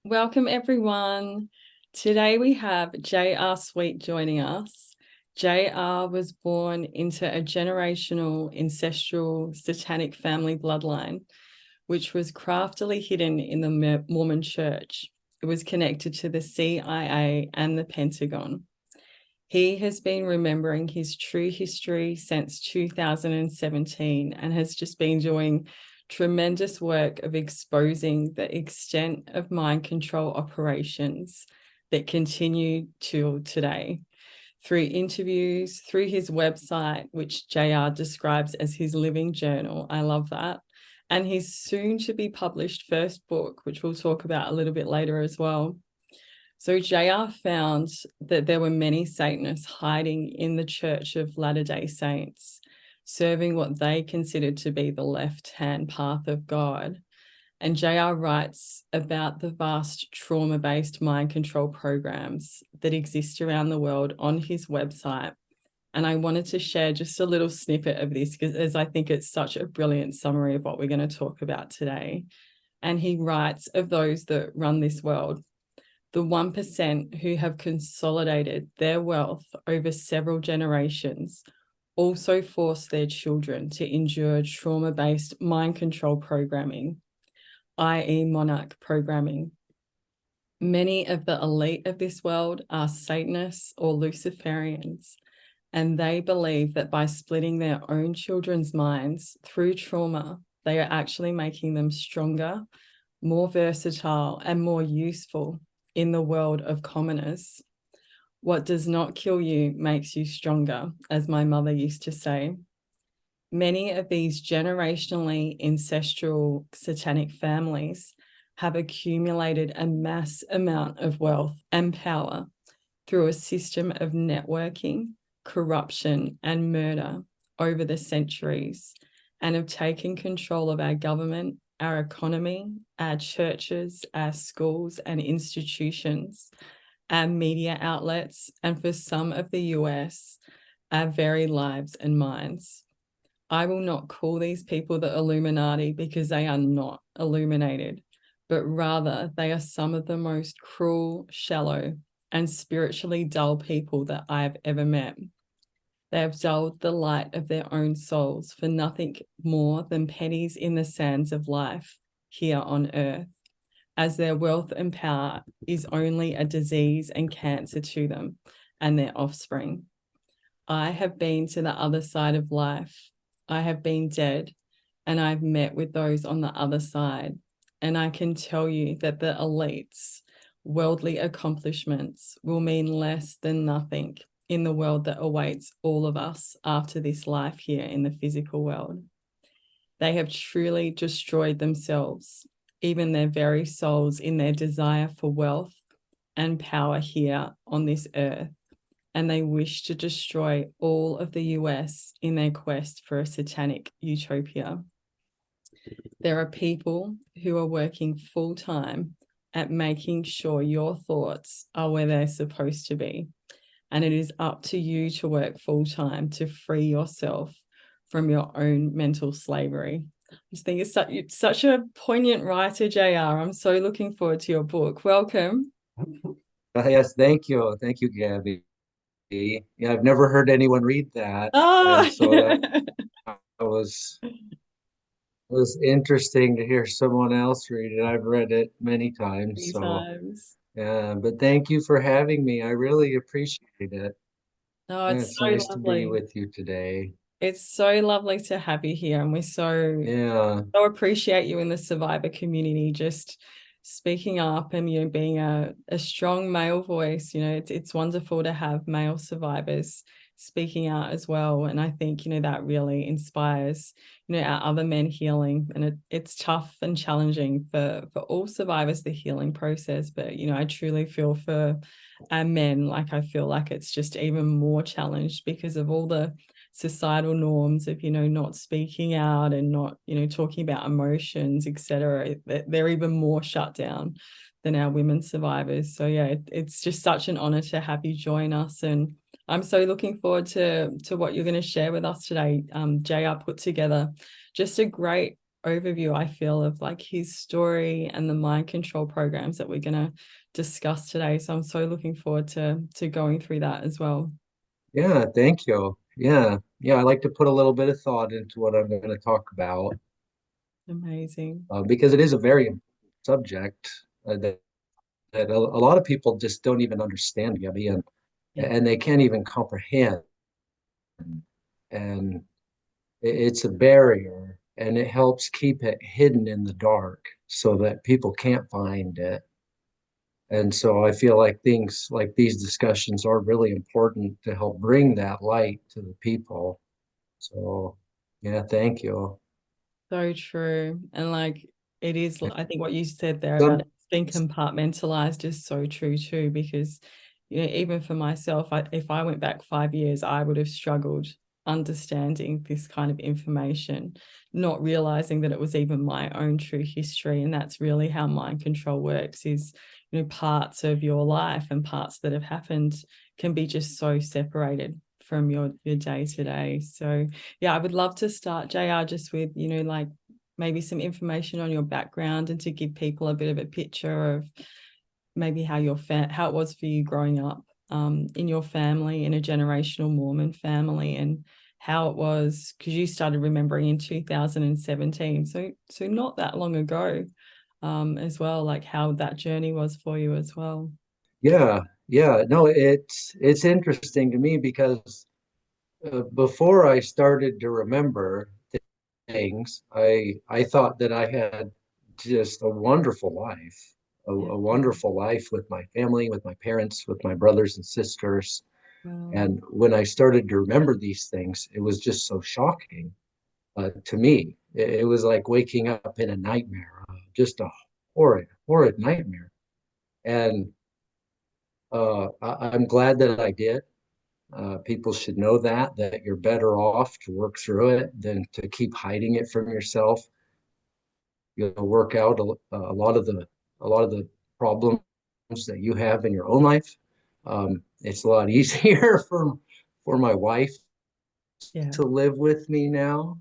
Welcome, everyone. Today we have J.R. Sweet joining us. J.R. was born into a generational, incestual, satanic family bloodline, which was craftily hidden in the Mormon church. It was connected to the CIA and the Pentagon. He has been remembering his true history since 2017 and has just been doing tremendous work of exposing the extent of mind control operations that continue till today through interviews, through his website, which JR describes as his living journal. I love that. And his soon to be published first book, which we'll talk about a little bit later as well. So JR found that there were many Satanists hiding in the Church of Latter-day Saints, serving what they considered to be the left-hand path of God. And JR writes about the vast trauma-based mind control programs that exist around the world on his website. And I wanted to share just a little snippet of this because I think it's such a brilliant summary of what we're going to talk about today. And he writes of those that run this world, the 1% who have consolidated their wealth over several generations also force their children to endure trauma-based mind control programming, i.e. Monarch Programming. Many of the elite of this world are Satanists or Luciferians, and they believe that by splitting their own children's minds through trauma, they are actually making them stronger, more versatile, and more useful in the world of commoners. What does not kill you makes you stronger, as my mother used to say. Many of these generationally incestual satanic families have accumulated a mass amount of wealth and power through a system of networking, corruption, and murder over the centuries, and have taken control of our government, our economy, our churches, our schools and institutions, our media outlets, and for some of the US, our very lives and minds. I will not call these people the Illuminati because they are not illuminated, but rather they are some of the most cruel, shallow, and spiritually dull people that I have ever met. They have dulled the light of their own souls for nothing more than pennies in the sands of life here on earth, as their wealth and power is only a disease and cancer to them and their offspring. I have been to the other side of life. I have been dead, and I've met with those on the other side. And I can tell you that the elites' worldly accomplishments will mean less than nothing in the world that awaits all of us after this life here in the physical world. They have truly destroyed themselves, even their very souls, in their desire for wealth and power here on this earth. And they wish to destroy all of the US in their quest for a satanic utopia. There are people who are working full-time at making sure your thoughts are where they're supposed to be. And it is up to you to work full-time to free yourself from your own mental slavery. I just think it's such a poignant writer, JR. I'm so looking forward to your book. Welcome. Yes, thank you. Thank you, Gabby. Yeah, I've never heard anyone read that. Oh, And so that was interesting to hear someone else read it. I've read it many times. many So times. yeah, but thank you for having me. I really appreciate it. Oh, Yeah, it's it's so nice to be lovely. with you today. It's so lovely to have you here, and we Yeah. so appreciate you in the survivor community, just speaking up and being a strong male voice. It's wonderful to have male survivors speaking out as well. And I think that really inspires our other men healing. And it's tough and challenging for all survivors, the healing process. But I truly feel for our men, like I feel like it's just even more challenged because of all the societal norms of not speaking out and not talking about emotions, etc. They're even more shut down than our women survivors. So yeah, it's just such an honor to have you join us, and I'm so looking forward to what you're going to share with us today. JR put together just a great overview, I feel, of like his story and the mind control programs that we're going to discuss today. So I'm so looking forward to going through that as well. Yeah, thank you. Yeah, I like to put a little bit of thought into what I'm going to talk about Amazing. because it is a very important subject that a lot of people just don't even understand, Gabby, Yeah. and they can't even comprehend. And it's a barrier, and it helps keep it hidden in the dark so that people can't find it. And so I feel like things like these discussions are really important to help bring that light to the people. So, yeah, thank you. So true. And like it is, I think what you said there about Some, it being compartmentalized is so true too, because even for myself, if I went back 5 years, I would have struggled understanding this kind of information, not realizing that it was even my own true history. And that's really how mind control works, is parts of your life and parts that have happened can be just so separated from your day to day. So yeah, I would love to start, JR, just with, like maybe some information on your background and to give people a bit of a picture of maybe how it was for you growing up in your family, in a generational Mormon family, and how it was, because you started remembering in 2017. So not that long ago, as well, like how that journey was for you as well. yeah, no, it's interesting to me because before I started to remember things, I thought that I had just a wonderful life, Yeah. a wonderful life with my family, with my parents, with my brothers and sisters. Well, And when I started to remember these things, it was just so shocking to me. It was like waking up in a nightmare, just a horrid nightmare. And I'm glad that I did. People should know that you're better off to work through it than to keep hiding it from yourself. You'll work out a lot of the problems that you have in your own life. It's a lot easier for my wife yeah, to live with me now,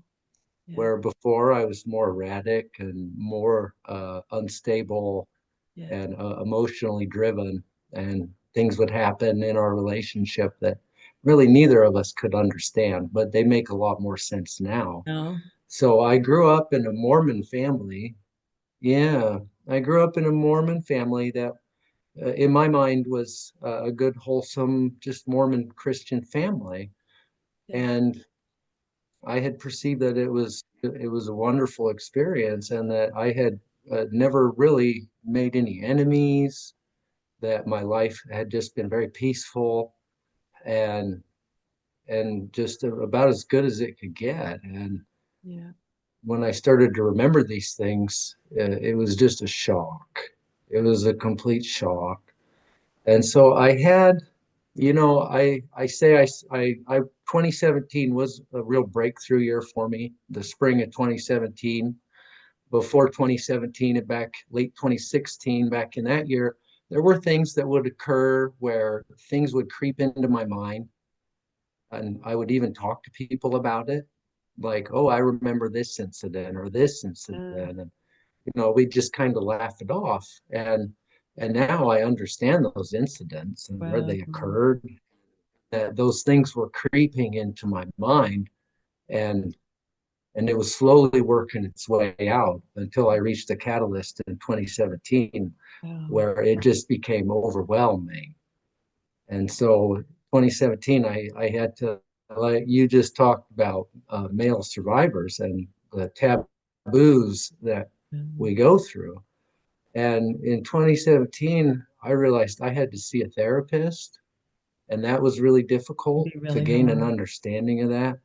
yeah, where before I was more erratic and more unstable yeah, and emotionally driven, and things would happen in our relationship that really neither of us could understand, but they make a lot more sense now. no, So I grew up in a Mormon family. Yeah, I grew up in a Mormon family that, in my mind, was a good, wholesome, just Mormon Christian family. yeah, And I had perceived that it was a wonderful experience, and that I had never really made any enemies. That my life had just been very peaceful and just about as good as it could get. And yeah, when I started to remember these things, it was just a shock. It was a complete shock. And so I had, I say I 2017 was a real breakthrough year for me. The spring of 2017, before 2017 and back late 2016, back in that year, there were things that would occur where things would creep into my mind, and I would even talk to people about it, like, oh, I remember this incident or this incident, uh, and we just kind of laugh it off. And now I understand those incidents and where well, they occurred, that those things were creeping into my mind, and it was slowly working its way out until I reached a catalyst in 2017 well, where it just became overwhelming. And so 2017, I had to, like you just talked about, male survivors and the taboos that we go through. And in 2017, I realized I had to see a therapist, and that was really it'd difficult be to really gain an hard. understanding of that.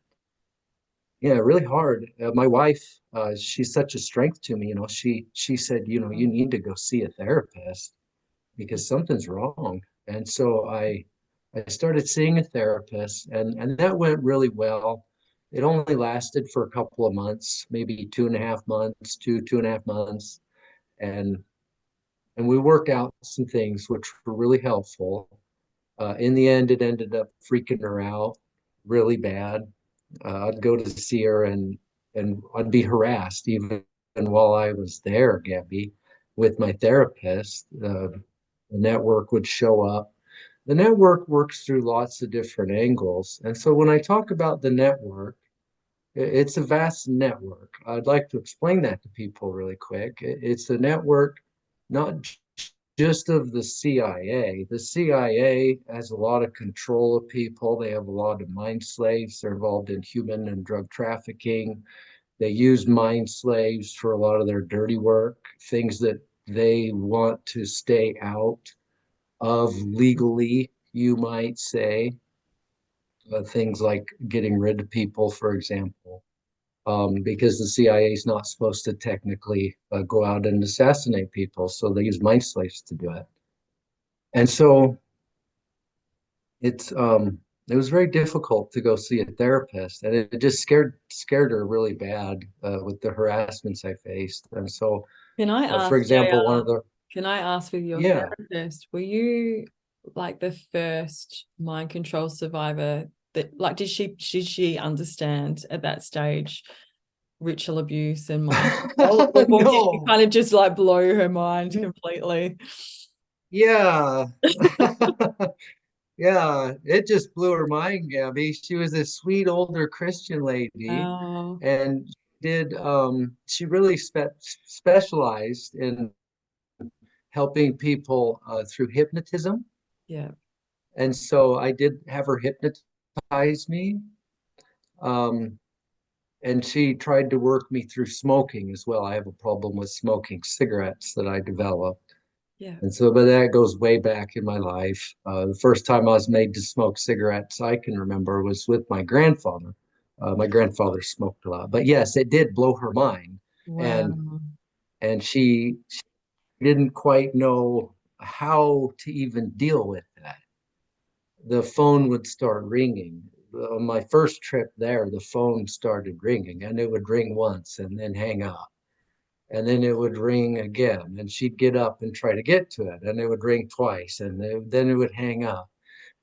Yeah, really hard. My wife, she's such a strength to me. She said, you Oh, need to go see a therapist yeah, because something's wrong. And so I started seeing a therapist, and that went really well. It only lasted for a couple of months, maybe 2.5 months, 2.5 months, and we worked out some things which were really helpful. In the end, it ended up freaking her out really bad. I'd go to see her, and I'd be harassed even while I was there, Gabby, with my therapist. The network would show up. The network works through lots of different angles. And so when I talk about the network, it's a vast network. I'd like to explain that to people really quick. It's a network not just of the CIA. The CIA has a lot of control of people. They have a lot of mind slaves. They're involved in human and drug trafficking. They use mind slaves for a lot of their dirty work, things that they want to stay out of legally, you might say. Things like getting rid of people, for example, because the CIA is not supposed to technically go out and assassinate people. So they use mind slaves to do it. And so it was very difficult to go see a therapist, and it just scared her really bad with the harassments I faced. And so, Can I for ask, example, one JR, of the can I ask with your yeah. therapist, were you like the first mind control survivor that like did she understand at that stage ritual abuse and mind control? Or did you No, kind of just like blow her mind completely? yeah. Yeah, it just blew her mind, Gabby. She was a sweet older Christian lady, Oh, and she really specialized in helping people through hypnotism. yeah. And so I did have her hypnotize me. Um, and she tried to work me through smoking as well. I have a problem with smoking cigarettes that I developed. Yeah. And so, but that goes way back in my life. The first time I was made to smoke cigarettes I can remember was with my grandfather. My grandfather smoked a lot, but yes, it did blow her mind, and Wow. she didn't quite know how to even deal with that. The phone would start ringing. On my first trip there, the phone started ringing, and it would ring once and then hang up, and then it would ring again, and she'd get up and try to get to it, and it would ring twice, and then it would hang up,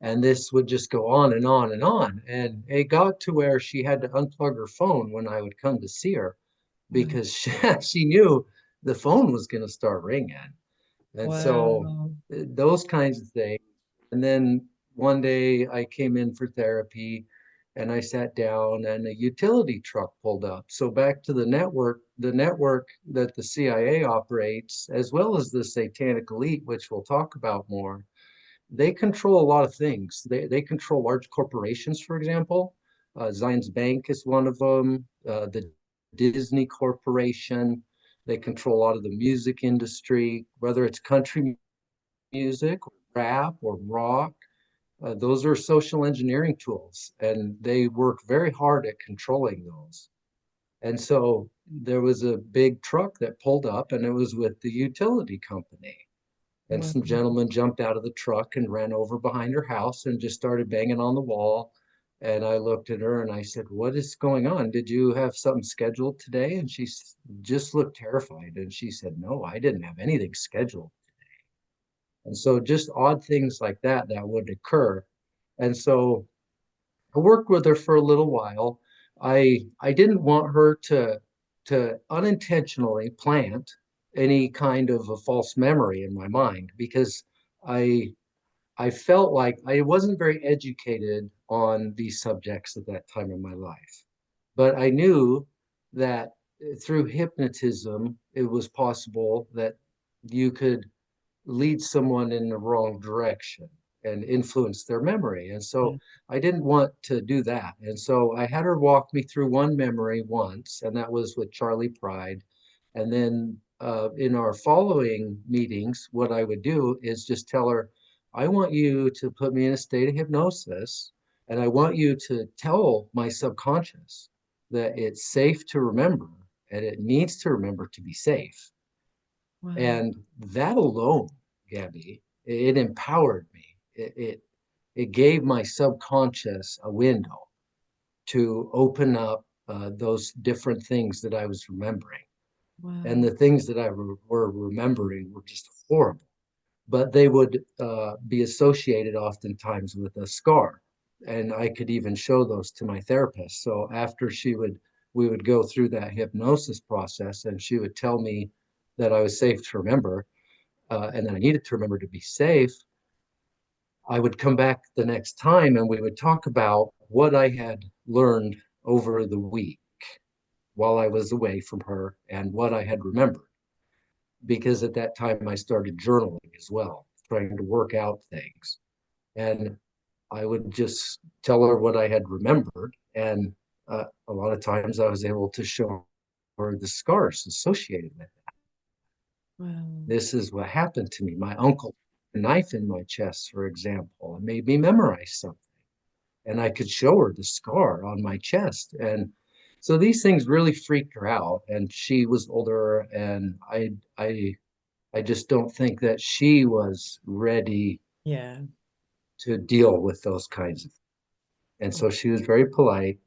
and this would just go on and on and on, and it got to where she had to unplug her phone when I would come to see her Wow. because she knew the phone was going to start ringing. And so Wow. those kinds of things. And then one day I came in for therapy and I sat down and a utility truck pulled up. So back to the network that the CIA operates, as well as the Satanic elite, which we'll talk about more, they control a lot of things. They control large corporations, for example. Zions Bank is one of them, the Disney Corporation. They control a lot of the music industry, whether it's country music, or rap, or rock. Those are social engineering tools, and they work very hard at controlling those. And so there was a big truck that pulled up, and it was with the utility company. And Wow. some gentlemen jumped out of the truck and ran over behind her house and just started banging on the wall. And I looked at her and I said, "What is going on? Did you have something scheduled today?" And she just looked terrified. And she said, "No, I didn't have anything scheduled." And so just odd things like that would occur. And so I worked with her for a little while. I didn't want her to unintentionally plant any kind of a false memory in my mind because I I felt like I wasn't very educated on these subjects at that time in my life. But I knew that through hypnotism, it was possible that you could lead someone in the wrong direction and influence their memory. And Yeah. so I didn't want to do that. And so I had her walk me through one memory once, and that was with Charlie Pride. And then in our following meetings, what I would do is just tell her, I want you to put me in a state of hypnosis, and I want you to tell my subconscious that it's safe to remember and it needs to remember to be safe. Wow. And that alone, Gabby, it empowered me. It gave my subconscious a window to open up those different things that I was remembering. And Wow. the things that were remembering were just horrible, but they would be associated oftentimes with a scar. And I could even show those to my therapist. So after she would we would go through that hypnosis process, and she would tell me that I was safe to remember, and that I needed to remember to be safe. I would come back the next time and we would talk about what I had learned over the week while I was away from her and what I had remembered. Because at that time I started journaling as well, trying to work out things. And I would just tell her what I had remembered. And a lot of times I was able to show her the scars associated with it. Wow. This is what happened to me. My uncle, a knife in my chest, for example, and made me memorize something. And I could show her the scar on my chest. And so these things really freaked her out. And she was older, and I just don't think that she was ready Yeah. to deal with those kinds of things. And so she was very polite,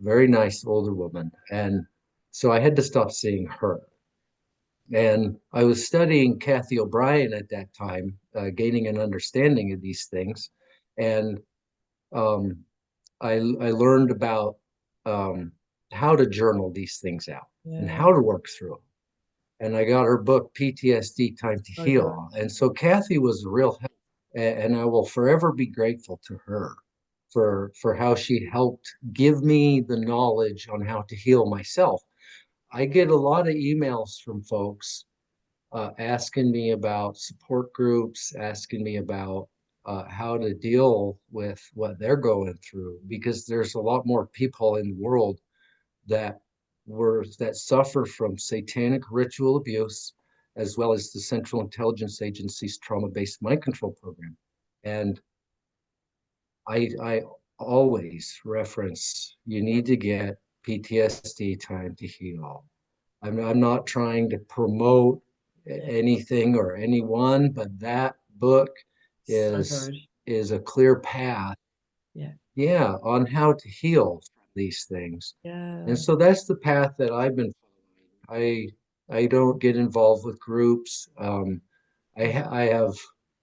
very nice older woman. And so I had to stop seeing her. And I was studying Kathy O'Brien at that time, gaining an understanding of these things. And um, I learned about um, how to journal these things out and Yeah. how to work through them. And I got her book, PTSD Time to So good. Heal. And so Kathy was a real help, and I will forever be grateful to her for how she helped give me the knowledge on how to heal myself. I get a lot of emails from folks asking me about support groups, asking me about how to deal with what they're going through, because there's a lot more people in the world that that suffer from satanic ritual abuse, as well as the Central Intelligence Agency's trauma-based mind control program. And I always reference you need to get PTSD Time to Heal. I'm not trying to promote Yeah. anything or anyone, but that book So is good. is a clear path, Yeah. yeah, on how to heal these things. And Yeah. so that's the path that I've been following. I don't get involved with groups. I have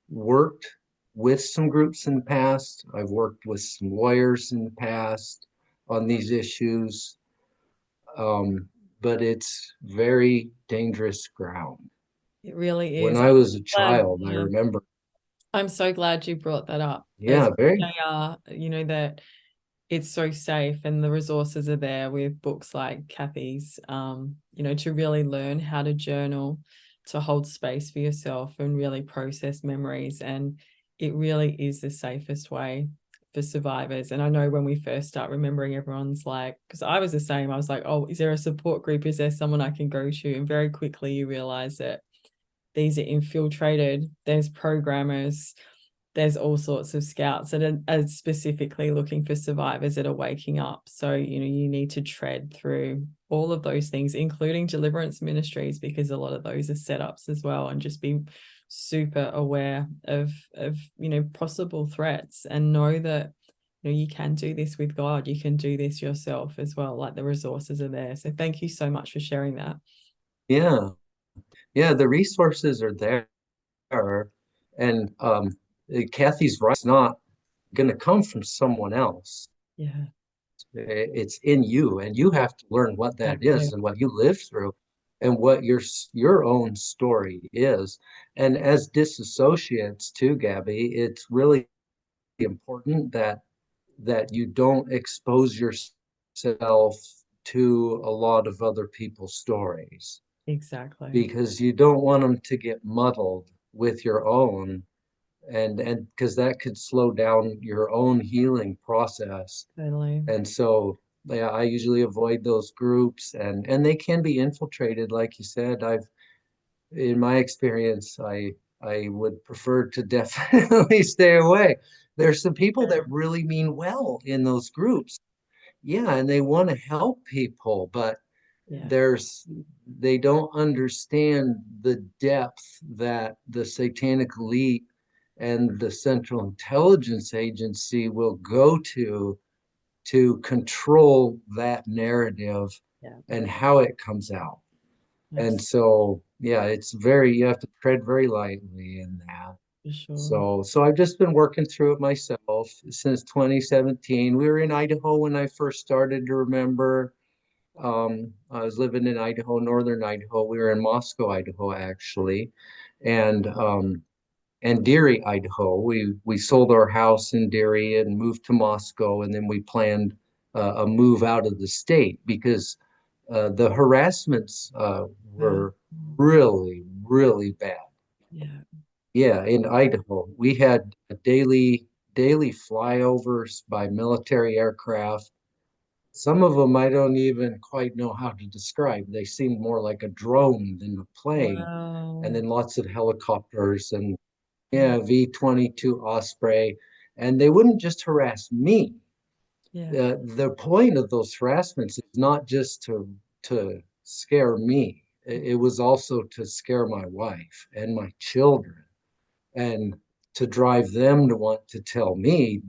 worked with some groups in the past. I've worked with some lawyers in the past on these issues, but it's very dangerous ground. It really When is. I was a Glad, child, I yeah. remember, I'm so glad you brought that up. As yeah, very, they are, that it's so safe and the resources are there with books like Kathy's, to really learn how to journal, to hold space for yourself and really process memories. And it really is the safest way for survivors. And I know when we first start remembering, everyone's like, because I was the same, I was like, oh, is there a support group? Is there someone I can go to? And very quickly you realize that these are infiltrated, there's programmers, there's all sorts of scouts that are specifically looking for survivors that are waking up. So, you need to tread through all of those things, including deliverance ministries, because a lot of those are setups as well, and just be super aware of possible threats, and know that you can do this with God. You can do this yourself as well. Like, the resources are there. So thank you so much for sharing that. yeah, yeah, the resources are there. And Kathy's right, it's not going to come from someone else. Yeah, It's in you, and you have to learn what that exactly. is and what you lived through and what your own story is. And as disassociates too, Gabby, it's really important that you don't expose yourself to a lot of other people's stories, Exactly. because you don't want them to get muddled with your own, and because that could slow down your own healing process. Totally. And so, yeah, I usually avoid those groups, and they can be infiltrated, like you said. In my experience, I would prefer to definitely stay away. There's some people Yeah. that really mean well in those groups. Yeah, and they want to help people, but Yeah. there's they don't understand the depth that the satanic elite and the Central Intelligence Agency will go to control that narrative Yeah. and how it comes out. And Absolutely. so, yeah, you have to tread very lightly in that. For sure. So I've just been working through it myself since 2017. We were in Idaho when I first started to remember. I was living in Idaho, northern Idaho. We were in Moscow, Idaho, actually, and Deary, Idaho. We sold our house in Deary and moved to Moscow, and then we planned a move out of the state because the harassments Wow. were really, really bad. Yeah. Yeah, in Idaho, we had daily flyovers by military aircraft. Some of them I don't even quite know how to describe. They seemed more like a drone than a plane. And Wow. then lots of helicopters and Yeah. yeah, V-22 Osprey. And they wouldn't just harass me. Yeah. The point of those harassments is not just to scare me. It was also to scare my wife and my children and to drive them to want to tell me,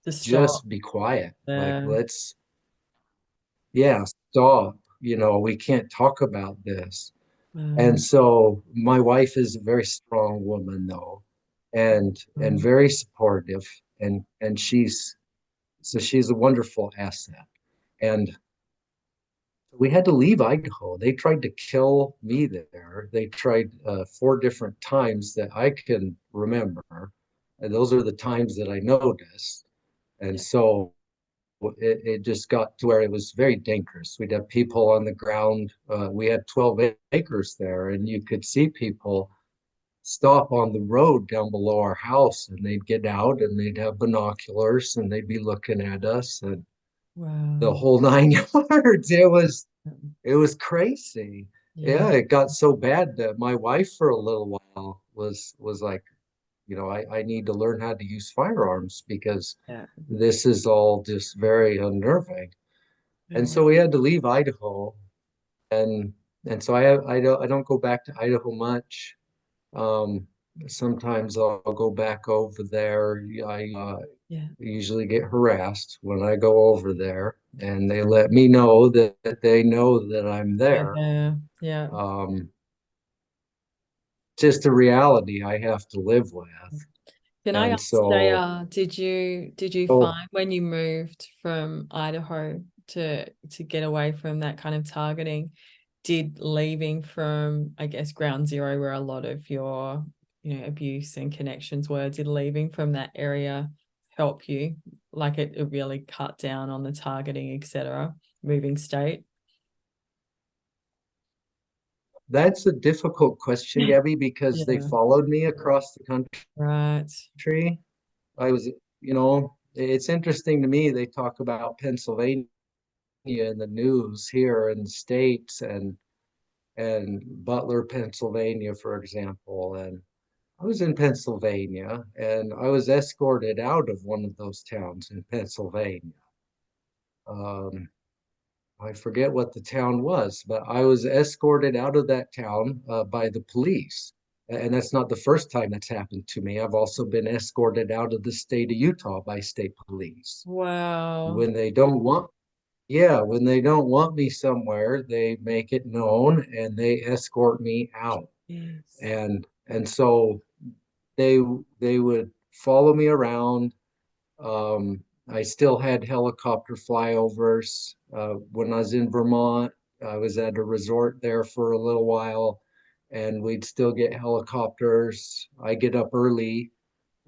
To stop. just be quiet. Like, Yeah. let's, yeah, stop. We can't talk about this. And Wow. so my wife is a very strong woman though, and Wow. very supportive, and she's a wonderful asset. And we had to leave Idaho. They tried to kill me there. They tried four different times that I can remember. And those are the times that I noticed. And Yeah. so it just got to where it was very dangerous. We'd have people on the ground. We had 12 acres there, and you could see people stop on the road down below our house, and they'd get out and they'd have binoculars and they'd be looking at us and the Wow. whole 9 yards. It was crazy. Yeah. Yeah, it got so bad that my wife for a little while was like, I need to learn how to use firearms because Yeah. this is all just very unnerving. Yeah. And so we had to leave Idaho, and so I don't go back to Idaho much. Um, Sometimes I'll go back over there. I Yeah. usually get harassed when I go over there, and they let me know that they know that I'm Yeah. there. Yeah. Yeah. Um, just a reality I have to live with. Can I And ask, so, JR, did you oh, find when you moved from Idaho to get away from that kind of targeting, did leaving from, I guess, ground zero where a lot of your, abuse and connections were, did leaving from that area help you? Like it really cut down on the targeting, etc., moving state? that's a difficult question, Gabby, because they Yeah. followed me across the Right. country. It's interesting to me. They talk about Pennsylvania in the news here in the States and Butler, Pennsylvania, for example. And I was in Pennsylvania and I was escorted out of one of those towns in Pennsylvania. Um, I forget what the town was, but I was escorted out of that town by the police. And that's not the first time that's happened to me. I've also been escorted out of the state of Utah by state police. Wow. When they don't want, yeah, when they don't want me somewhere, they make it known and they escort me out. Yes. And so they they would follow me around. I still had helicopter flyovers. When I was in Vermont, I was at a resort there for a little while, and we'd still get helicopters. I get up early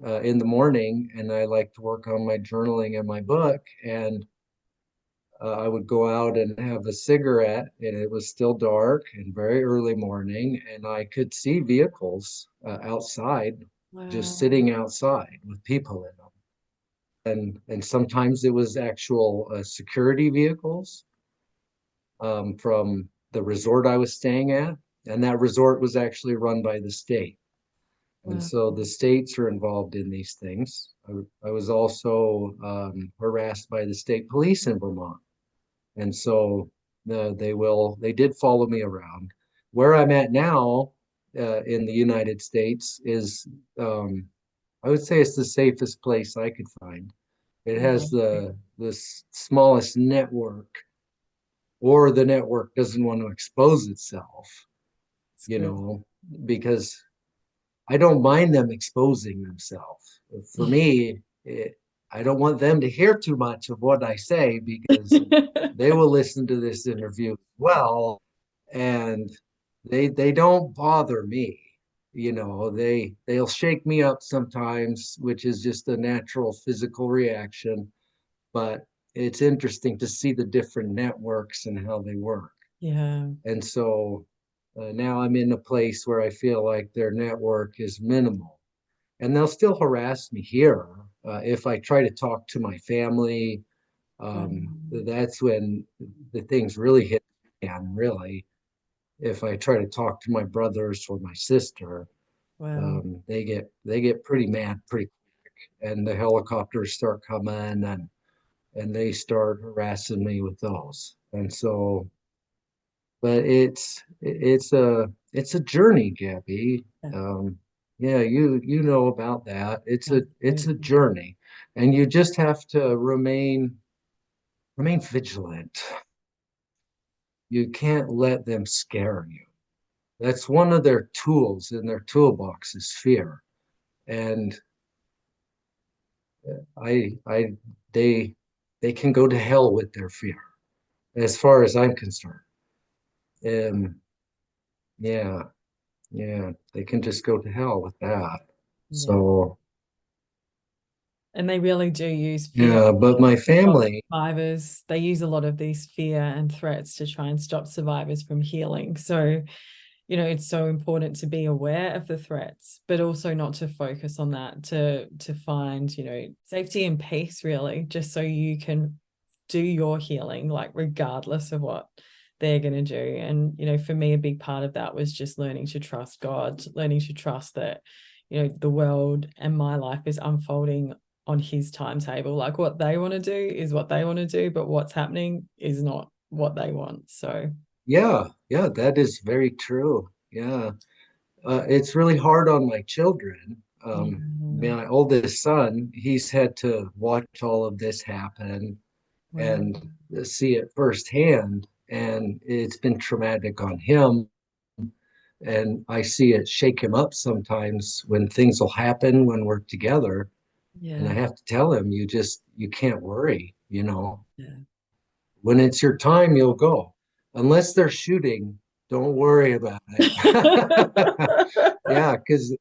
in the morning, and I like to work on my journaling and my book. And I would go out and have a cigarette, and it was still dark and very early morning, and I could see vehicles outside, just Wow. sitting outside with people in them. And sometimes it was actual security vehicles from the resort I was staying at, and that resort was actually run by the state. And Wow. so the states are involved in these things. I was also harassed by the state police in Vermont. And so they did follow me around. Where I'm at now in the United States is, I would say it's the safest place I could find. It has Wow. the smallest network, or the network doesn't want to expose itself, It's you good. know, because I don't mind them exposing themselves. For me, I don't want them to hear too much of what I say because they will listen to this interview as well, and they don't bother me. You know, they'll shake me up sometimes, which is just a natural physical reaction, but it's interesting to see the different networks and how they work. Yeah. And so now I'm in a place where I feel like their network is minimal, and they'll still harass me here. If I try to talk to my family, that's when the things really hit me. And really, if I try to talk to my brothers or my sister, Wow. they get pretty mad pretty quick, and the helicopters start coming, and they start harassing me with those. And so, but it's a journey, Gabby. Yeah. Yeah, you know about that. It's a Absolutely. journey, and you just have to remain vigilant. You can't let them scare you. That's one of their tools in their toolbox is fear. And I they can go to hell with their fear, as far as I'm concerned. And yeah, yeah, they can just go to hell with that. Yeah. So And they really do use fear yeah, but my to stop family, survivors. They use a lot of these fear and threats to try and stop survivors from healing. So, it's so important to be aware of the threats, but also not to focus on that, to find, safety and peace really, just so you can do your healing, like regardless of what they're going to do. And, for me, a big part of that was just learning to trust God, learning to trust that, the world and my life is unfolding on his timetable. Like what they want to do is what they want to do, but what's happening is not what they want. So, yeah, yeah, that is very true. Yeah. It's really hard on my children. yeah. My oldest son, he's had to watch all of this happen Wow. and see it firsthand, and it's been traumatic on him. And I see it shake him up sometimes when things will happen when we're together. And I Yeah. have to tell him, you can't worry, Yeah. when it's your time, you'll go. Unless they're shooting, don't worry about it. Yeah, because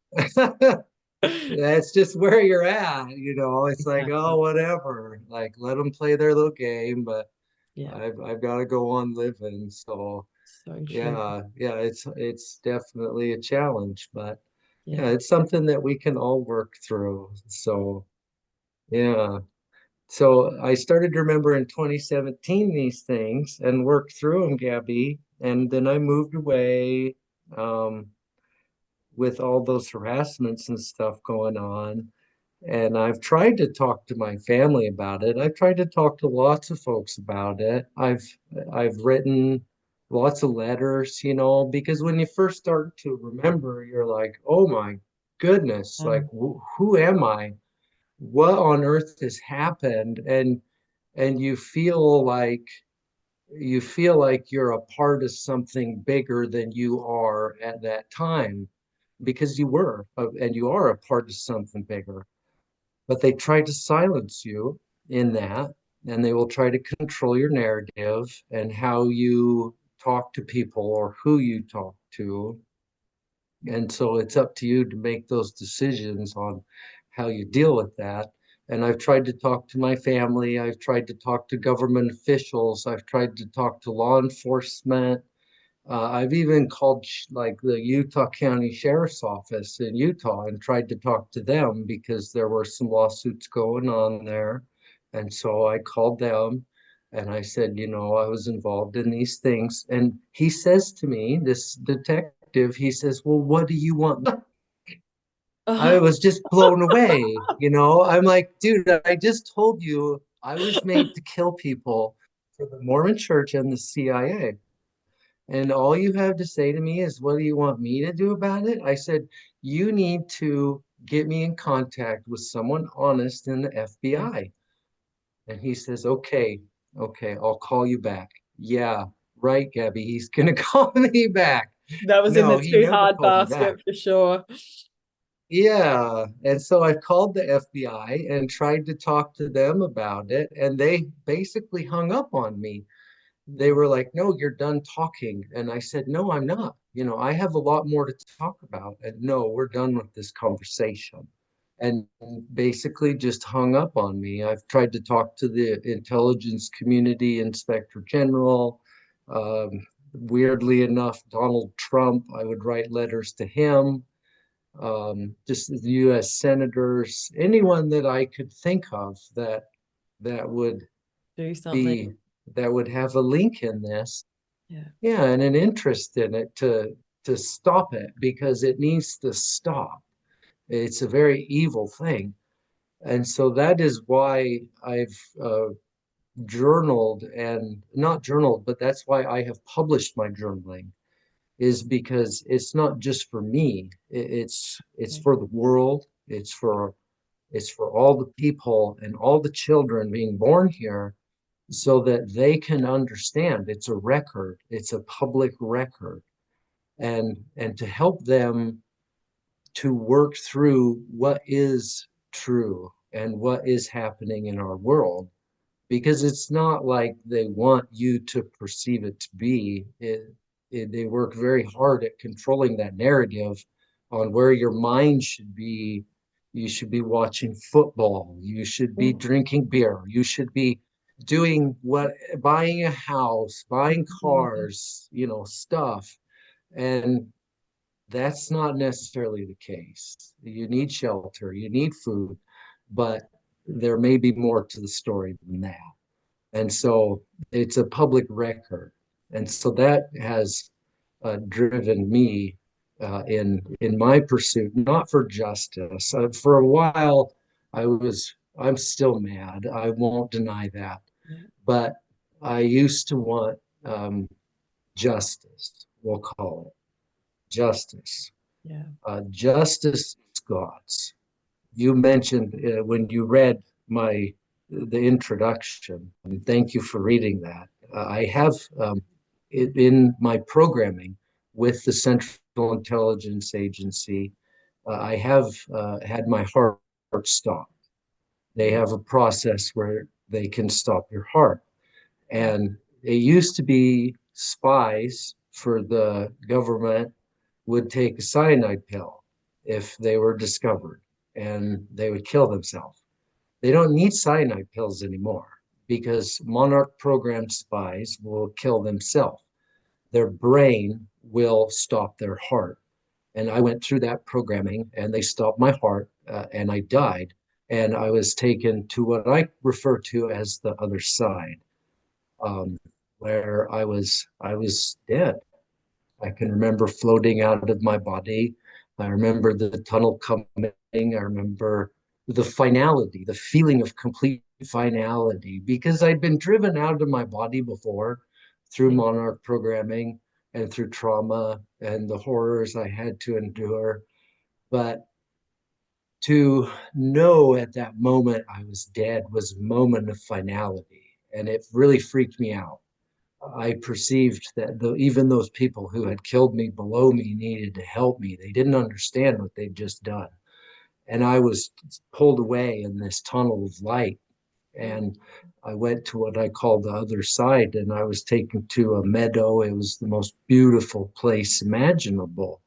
that's just where you're at. It's like, Exactly. oh, whatever. Like, let them play their little game, but Yeah. I've got to go on living. So So true. yeah, yeah, it's definitely a challenge, but yeah, Yeah. it's something that we can all work through. So yeah. So I started to remember in 2017 these things and worked through them, Gabby. And then I moved away um, with all those harassments and stuff going on. And I've tried to talk to my family about it. I've tried to talk to lots of folks about it. I've written lots of letters, because when you first start to remember, you're like, oh my goodness, like who am I? What on earth has happened? And you feel like you're a part of something bigger than you are at that time because you were and you are a part of something bigger, but they try to silence you in that, and they will try to control your narrative and how you talk to people or who you talk to. And so it's up to you to make those decisions on how you deal with that. And I've tried to talk to my family, I've tried to talk to government officials, I've tried to talk to law enforcement. I've even called like the Utah County Sheriff's Office in Utah and tried to talk to them because there were some lawsuits going on there. And so I called them and I said, I was involved in these things. And he says to me, this detective, he says, well, what do you want? I Oh, was just blown away. I'm like, dude, I just told you I was made to kill people for the Mormon church and the CIA. And all you have to say to me is, what do you want me to do about it? I said, you need to get me in contact with someone honest in the yeah. FBI. And he says, okay, okay, I'll call you back. Yeah, right, Gabby, he's going to call me back. That was in No, the he too never hard called me back. basket for sure. Yeah. And so I called the FBI and tried to talk to them about it, and they basically hung up on me. They Yeah. were like, no, you're done talking. And I said, no, I'm not. I have a lot more to talk about. And no, we're done with this conversation. And basically just hung up on me. I've tried to talk to the intelligence community inspector general. Um, Weirdly enough, Donald Trump, I would write letters to him, just the US senators, anyone that I could think of that would Do something. be that would have a link in this. Yeah. Yeah, and an interest in it to stop it because it needs to stop. It's a very evil thing. And so that is why I've journaled, and not journaled, but that's why I have published my journaling, is because it's not just for me. It's Okay. for the world. It's for all the people and all the children being born here, so that they can understand it's a record, it's a public record, and to help them to work through what is true and what is happening in our world, because it's not like they want you to perceive it to be. They work very hard at controlling that narrative on where your mind should be. You should be watching football. You should be Mm. drinking beer. You should be doing what, buying a house, buying Mhm. cars, stuff. And that's not necessarily the case. You need shelter, you need food, but there may be more to the story than that. And so it's a public record. And so that has driven me in my pursuit, not for justice. For a while, I'm still mad. I won't deny that. Yeah. But I used to want justice, we'll call it justice. Yeah. Justice is God's. You mentioned when you read the introduction, and thank you for reading that. I have it in my programming with the Central Intelligence Agency. I have had my heart stopped. They Yeah. have a process where they can stop your heart. Yeah. And it used to be spies for the government would take a cyanide pill if they were discovered, and they would kill themselves. They don't need cyanide pills anymore because Monarch program spies will kill themselves. Their brain will stop their heart. And I went through that programming and they stopped my heart, and I died. And I was taken to what I refer to as the other side, um, where I was dead. I can remember floating out of my body. I remember the tunnel coming. I remember the finality, the feeling of complete finality, because I'd been driven out of my body before through Thank Monarch programming and through trauma and the horrors I had to endure. But to know at that moment I was dead was a moment of finality, and it really freaked me out. I perceived that even those people who had killed me below me needed to help me. They didn't understand what they'd just done. And I was pulled away in this tunnel of light. you. And I went to what I call the other side, and I was taken to a meadow. It was the most beautiful place imaginable.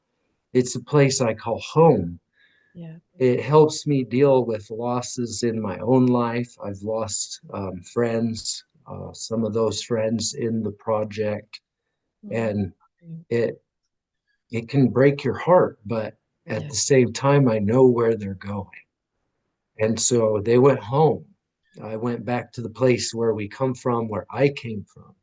It's a place I call home. Yeah. It helps me deal with losses in my own life. I've lost friends, some of those friends in the project, Mm. and it it can break your heart, but at Yeah. the same time, I know where they're going. And so they went home. I went back to the place where we come from, where I came from,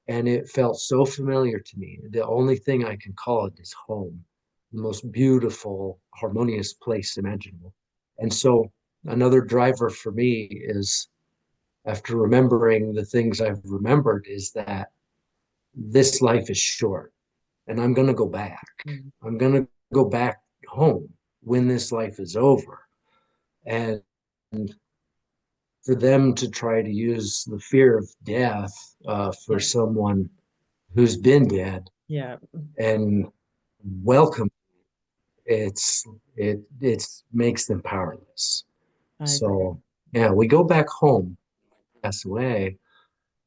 and it felt so familiar to me. The only thing I can call it is home, the most beautiful, harmonious place imaginable. And so another driver for me is, after remembering the things I've remembered, is that this life is short and I'm going to go back. Mm. I'm going to go back home when this life is over. And for them to try to use the fear of death for Yeah. someone who's been dead Yeah. and welcome. it's it makes them powerless. I agree. So yeah, we go back home, pass away.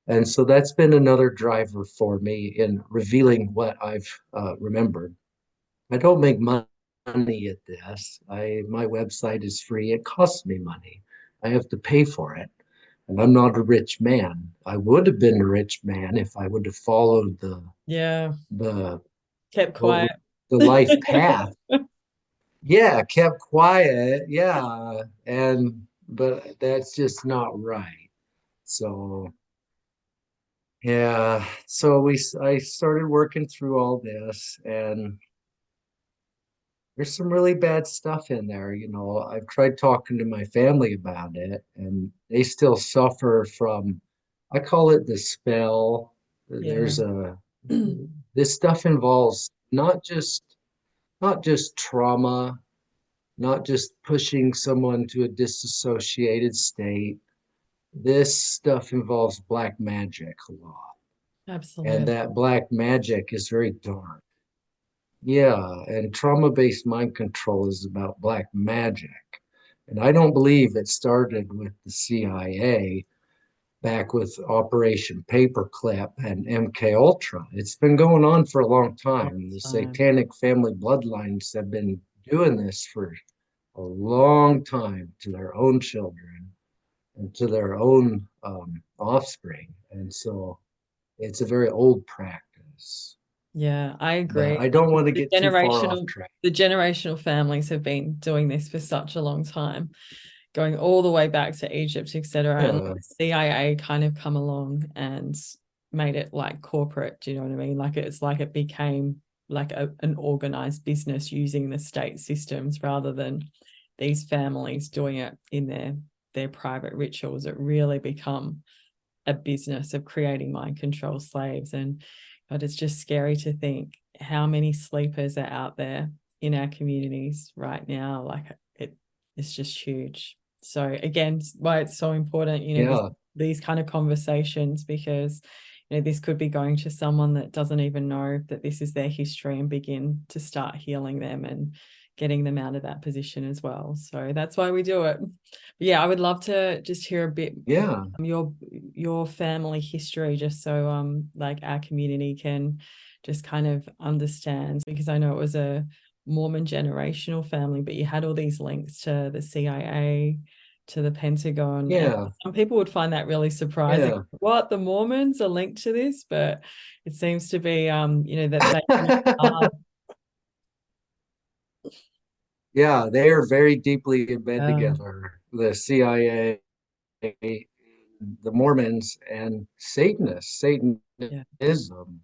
And so that's been another driver for me in revealing what I've remembered. I don't make money at this. My website is free. It costs me money. I have to pay for it. And I'm not a rich man. I would have been a rich man if I would have followed Yeah, the kept what quiet. the life path. Yeah, kept quiet. Yeah. And but that's just not right. So yeah, so I started working through all this, and there's some really bad stuff in there. I've tried talking to my family about it, and they still suffer from, I call it the spell. Yeah. There's a This stuff involves not just trauma, not just pushing someone to a disassociated state. This stuff involves black magic a lot. And Absolutely. that black magic is very dark. Yeah, and trauma-based mind control is about black magic. And I don't believe it started with the CIA back with Operation Paperclip and MK Ultra. It's been going on for a long Long time. The time. satanic family bloodlines have been doing this for a long time to their own children and to their own offspring. And so it's a very old practice. Yeah, I But agree. I don't want to The get too far off generational track. the generational families have been doing this for such a long time, going all the way back to Egypt, etc. And Yeah, the CIA kind of come along and made it like corporate. Do you know what I mean? Like it's like it became like an organized business using the state systems rather than these families doing it in their private rituals. It really become a business of creating mind control slaves. And God, it's just scary to think how many sleepers are out there in our communities right now. Like it's just huge. So again, why it's so important, yeah, these kind of conversations, because this could be going to someone that doesn't even know that this is their history and begin to start healing them and getting them out of that position as well. So that's why we do it. But yeah, I would love to just hear a bit yeah, your family history, just so like our community can just kind of understand, because I know it was a Mormon generational family, but you had all these links to the CIA, to the Pentagon, and yeah, some people would find that really surprising. yeah. What, the Mormons are linked to this? But it seems to be that they really are. Yeah, they are very deeply in bed uh, together. The CIA, the Mormons, and Satanists, yeah, Satanism.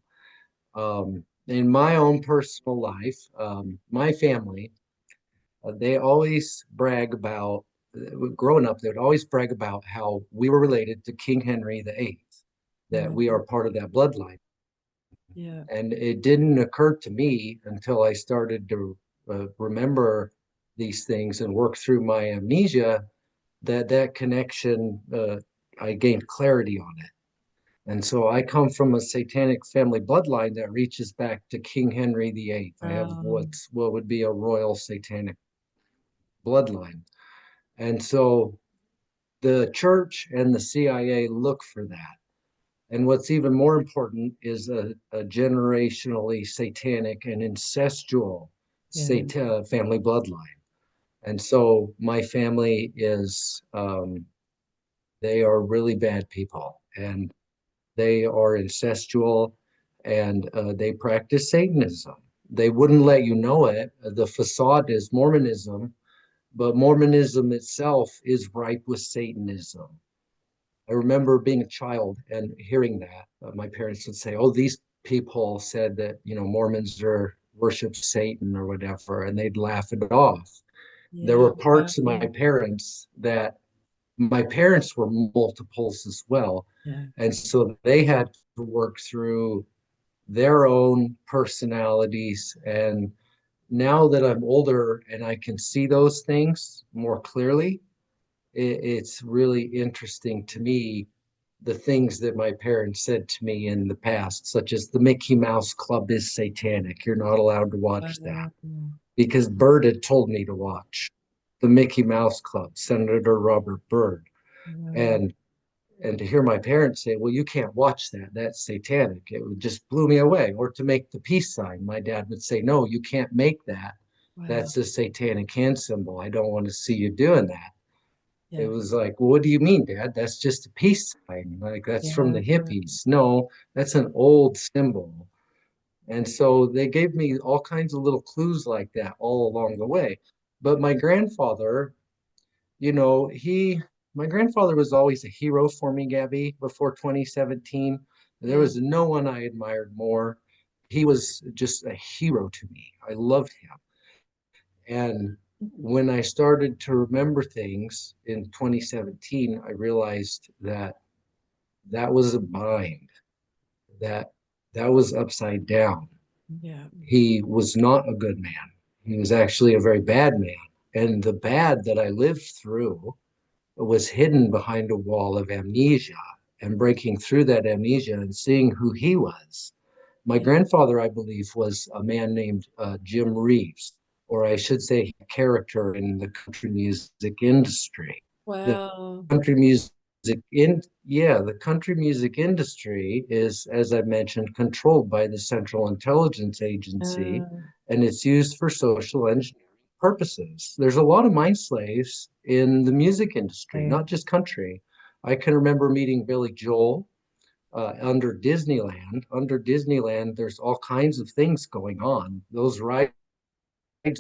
In my own personal life, my family, they always brag about, growing up, they would always brag about how we were related to King Henry VIII, that right, we are part of that bloodline. yeah, And it didn't occur to me until I started to remember these things and work through my amnesia that connection, I gained clarity on it. And so I come from a satanic family bloodline that reaches back to King Henry VIII. I have what would be a royal satanic bloodline. And so the church and the CIA look for that. And what's even more important is a generationally satanic and incestual yeah, family bloodline. And so my family they are really bad people, and they are incestual, and they practice Satanism. They wouldn't let you know it. The facade is Mormonism, but Mormonism itself is ripe with Satanism. I remember being a child and hearing that. My parents would say, "Oh, these people said that Mormons are worship Satan or whatever," and they'd laugh it off. There yeah, were parts of my parents were multiples as well, yeah, and so they had to work through their own personalities. And now that I'm older and I can see those things more clearly, it's really interesting to me the things that my parents said to me in the past, such as the Mickey Mouse Club is satanic. You're not allowed to watch that. because Byrd had told me to watch the Mickey Mouse Club, Senator Robert Byrd. Wow. And and to hear my parents say, well, you can't watch that, that's satanic, it would just blew me away. Or to make the peace sign, my dad would say, no, you can't make that, Wow. that's a satanic hand symbol, I don't want to see you doing that. It Yeah. was like, well, what do you mean, Dad? That's just a peace sign, like that's from Yeah. the hippies. No, that's an old symbol. And so they gave me all kinds of little clues like that all along the way. But my grandfather, you know, my grandfather was always a hero for me, Gabby, before 2017. There Yeah. was no one I admired more. He was just a hero to me. I loved him. And when I started to remember things in 2017, I realized that that was a bind, that that was upside down. Yeah. He was not a good man. He was actually a very bad man. And the bad that I lived through was hidden behind a wall of amnesia, and breaking through that amnesia and seeing who he was. My Yeah. grandfather, I believe, was a man named Jim Reeves, or I should say, a character in the country music industry. The Wow. country music in yeah, the country music industry is, as I mentioned, controlled by the Central Intelligence Agency, Uh, and it's used for social engineering purposes. There's a lot of mind slaves in the music industry, yeah. not just country. I can remember meeting Billy Joel under Disneyland. Under Disneyland, there's all kinds of things going on. Those rides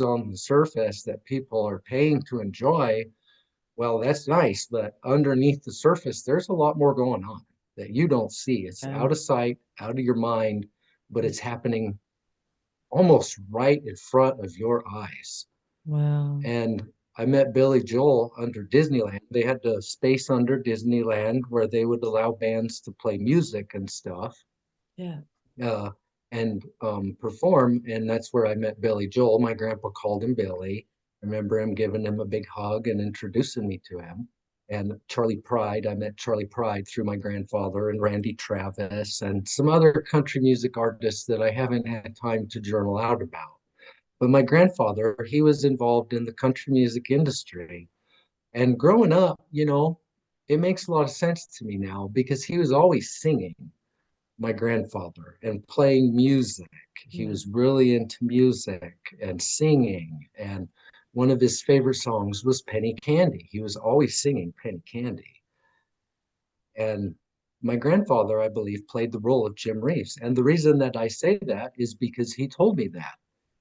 on the surface that people are paying to enjoy, well, that's nice, but underneath the surface, there's a lot more going on that you don't see. It's Yeah. out of sight, out of your mind, but it's happening almost right in front of your eyes. Wow. And I met Billy Joel under Disneyland. They had a space under Disneyland where they would allow bands to play music and stuff, Yeah. uh, and perform. And that's where I met Billy Joel. My grandpa called him Billy. I remember him giving him a big hug and introducing me to him. And Charlie Pride, I met Charlie Pride through my grandfather, and Randy Travis and some other country music artists that I haven't had time to journal out about. But my grandfather, he was involved in the country music industry. And growing up, it makes a lot of sense to me now because he was always singing, my grandfather, and playing music. He Yeah. was really into music and singing. And one of his favorite songs was Penny Candy. He was always singing Penny Candy. And my grandfather, I believe, played the role of Jim Reeves. And the reason that I say that is because he told me that.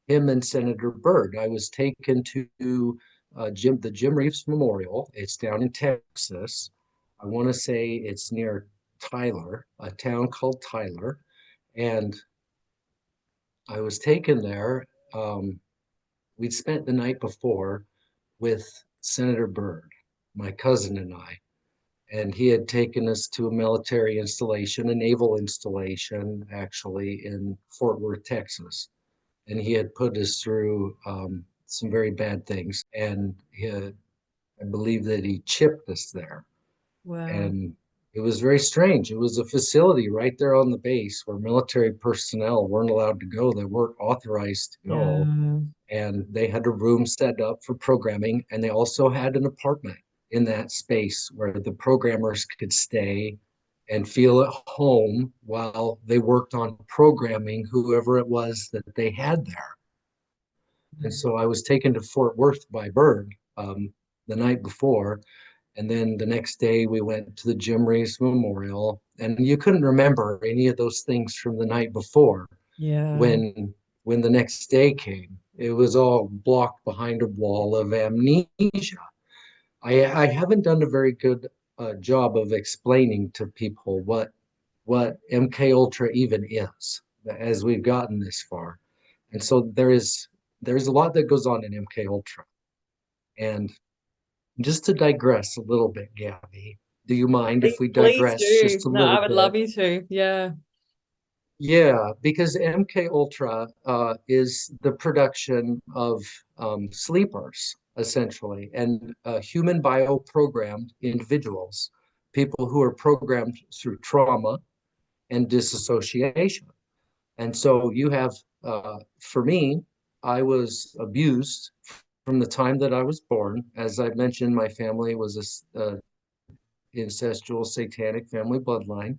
Him and Senator Byrd. I was taken to the Jim Reeves Memorial. It's down in Texas. I want to say it's near Tyler, a town called Tyler. And I was taken there. We'd spent the night before with Senator Byrd, my cousin and I, and he had taken us to a military installation, a naval installation, actually, in Fort Worth, Texas. And he had put us through some very bad things. And I believe that he chipped us there. Wow. And it was very strange. It was a facility right there on the base where military personnel weren't allowed to go. They weren't authorized to go. Yeah. And they had a room set up for programming. And they also had an apartment in that space where the programmers could stay and feel at home while they worked on programming whoever it was that they had there. And so I was taken to Fort Worth by Byrd the night before. And then the next day we went to the Jim Reeves Memorial. And you couldn't remember any of those things from the night before Yeah. when the next day came. It was all blocked behind a wall of amnesia. I haven't done a very good job of explaining to people what MK Ultra even is as we've gotten this far. And so there's a lot that goes on in MK Ultra. And just to digress a little bit, Gabby, do you mind if we Please digress do. just a No, I little would bit? love you to. Yeah. Yeah, because MK Ultra is the production of sleepers, essentially, and human bioprogrammed individuals, people who are programmed through trauma and disassociation. And so you have, for me, I was abused from the time that I was born. As I mentioned, my family was a incestual satanic family bloodline,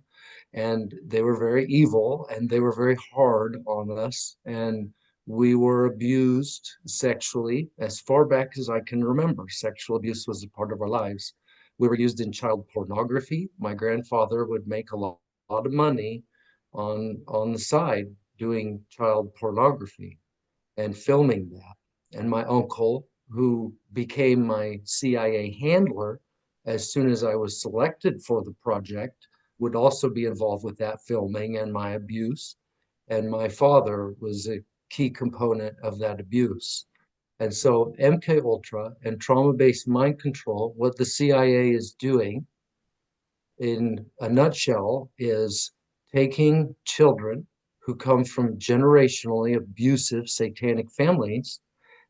and they were very evil and they were very hard on us. And we were abused sexually as far back as I can remember. Sexual abuse was a part of our lives. We were used in child pornography. My grandfather would make a lot of money on the side doing child pornography and filming that. And my uncle, who became my CIA handler as soon as I was selected for the project, would also be involved with that filming and my abuse. And my father was a key component of that abuse. And so MK Ultra and trauma-based mind control, what the CIA is doing in a nutshell is taking children who come from generationally abusive satanic families,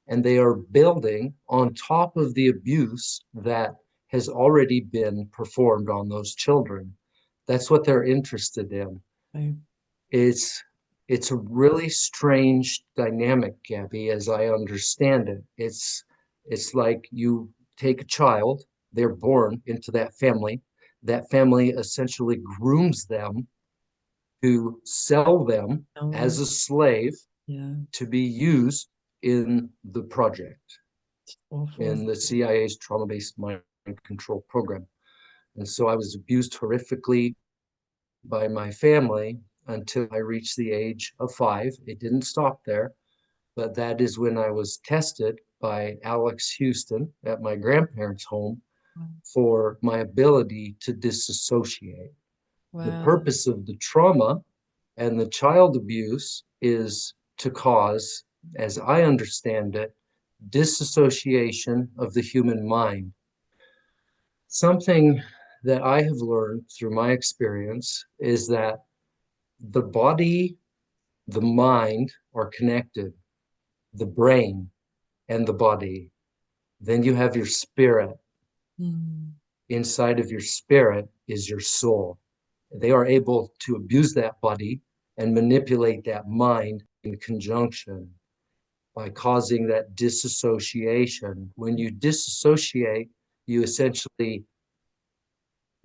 and they are building on top of the abuse that has already been performed on those children. That's what they're interested in. Right. It's a really strange dynamic, Gabby, as I understand it. It's like you take a child, they're born into that family essentially grooms them to sell them as a slave Yeah, to be used in the project, it's awful. in the CIA's trauma-based mind control program. And so I was abused horrifically by my family until I reached the age of 5. It didn't stop there, but that is when I was tested by Alex Houston at my grandparents' home for my ability to disassociate. The Wow. purpose of the trauma and the child abuse is to cause, as I understand it, disassociation of the human mind. Something that I have learned through my experience is that the body, the mind are connected, the brain and the body. Then you have your spirit. Mm. Inside of your spirit is your soul. They are able to abuse that body and manipulate that mind in conjunction by causing that disassociation. When you disassociate, you essentially,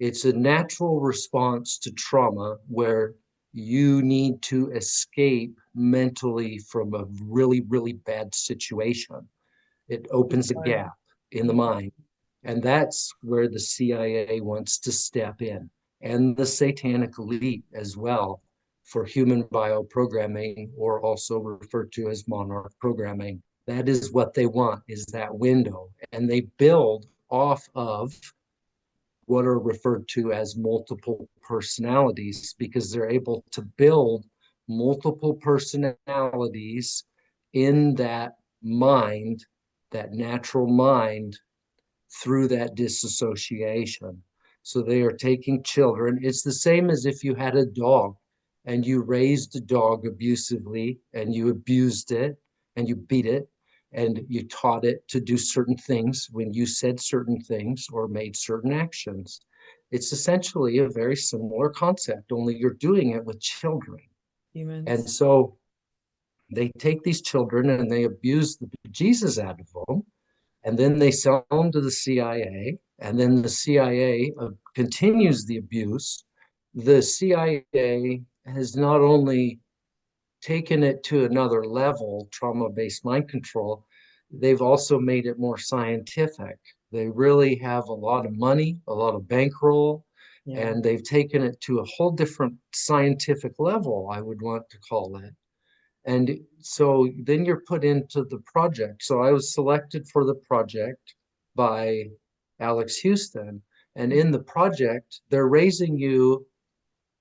it's a natural response to trauma where you need to escape mentally from a really, really bad situation. It opens a Right. gap in the Yeah. mind. And that's where the CIA wants to step in, and the satanic elite as well, for human bioprogramming, or also referred to as monarch programming. That is what they want, is that window. And they build off of what are referred to as multiple personalities, because they're able to build multiple personalities in that mind, that natural mind, through that disassociation. So they are taking children. It's the same as if you had a dog and you raised a dog abusively and you abused it and you beat it and you taught it to do certain things when you said certain things or made certain actions. It's essentially a very similar concept, only you're doing it with children. And Humans. so they take these children and they abuse the Jesus out of them, and then they sell them to the CIA, and then the CIA continues the abuse. The CIA has not only taken it to another level, trauma-based mind control, they've also made it more scientific. They really have a lot of money, a lot of bankroll, Yeah. and they've taken it to a whole different scientific level, I would want to call it. And so then you're put into the project. So I was selected for the project by Alex Houston. And in the project, they're raising you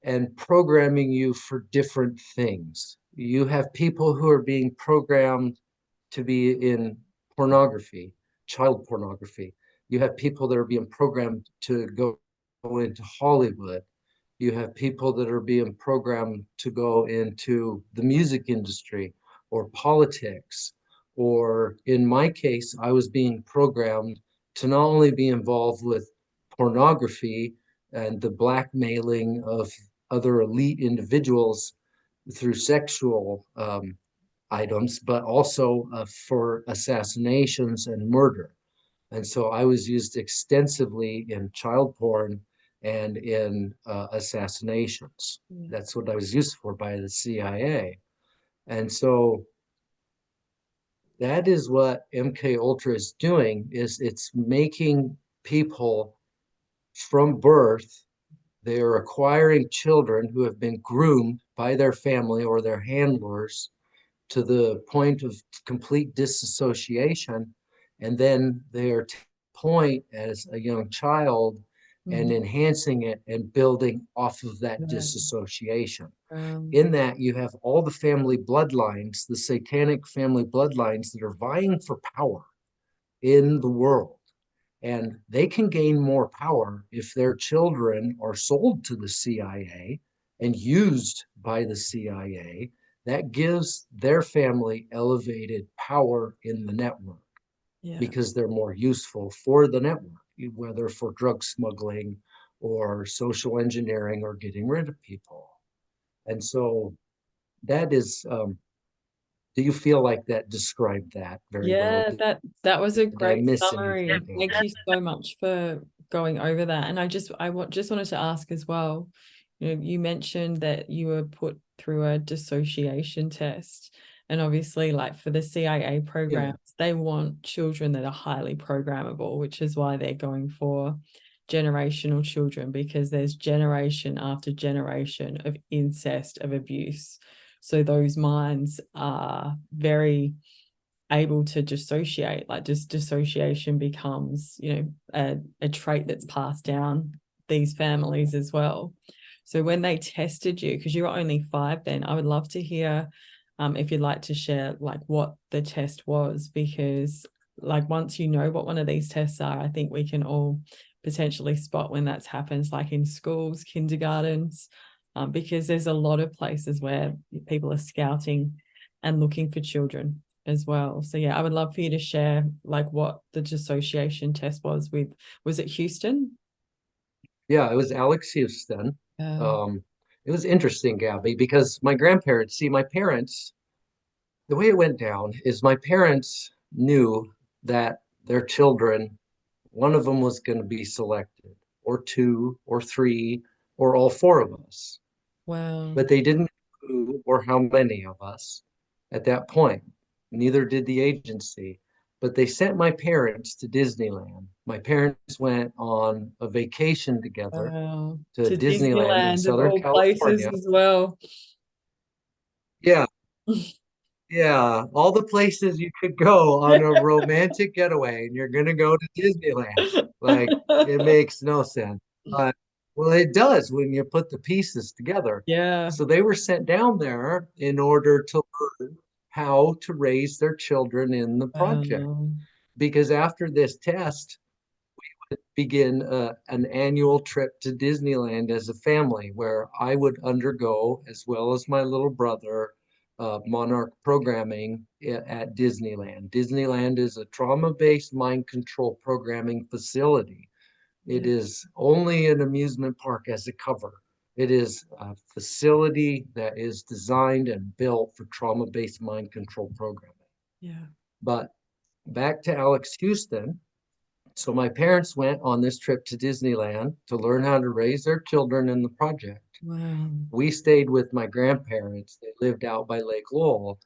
and programming you for different things. You have people who are being programmed to be in pornography, child pornography. You have people that are being programmed to go into Hollywood. You have people that are being programmed to go into the music industry or politics. Or in my case, I was being programmed to not only be involved with pornography and the blackmailing of other elite individuals through sexual items, but also for assassinations and murder. And so I was used extensively in child porn and in assassinations. Yeah. That's what I was used for by the CIA. And so that is what MK Ultra is doing, is it's making people from birth, they are acquiring children who have been groomed by their family or their handlers to the point of complete disassociation. And then they are point as a young child and Mm. enhancing it and building off of that Right. disassociation. Um, In that, you have all the family bloodlines, the satanic family bloodlines that are vying for power in the world. And they can gain more power if their children are sold to the CIA and used by the CIA. That gives their family elevated power in the network yeah. because they're more useful for the network, whether for drug smuggling or social engineering or getting rid of people. And so that is, do you feel like that described that very well? Yeah, that was a Did I great miss summary. anything Thank there? you so much for going over that. And just wanted to ask as well, you mentioned that you were put through a dissociation test. And obviously, like for the CIA Yeah. programs, they want children that are highly programmable, which is why they're going for generational children, because there's generation after generation of incest, of abuse. So those minds are very able to dissociate. Like, just dissociation becomes, a trait that's passed down these families as well. So when they tested you, because you were only 5 then, I would love to hear, if you'd like to share like what the test was, because like once you know what one of these tests are, I think we can all potentially spot when that's happens, like in schools, kindergartens, because there's a lot of places where people are scouting and looking for children as well. So yeah, I would love for you to share like what the dissociation test was it Houston? Yeah, it was Alex Houston. Uh, Um, it was interesting, Gabby, because my grandparents, see, my parents, the way it went down is my parents knew that their children, one of them was going to be selected, or two, or three, or all four of us. wow. But they didn't know who or how many of us at that point. Neither did the agency. But they sent my parents to Disneyland. My parents went on a vacation together Wow. to To Disneyland in Disneyland of Southern all places California. as well. Yeah, yeah, all the places you could go on a romantic getaway, and you're gonna go to Disneyland. Like, it makes no sense. But well, it does when you put the pieces together. Yeah. So they were sent down there in order to learn how to raise their children in the project. Um, Because after this test, begin an annual trip to Disneyland as a family, where I would undergo, as well as my little brother, Monarch Programming at Disneyland. Disneyland is a trauma-based mind control programming facility. It yeah, is only an amusement park as a cover. It is a facility that is designed and built for trauma-based mind control programming. yeah. But back to Alex Houston, so my parents went on this trip to Disneyland to learn how to raise their children in the project. Wow. We stayed with my grandparents. They lived out by Lake Lowell,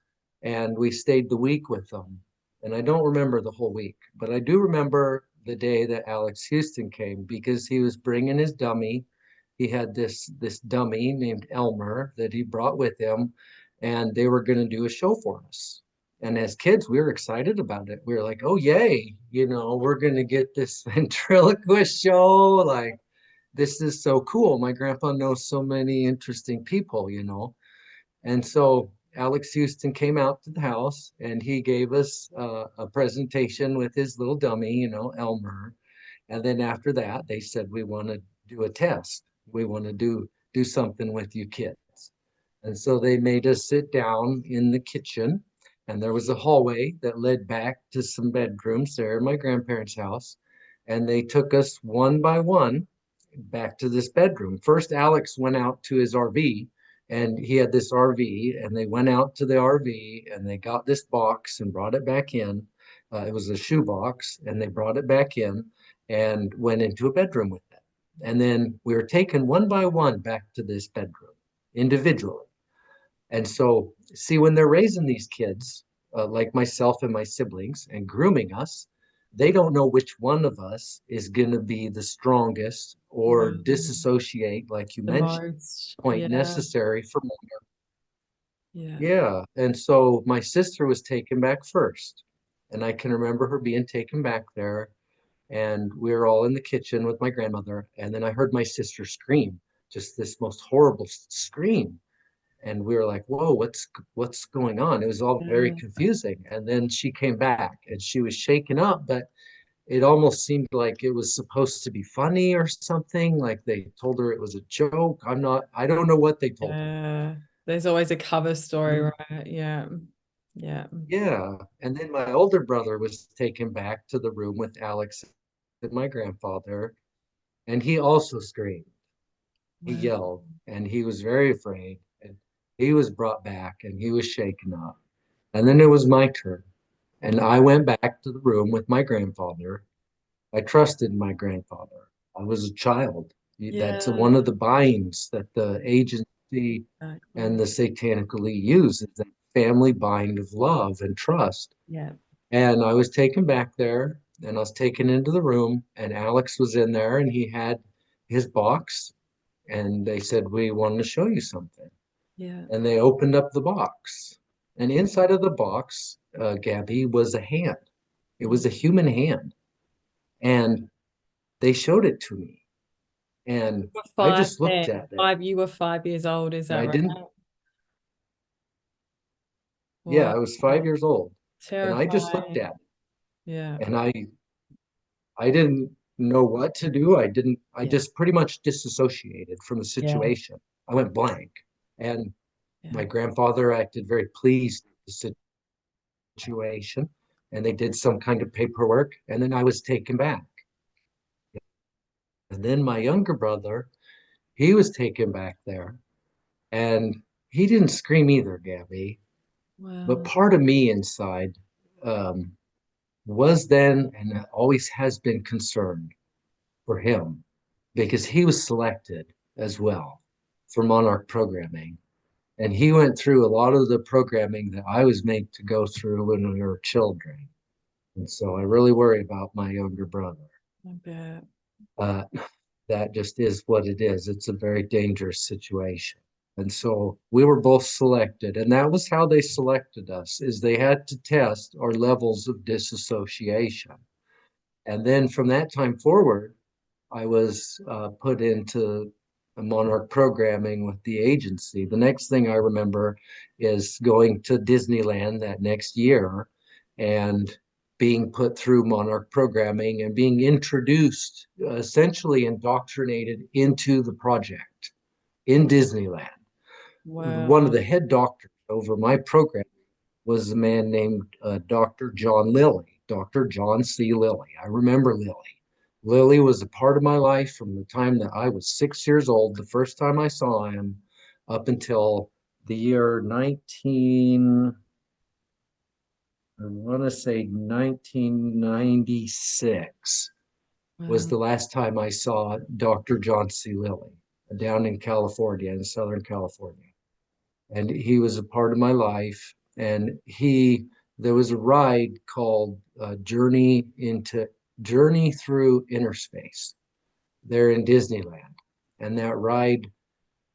and we stayed the week with them. And I don't remember the whole week, but I do remember the day that Alex Houston came because he was bringing his dummy. He had this dummy named Elmer that he brought with him, and they were going to do a show for us. And as kids, we were excited about it. We were like, "Oh, yay! We're going to get this ventriloquist show. Like, this is so cool. My grandpa knows so many interesting people." And so Alex Houston came out to the house and he gave us a presentation with his little dummy, Elmer. And then after that, they said, "We want to do a test. We want to do something with you kids." And so they made us sit down in the kitchen, and there was a hallway that led back to some bedrooms there in my grandparents' house. And they took us one by one back to this bedroom. First, Alex went out to his RV and he had this RV, and they went out to the RV and they got this box and brought it back in. It was a shoe box, and they brought it back in and went into a bedroom with it. And then we were taken one by one back to this bedroom individually. And so, see, when they're raising these kids, like myself and my siblings, and grooming us, they don't know which one of us is going to be the strongest or Wow. disassociate, like you The mentioned, most. point Yeah. necessary for more. Yeah. Yeah. And so my sister was taken back first. And I can remember her being taken back there. And we were all in the kitchen with my grandmother. And then I heard my sister scream, just this most horrible scream. And we were like, whoa, what's going on? It was all very Yeah. confusing. And then she came back and she was shaken up, but it almost seemed like it was supposed to be funny or something. Like they told her it was a joke. I don't know what they told her. Yeah. There's always a cover story, Mm, right? Yeah. Yeah. yeah. And then my older brother was taken back to the room with Alex and my grandfather, and he also screamed. He Wow. yelled, and he was very afraid. And he was brought back and he was shaken up. And then it was my turn. And I went back to the room with my grandfather. I trusted my grandfather. I was a child. That's Yeah. one of the binds that the agency and Exactly. the Satanic elite use, is that family bind of love and trust. Yeah. And I was taken back there, and I was taken into the room, and Alex was in there, and he had his box, and they said, we wanted to show you something. Yeah. And they opened up the box. And inside of the box, Gabby, was a hand. It Yeah. was a human hand. And they showed it to me. And You were I five just looked then. at it. You were 5 years old, is And that I right? didn't, yeah, Wow. I was 5 years old. And I just looked Terrifying. at Yeah. it. And I didn't know what to do. I Yeah. just pretty much disassociated from the Yeah. situation. I went blank. And Yeah. my grandfather acted very pleased with the situation. And they did some kind of paperwork. And then I was taken back. And then my younger brother, he was taken back there. And he didn't scream either, Gabby. But Wow. part of me inside um, was then and always has been concerned for him because he was selected as well for Monarch Programming. And he went through a lot of the programming that I was made to go through when we were children. And so I really worry about my younger brother. I bet. Uh, that just is what it is. It's a very dangerous situation. And so we were both selected, and that was how they selected us, is they had to test our levels of disassociation. And then from that time forward, I was put into a Monarch Programming with the agency. The next thing I remember is going to Disneyland that next year and being put through Monarch Programming and being introduced, essentially indoctrinated into the project in Disneyland. One of Wow. the head doctors over my program was a man named Dr. John Lilly, Dr. John C. Lilly. I remember Lilly. Lilly was a part of my life from the time that I was 6 years old, the first time I saw him, up until the year 19, I want to say 1996 was Wow. the last time I saw Dr. John C. Lilly down in California, in Southern California. And he was a part of my life. And there was a ride called Journey Through Inner Space there in Disneyland. And that ride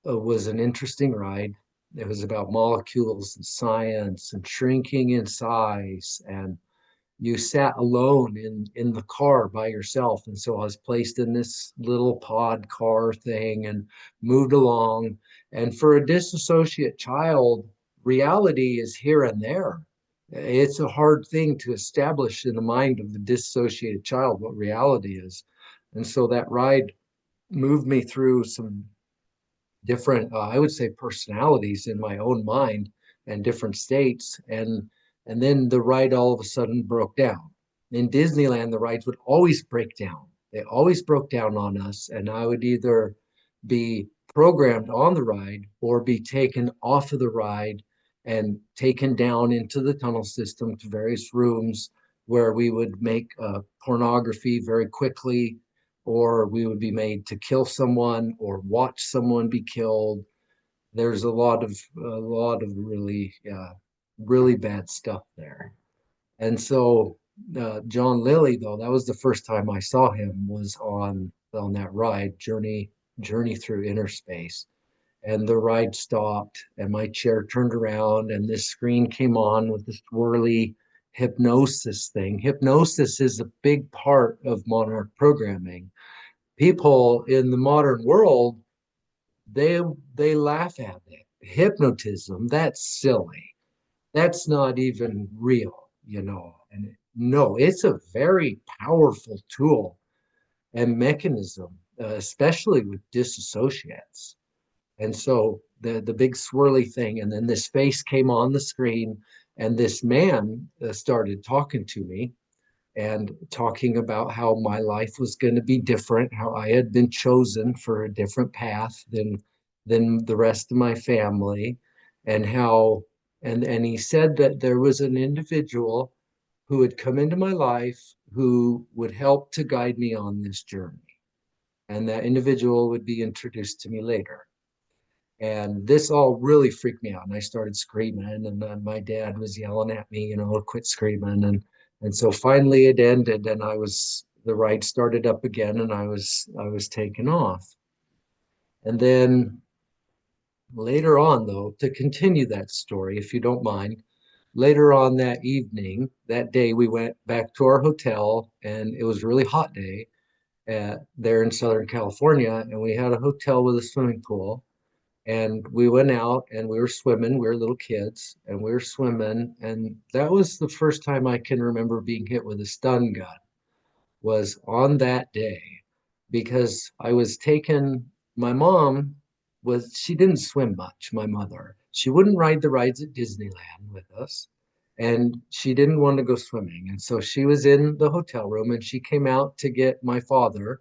was an interesting ride. It was about molecules and science and shrinking in size, and you sat alone in the car by yourself. And so I was placed in this little pod car thing and moved along. And for a disassociate child, reality is here and there. It's a hard thing to establish in the mind of the dissociated child what reality is. And so that ride moved me through some different, I would say, personalities in my own mind and different states. And then the ride all of a sudden broke down. In Disneyland, the rides would always break down. They always broke down on us, and I would either be programmed on the ride or be taken off of the ride and taken down into the tunnel system to various rooms where we would make pornography very quickly, or we would be made to kill someone or watch someone be killed. There's a lot of really bad stuff there. And so John Lilly, though, that was the first time I saw him, was on that ride, Journey Through Inner Space. And the ride stopped, and my chair turned around, and this screen came on with this swirly hypnosis thing. Hypnosis is a big part of Monarch programming. People in the modern world, they they laugh at it. Hypnotism, that's silly. That's not even real, you know. And no, it's a very powerful tool and mechanism, especially with disassociates. And so the big swirly thing, and then this face came on the screen, and this man started talking to me and talking about how my life was going to be different, how I had been chosen for a different path than the rest of my family, and how and he said that there was an individual who had come into my life who would help to guide me on this journey, and that individual would be introduced to me later. And this all really freaked me out. And I started screaming, and then my dad was yelling at me, you know, quit screaming. And so finally it ended, and the ride started up again, and I was taken off. And then later on, though, to continue that story, if you don't mind, later on that evening, that day, we went back to our hotel, and it was a really hot day there in Southern California, and we had a hotel with a swimming pool. And we went out and we were swimming. We were little kids and we were swimming. And that was the first time I can remember being hit with a stun gun, was on that day, because I was taken. My mom she didn't swim much, my mother. She wouldn't ride the rides at Disneyland with us. And she didn't want to go swimming. And so she was in the hotel room, and she came out to get my father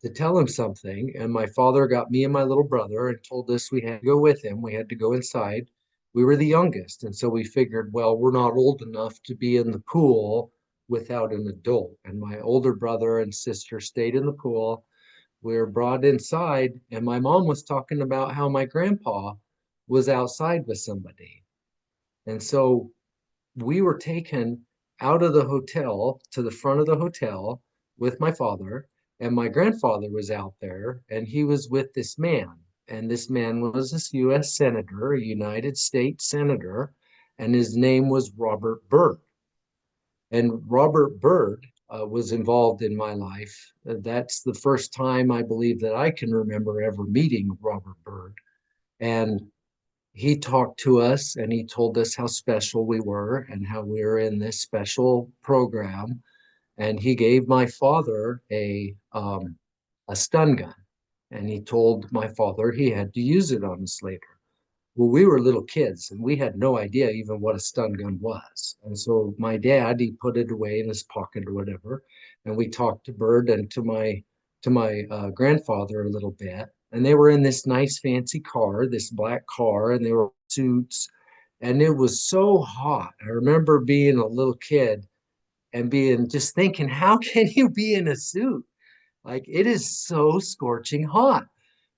to tell him something. And my father got me and my little brother and told us we had to go with him. We had to go inside. We were the youngest. And so we figured, well, we're not old enough to be in the pool without an adult. And my older brother and sister stayed in the pool. We were brought inside, and my mom was talking about how my grandpa was outside with somebody. And so we were taken out of the hotel to the front of the hotel with my father, and my grandfather was out there, and he was with this man. And this man was this U.S. senator, a United States senator, and his name was Robert Byrd. And Robert Byrd was involved in my life. That's the first time I believe that I can remember ever meeting Robert Byrd. And he talked to us, and he told us how special we were and how we were in this special program. And he gave my father a stun gun, and he told my father he had to use it on us later. Well, we were little kids, and we had no idea even what a stun gun was. And so my dad, he put it away in his pocket or whatever, and we talked to Byrd and to my grandfather a little bit. And they were in this nice fancy car, this black car, and they were suits, and it was so hot. I remember being a little kid and being just thinking, how can you be in a suit? Like, it is so scorching hot.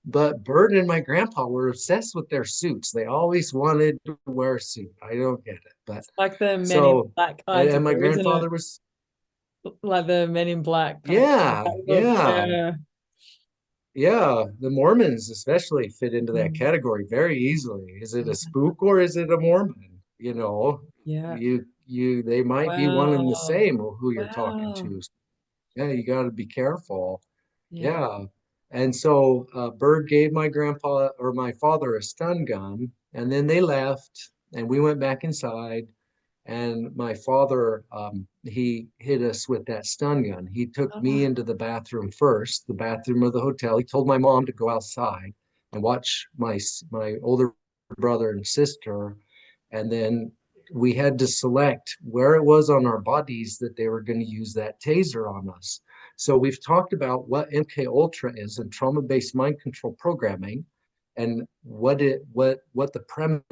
But Bert and my grandpa were obsessed with their suits. They always wanted to wear a suit. I don't get it. But It's like the Men in so, Black and my idea, isn't it? grandfather was, Like the Men in Black kind of yeah, look. yeah, Yeah. yeah. The Mormons especially fit into that Mm. category very easily. Is it a Yeah. spook or is it a Mormon? You know, Yeah. they might be one and the Wow. same who you're talking Wow. to. Yeah, you got to be careful. Yeah. Yeah. And so Bird gave my grandpa or my father a stun gun, and then they left, and we went back inside. And my father, he hit us with that stun gun. He took me Oh, into the bathroom first, the bathroom of the hotel. He told my mom to go outside and watch my older brother and sister, and then we had to select where it was on our bodies that they were going to use that taser on us. So we've talked about what MK Ultra is and trauma-based mind control programming. And what the premise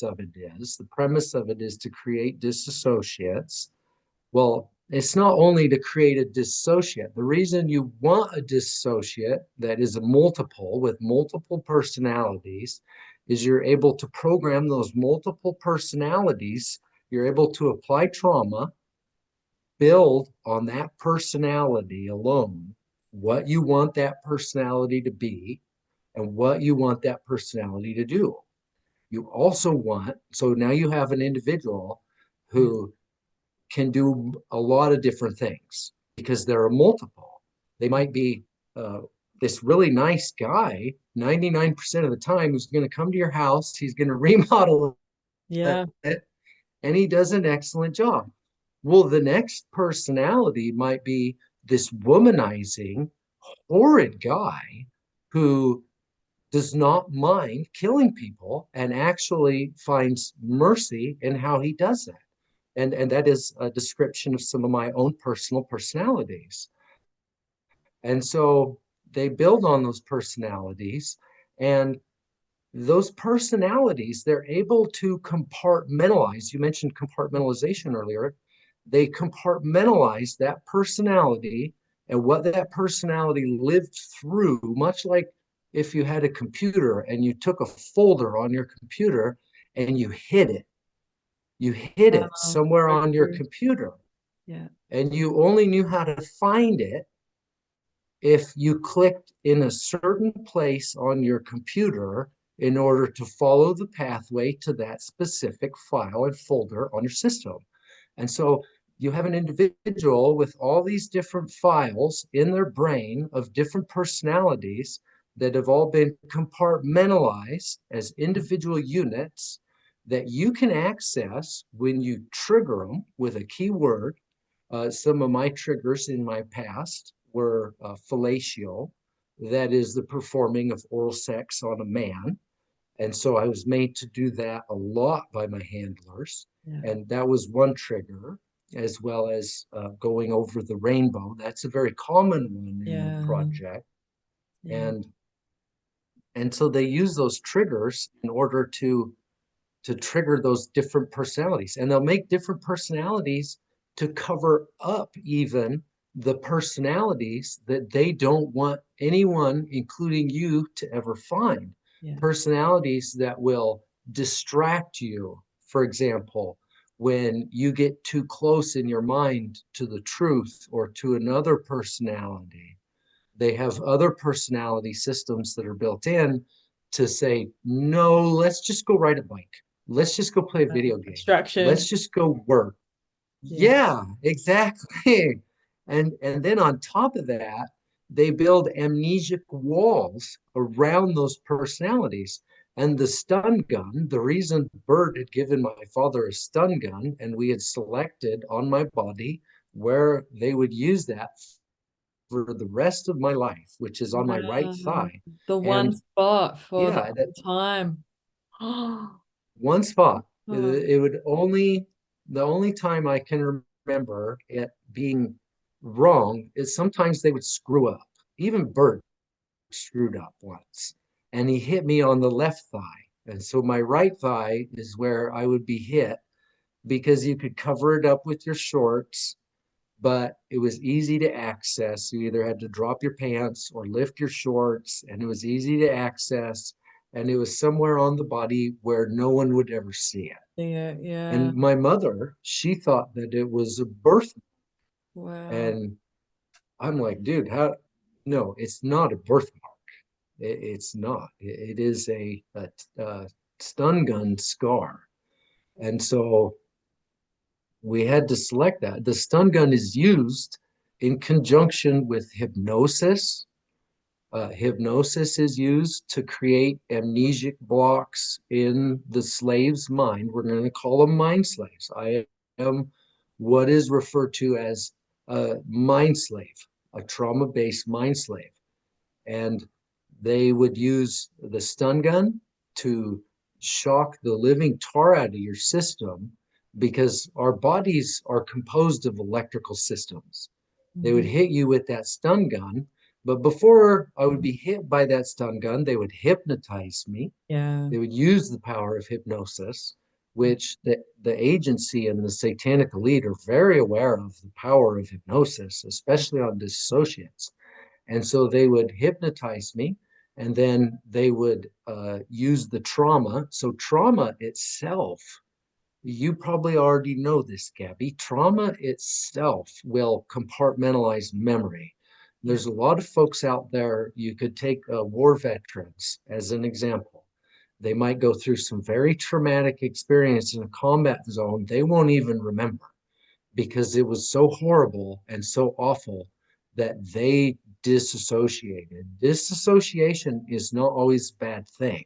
of it is, the premise of it is to create disassociates. Well, it's not only to create a dissociate. The reason you want a dissociate that is a multiple with multiple personalities is you're able to program those multiple personalities. You're able to apply trauma, build on that personality alone what you want that personality to be and what you want that personality to do. You also want, so now you have an individual Yeah. who can do a lot of different things because there are multiple. They might be this really nice guy 99% of the time who's going to come to your house, he's going to remodel Yeah. it, and he does an excellent job. Well, the next personality might be this womanizing, horrid guy who does not mind killing people and actually finds mercy in how he does it. And that is a description of some of my own personal personalities. And so they build on those personalities, and those personalities, they're able to compartmentalize. You mentioned compartmentalization earlier. They compartmentalize that personality and what that personality lived through, much like if you had a computer and you took a folder on your computer and you hid it. You hid it somewhere on your Okay. computer, Yeah. and you only knew how to find it if you clicked in a certain place on your computer in order to follow the pathway to that specific file and folder on your system. And so you have an individual with all these different files in their brain of different personalities that have all been compartmentalized as individual units that you can access when you trigger them with a keyword. Some of my triggers in my past were fellatio, that is the performing of oral sex on a man. And so I was made to do that a lot by my handlers. Yeah. And that was one trigger, as well as going over the rainbow. That's a very common one in the Yeah. project. Yeah. And so they use those triggers in order to trigger those different personalities. And they'll make different personalities to cover up even the personalities that they don't want anyone, including you, to ever find. Yeah. Personalities that will distract you. For example, when you get too close in your mind to the truth or to another personality, they have other personality systems that are built in to say, no, let's just go ride a bike. Let's just go play a video game. Distraction. Let's just go work. Yeah. Yeah, exactly. And then on top of that, they build amnesic walls around those personalities. And the stun gun, the reason Bert had given my father a stun gun and we had selected on my body where they would use that for the rest of my life, which is on my right Wow. thigh. The one And spot for the yeah, that whole time. Oh, one spot. oh, It would only, the only time I can remember it being wrong is sometimes they would screw up. Even Bert screwed up once, and he hit me on the left thigh. And so my right thigh is where I would be hit because you could cover it up with your shorts, but it was easy to access. You either had to drop your pants or lift your shorts, and it was easy to access. And it was somewhere on the body where no one would ever see it. yeah, yeah. And my mother, she thought that it was a birth. Wow. And I'm like, dude, how? No, it's not a birthmark. It's not. It is a stun gun scar. And so we had to select that. The stun gun is used in conjunction with hypnosis. Hypnosis is used to create amnesic blocks in the slave's mind. We're going to call them mind slaves. I am what is referred to as a mind slave, a trauma-based mind slave. And they would use the stun gun to shock the living tar out of your system because our bodies are composed of electrical systems. They would Mhm. hit you with that stun gun, But before I would be hit by that stun gun, they would hypnotize me. Yeah. They would use the power of hypnosis, which the agency and the satanic elite are very aware of the power of hypnosis, especially on dissociates. And so they would hypnotize me, and then they would use the trauma. So trauma itself, you probably already know this, Gabby. Trauma itself will compartmentalize memory. Yeah. There's a lot of folks out there, you could take war veterans as an example. They might go through some very traumatic experience in a combat zone. They won't even remember because it was so horrible and so awful that they disassociated. Disassociation is not always a bad thing.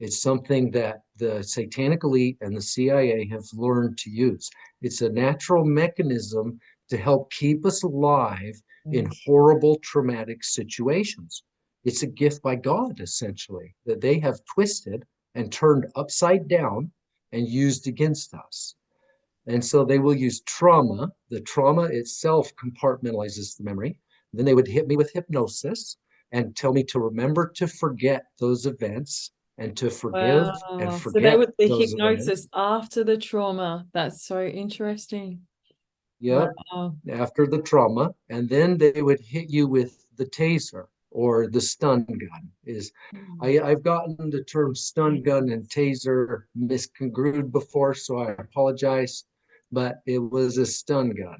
It's something that the satanic elite and the CIA have learned to use. It's a natural mechanism to help keep us alive in horrible, traumatic situations. It's a gift by God, essentially, that they have twisted and turned upside down and used against us. And so they will use trauma. The trauma itself compartmentalizes the memory. Then they would hit me with hypnosis and tell me to remember to forget those events and to forgive and Wow. So they forget would the those events. hypnosis after the trauma. That's so interesting. Yep, Wow. after the trauma. And then they would hit you with the taser or the stun gun. I've gotten the term stun gun and taser misconstrued before, so I apologize, but it was a stun gun.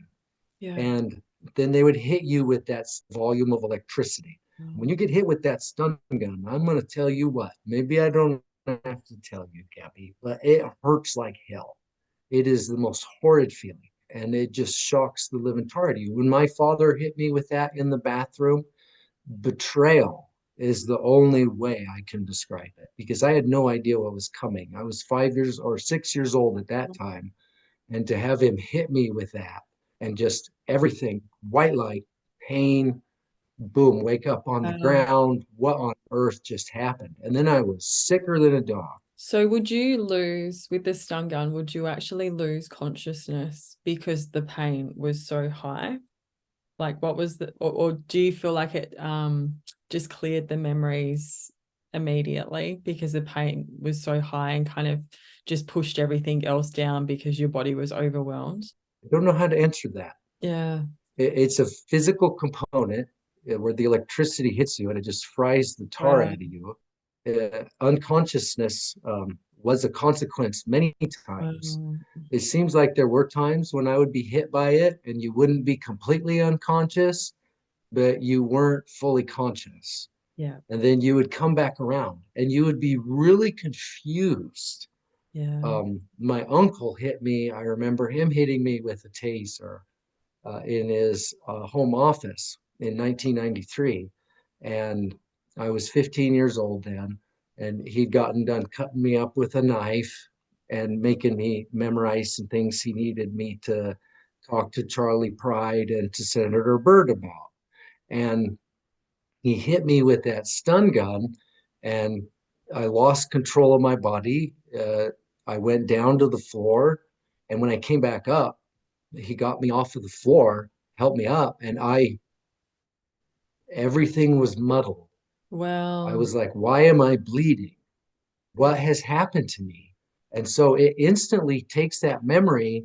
Yeah. And then they would hit you with that volume of electricity. When you get hit with that stun gun, I'm going to tell you what, maybe I don't have to tell you, Gabby, but it hurts like hell. It is the most horrid feeling, and it just shocks the living tar out of you. When my father hit me with that in the bathroom, betrayal is the only way I can describe it because I had no idea what was coming. I was 5 years or 6 years old at that time, and to have him hit me with that and just everything, white light, pain, boom, wake up on the Wow. ground, what on earth just happened? And then I was sicker than a dog. So would you lose with the stun gun, would you actually lose consciousness because the pain was so high? Like what was the or do you feel like it just cleared the memories immediately because the pain was so high and kind of just pushed everything else down because your body was overwhelmed? I don't know how to answer that. Yeah. It's a physical component where the electricity hits you and it just fries the tar out Wow. of you. Unconsciousness was a consequence many times. Wow. It seems like there were times when I would be hit by it and you wouldn't be completely unconscious, but you weren't fully conscious. Yeah. And then you would come back around and you would be really confused. Yeah. My uncle hit me. I remember him hitting me with a taser in his home office in 1993. And I was 15 years old then. And he'd gotten done cutting me up with a knife and making me memorize some things he needed me to talk to Charlie Pride and to Senator Byrd about. And he hit me with that stun gun, and I lost control of my body. I went down to the floor. And when I came back up, he got me off of the floor, helped me up, and everything was muddled. I Well, was like, why am I bleeding? What has happened to me? And so it instantly takes that memory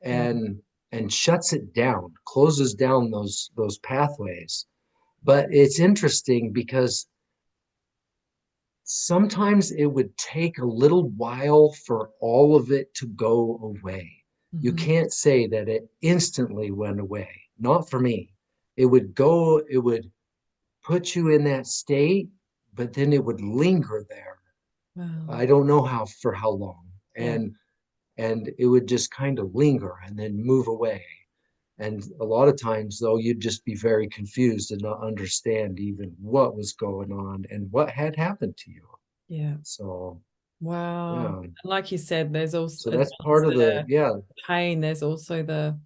yeah. and shuts it down, closes down those pathways. But it's interesting because sometimes it would take a little while for all of it to go away. You Mhm. can't say that it instantly went away. Not for me. It would put you in that state, but then it would linger there. Wow. I don't know for how long. Yeah. And it would just kind of linger and then move away. And a lot of times, though, you'd just be very confused and not understand even what was going on and what had happened to you. Yeah. So, Wow. yeah. Like you said, there's also So as that's well as part of the, the yeah, pain, there's also the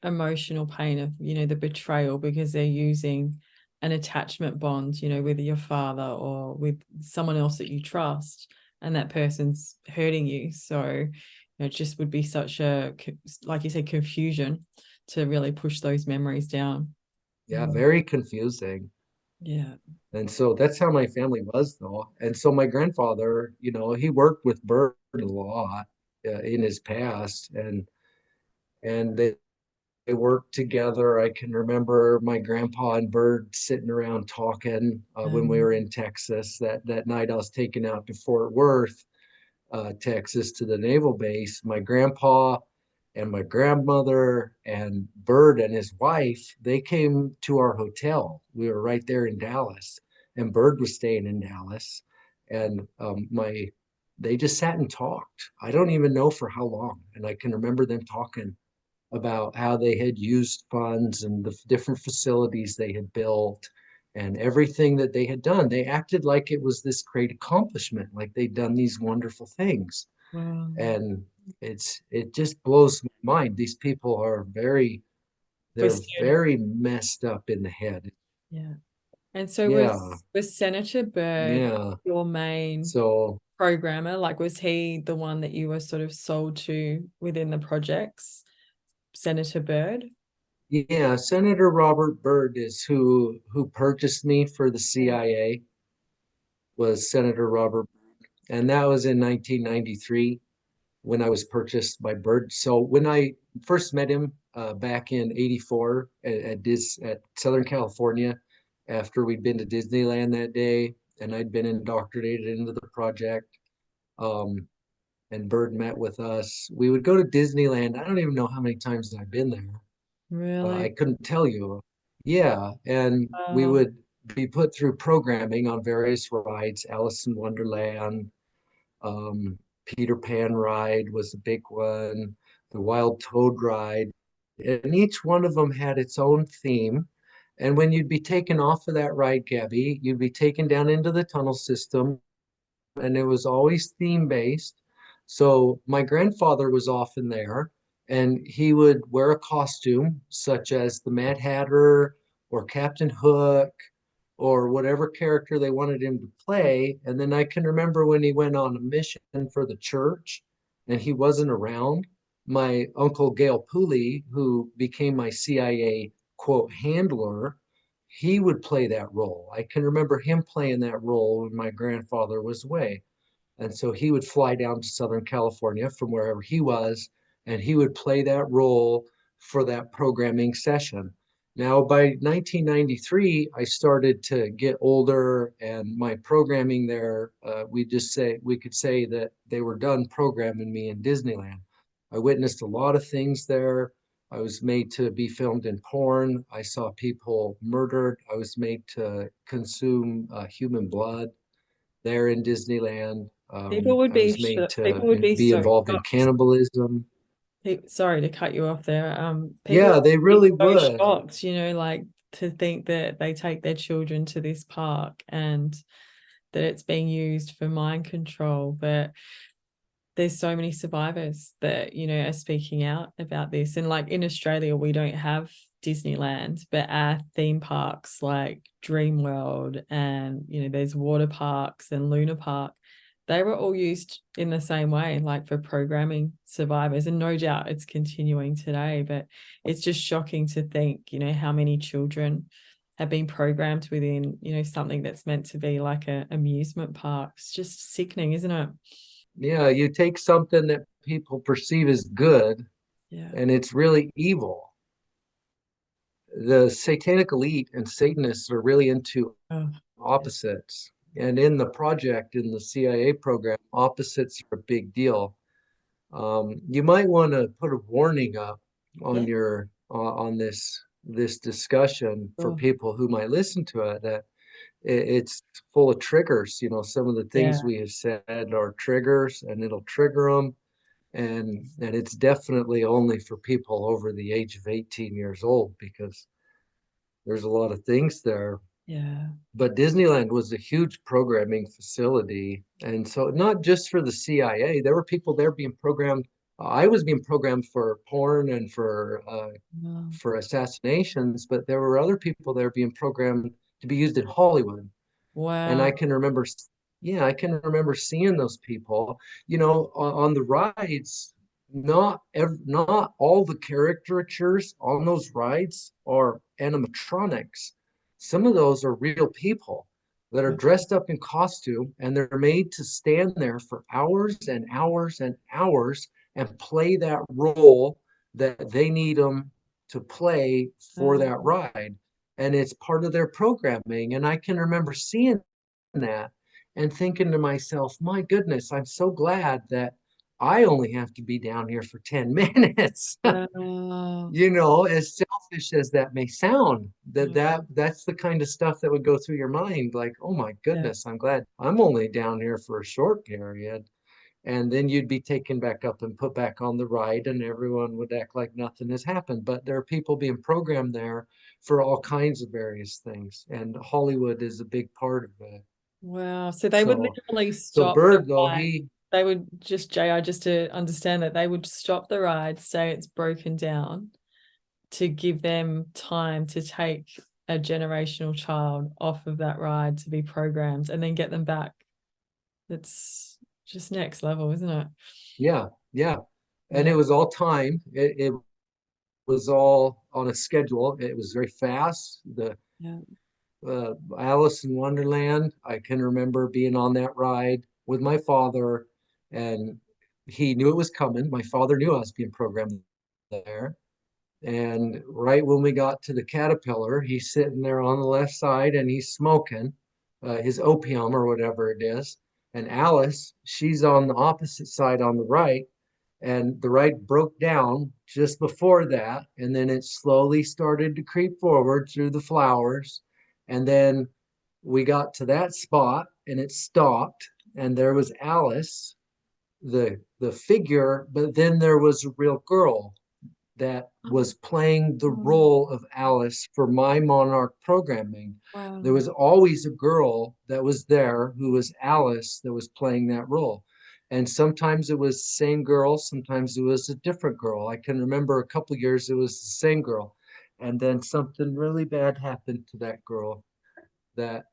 emotional pain of, the betrayal because they're using an attachment bond, with your father or with someone else that you trust, and that person's hurting you. So, it just would be such like you said, confusion to really push those memories down. yeah, Mm. very confusing. Yeah. And so that's how my family was, though. And so my grandfather, he worked with Bird a lot in his past, and they worked together. I can remember my grandpa and Bird sitting around talking when we Um, were in Texas. That night I was taken out to Fort Worth, Texas, to the naval base. My grandpa and my grandmother and Bird and his wife, they came to our hotel. We were right there in Dallas, and Bird was staying in Dallas. And they just sat and talked. I don't even know for how long. And I can remember them talking about how they had used funds and the different facilities they had built and everything that they had done. They acted like it was this great accomplishment, like they'd done these wonderful things. wow. And it just blows my mind. These people are they're Was very messed up in the head. yeah. And so Yeah, was Senator Byrd yeah. your main So programmer? Like, was he the one that you were sort of sold to within the projects, Senator Byrd? yeah, Senator Robert Byrd is who purchased me for the CIA, was Senator Robert, and that was in 1993 when I was purchased by Byrd. So when I first met him back in '84 at Southern California, after we'd been to Disneyland that day, and I'd been indoctrinated into the project, um, and Byrd met with us. We would go to Disneyland. I don't even know how many times I've been there. I Really? couldn't tell you. Yeah, and we Uh, would be put through programming on various rides, Alice in Wonderland, um, Peter Pan ride was a big one, the Wild Toad ride, and each one of them had its own theme. And when you'd be taken off of that ride, Gabby, you'd be taken down into the tunnel system, and it was always theme based. So my grandfather was often there, and he would wear a costume such as the Mad Hatter or Captain Hook or whatever character they wanted him to play. And then I can remember when he went on a mission for the church and he wasn't around, my uncle Gail Pooley, who became my CIA quote handler, he would play that role. I can remember him playing that role when my grandfather was away. And so he would fly down to Southern California from wherever he was, and he would play that role for that programming session. Now, by 1993, I started to get older, and my programming there, we could say that they were done programming me in Disneyland. I witnessed a lot of things there. I was made to be filmed in porn. I saw people murdered. I was made to consume human blood there in Disneyland. I was made to people would be be so involved in shocked. cannibalism. Sorry to cut you off there. People Yeah, would they be really so would. shocked, like to think that they take their children to this park and that it's being used for mind control. But there's so many survivors that are speaking out about this, and like in Australia we don't have Disneyland, but our theme parks like Dreamworld and there's water parks and Luna Park, they were all used in the same way, like for programming survivors, and no doubt it's continuing today. But it's just shocking to think how many children have been programmed within something that's meant to be like a amusement park. It's just sickening, isn't it? Yeah, you take something that people perceive as good Yeah. and it's really evil. The satanic elite and Satanists are really into Oh, yeah. opposites. And in the project, in the CIA program, opposites are a big deal. You might want to put a warning up on Yeah. your on this discussion for Oh, people who might listen to it, that it's full of triggers. Some of the things yeah. we have said are triggers, and it'll trigger them. And it's definitely only for people over the age of 18 years old, because there's a lot of things there. Yeah. But Disneyland was a huge programming facility. And so not just for the CIA, there were people there being programmed. I was being programmed for porn and Wow. for assassinations, but there were other people there being programmed to be used in Hollywood. And I Wow. can remember, yeah, I can remember seeing those people, on the rides. Not all the caricatures on those rides are animatronics. some of those are real people that are dressed up in costume, and they're made to stand there for hours and hours and hours and play that role that they need them to play for Wow. that ride. And it's part of their programming. And I can remember seeing that and thinking to myself, my goodness, I'm so glad that I only have to be down here for 10 minutes. Wow. As selfish as that may sound, that's the kind of stuff that would go through your mind, like, oh my Yeah. goodness, I'm glad I'm only down here for a short period. And then you'd be taken back up and put back on the ride, and everyone would act like nothing has happened. But there are people being programmed there for all kinds of various things, and Hollywood is a big part of it. Wow. So they would So, literally so stop the Bird, though, ride. They would just, JR, just to understand that they would stop the ride, say it's broken down, to give them time to take a generational child off of that ride to be programmed and then get them back. It's just next level, isn't it? yeah, yeah. And it Yeah. was all time. It was all on a schedule. It was very fast. The Yeah. Alice in Wonderland, I can remember being on that ride with my father, and he knew it was coming. My father knew I was being programmed there. And right when we got to the caterpillar, he's sitting there on the left side and he's smoking his opium or whatever it is. And Alice, she's on the opposite side on the right, and the ride broke down just before that, and then it slowly started to creep forward through the flowers, and then we got to that spot and it stopped, and there was Alice, the figure, but then there was a real girl that was playing the Oh, role of Alice for my Monarch programming. There wow. was always a girl that was there who was Alice that was playing that role. And sometimes it was the same girl, sometimes it was a different girl. I can remember a couple years it was the same girl. And then something really bad happened to that girl that,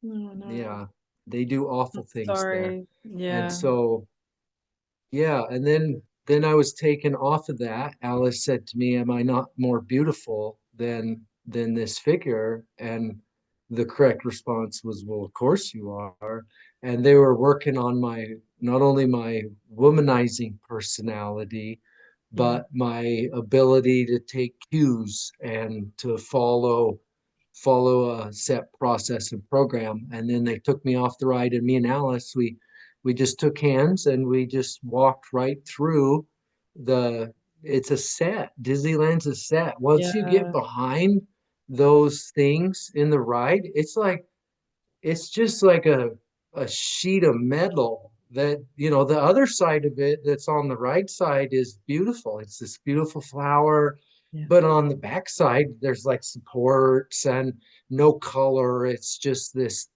No, no. yeah, they do I'm awful things there. sorry. And Yeah. so yeah, and then I was taken off of that. Alice said to me, "Am I not more beautiful than this figure?" And the correct response was, "Well, of course you are." And they were working on my not only my womanizing personality, Yeah. but my ability to take cues and to follow a set process and program. And then they took me off the ride, and me and Alice, we just took hands and we just walked right through the it's a set. Disneyland's a set. Once you get Yeah. behind those things in the ride, it's just like a sheet of metal that, the other side of it that's on the right side is beautiful. It's this beautiful flower, Yeah. but on the back side there's like supports and no color. It's just this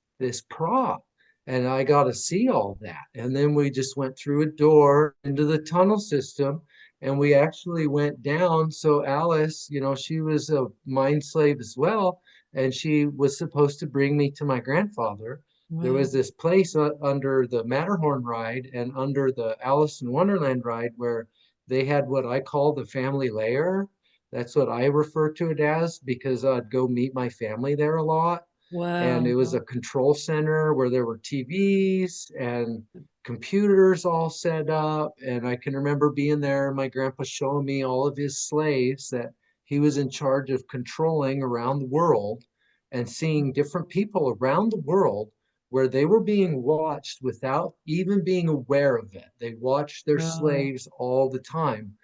prop. And I got to see all that. And then we just went through a door into the tunnel system, and we actually went down. So Alice, she was a mind slave as well, and she was supposed to bring me to my grandfather. There Wow. was this place under the Matterhorn ride and under the Alice in Wonderland ride where they had what I call the family lair. That's what I refer to it as, because I'd go meet my family there a lot. And it was Wow. a control center where there were TVs and computers all set up. And I can remember being there and my grandpa showing me all of his slaves that he was in charge of controlling around the world, and seeing different people around the world where they were being watched without even being aware of it. They watched their Wow. slaves all the time.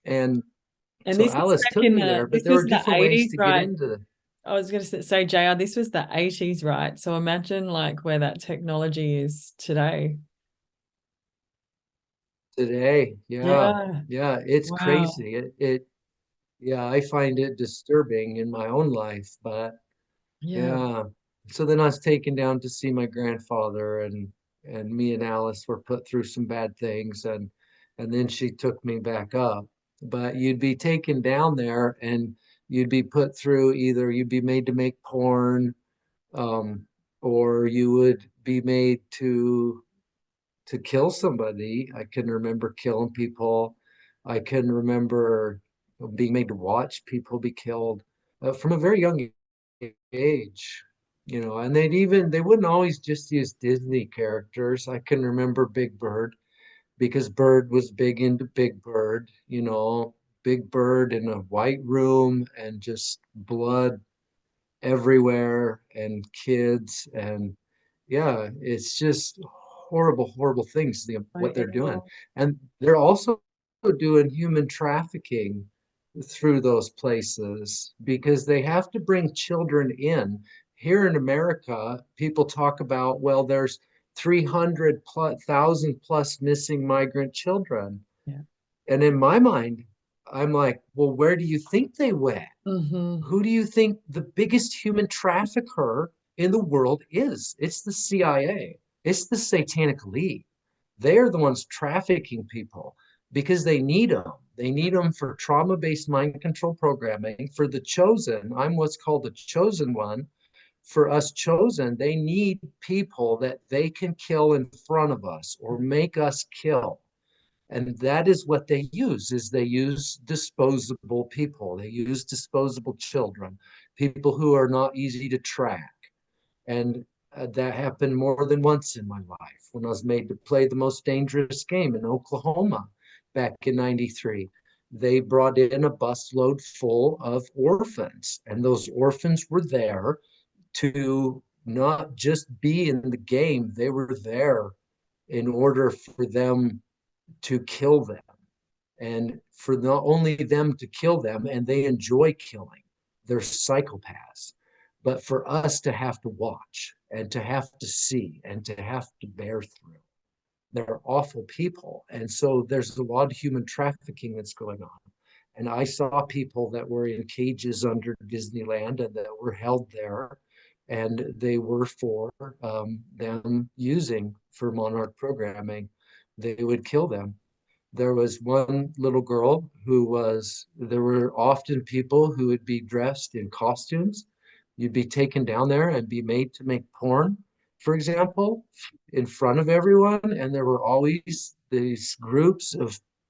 And And so this was Alice back took in me there, but this there were was the different ways 80s, to get right? into the I was going to say, JR, this was the 80s, right? So imagine like where that technology is today. today. Yeah. Yeah. Yeah, it's Wow. crazy. Yeah, I find it disturbing in my own life, but Yeah. yeah. So then I was taken down to see my grandfather, and me and Alice were put through some bad things, and then she took me back up. But you'd be taken down there and you'd be put through, either you'd be made to make porn, um, or you would be made to kill somebody. I can remember killing people. I can remember being made to watch people be killed from a very young age. age, and they wouldn't always just use Disney characters. I can remember Big Bird because Bird was big into Big Bird, Big Bird in a white room and just blood everywhere and kids and yeah, it's just horrible, horrible things, So what they're doing. evil. And they're also doing human trafficking through those places because they have to bring children in. Here in America, people talk about, well, there's 300 plus, thousand plus missing migrant children. Yeah. And in my mind, I'm like, well, where do you think they went? Hmm. Who do you think the biggest human trafficker in the world is? It's the CIA. It's the Satanic League. They're the ones trafficking people because they need them. They need them for trauma-based mind control programming. For the chosen, I'm what's called the chosen one. For us chosen, they need people that they can kill in front of us or make us kill. And that is what they use is they use disposable people. They use disposable children, people who are not easy to track. And that happened more than once in my life when I was made to play the most dangerous game in Oklahoma back in 93. They brought in a busload full of orphans, and those orphans were there to not just be in the game, they were there in order for them to kill them and for not only them to kill them, and they enjoy killing, they're psychopaths, but for us to have to watch and to have to see and to have to bear through. They're awful people. And so there's a lot of human trafficking that's going on. And I saw people that were in cages under Disneyland and that were held there. And they were for them using for Monarch programming. They would kill them. There was one little girl there were often people who would be dressed in costumes. You'd be taken down there and be made to make porn, for example, in front of everyone. And there were always these groups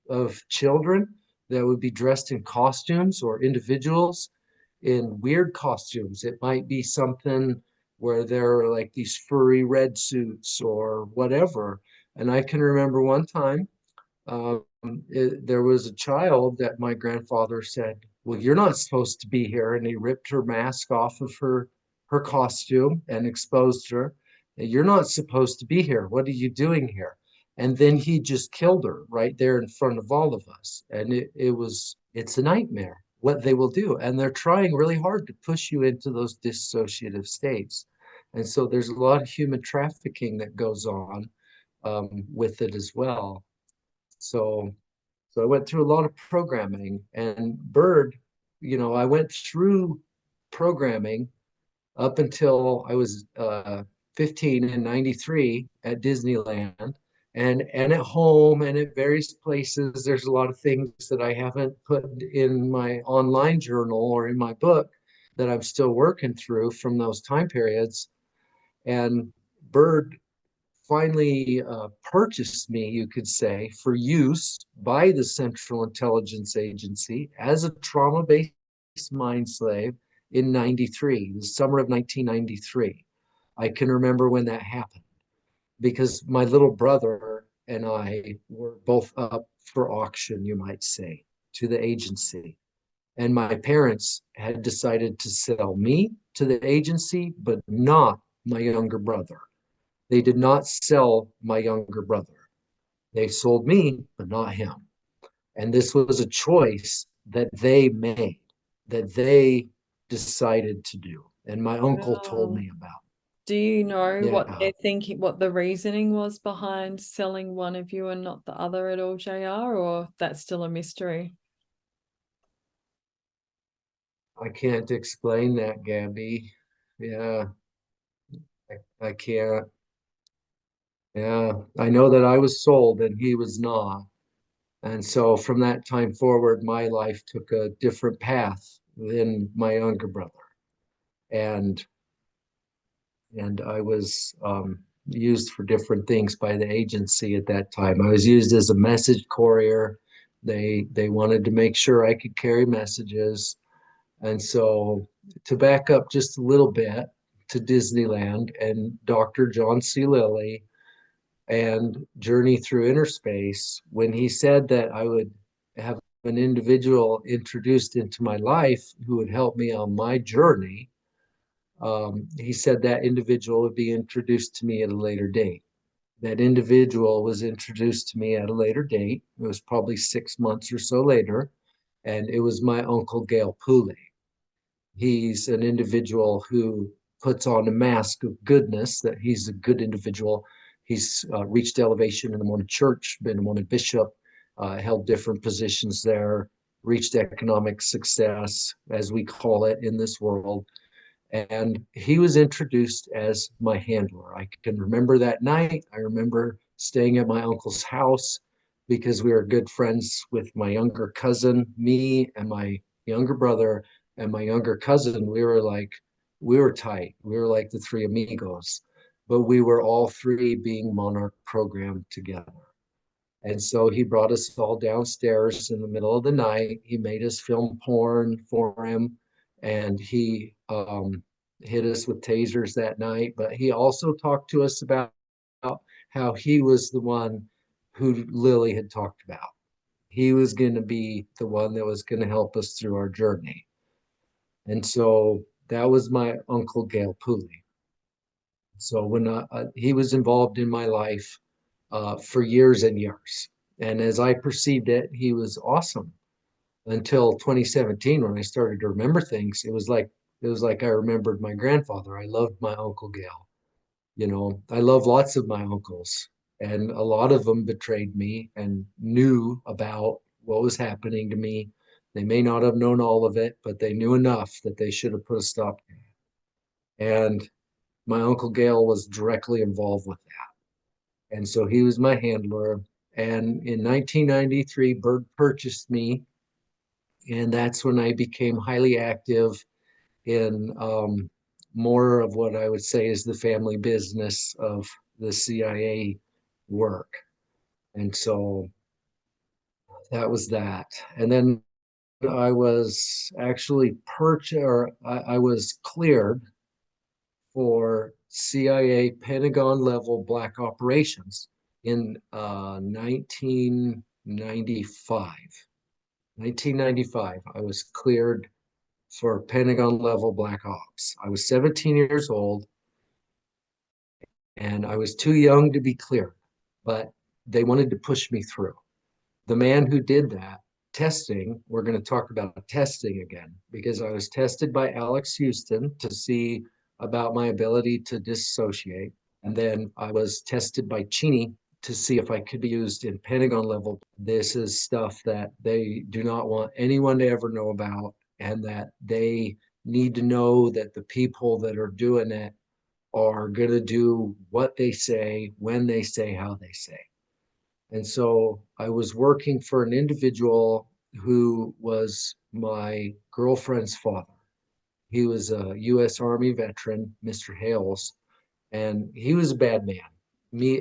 of children that would be dressed in costumes or individuals in weird costumes. It might be something where there are like these furry red suits or whatever. And I can remember one time um, there was a child that my grandfather said, "Well, you're not supposed to be here," and he ripped her mask off of her costume and exposed her. "You're not supposed to be here. What are you doing here?" And then he just killed her right there in front of all of us. And it's a nightmare what they will do. And they're trying really hard to push you into those dissociative states. And so there's a lot of human trafficking that goes on with it as well. So, so I went through a lot of programming and Bird, I went through programming up until I was 15 in 93 at Disneyland and at home and at various places. There's a lot of things that I haven't put in my online journal or in my book that I'm still working through from those time periods. And Bird finally purchased me, you could say, for use by the Central Intelligence Agency as a trauma-based mind slave in 93, the summer of 1993. I can remember when that happened because my little brother and I were both up for auction, you might say, to the agency. And my parents had decided to sell me to the agency, but not my younger brother. They did not sell my younger brother. They sold me, but not him. And this was a choice that they made, that they decided to do. And my uncle told Wow. me about. Do you know what Yeah, they're thinking, what the reasoning was behind selling one of you and not the other at all, JR, or that's still a mystery? I can't explain that, Gabby. Yeah, I can't. Yeah, I know that I was sold and he was not. And so from that time forward, my life took a different path than my younger brother. And I was used for different things by the agency at that time. I was used as a message courier. They wanted to make sure I could carry messages. And so to back up just a little bit to Disneyland and Dr. John C. Lilly and Journey Through Inner Space, when he said that I would have an individual introduced into my life who would help me on my journey, he said that individual would be introduced to me at a later date. That individual was introduced to me at a later date. It was probably 6 months or so later, and it was my uncle Gail Pooley. He's an individual who puts on a mask of goodness, that he's a good individual. He's reached elevation in the Mormon church, been a Mormon bishop, held different positions there, reached economic success, as we call it in this world. And he was introduced as my handler. I can remember that night. I remember staying at my uncle's house because we were good friends with my younger cousin, me and my younger brother and my younger cousin. We were tight. We were like the three amigos, but we were all three being Monarch programmed together. And so he brought us all downstairs in the middle of the night. He made us film porn for him, and he hit us with tasers that night. But he also talked to us about how he was the one who Lily had talked about. He was going to be the one that was going to help us through our journey. And so that was my uncle Gail Pooley. So when he was involved in my life for years and years. And as I perceived it, he was awesome until 2017 when I started to remember things. It was like I remembered my grandfather. I loved my Uncle Gail. I love lots of my uncles, and a lot of them betrayed me and knew about what was happening to me. They may not have known all of it, but they knew enough that they should have put a stop to it. And my Uncle Gail was directly involved with that. And so he was my handler. And in 1993, Bird purchased me. And that's when I became highly active in more of what I would say is the family business of the CIA work. And so that was that. And then I was actually I was cleared for CIA Pentagon level black operations in 1995. 1995, I was cleared for Pentagon level black ops. I was 17 years old and I was too young to be cleared, but they wanted to push me through. The man who did that testing, we're going to talk about testing again, because I was tested by Alex Houston to see about my ability to dissociate. And then I was tested by Cheney to see if I could be used in Pentagon level. This is stuff that they do not want anyone to ever know about, and that they need to know that the people that are doing it are going to do what they say, when they say, how they say. And so I was working for an individual who was my girlfriend's father. He was a U.S. Army veteran, Mr. Hales, and he was a bad man.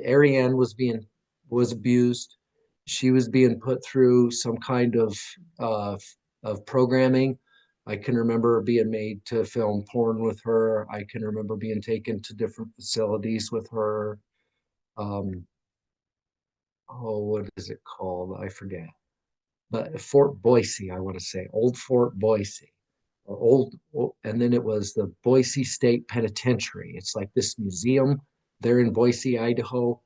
Ariane was abused. She was being put through some kind uh, of programming. I can remember being made to film porn with her. I can remember being taken to different facilities with her. Um, oh, what is it called? I forget. But Fort Boise, I want to say, old Fort Boise, or and then it was the Boise State Penitentiary. It's like this museum. They're in Boise, Idaho,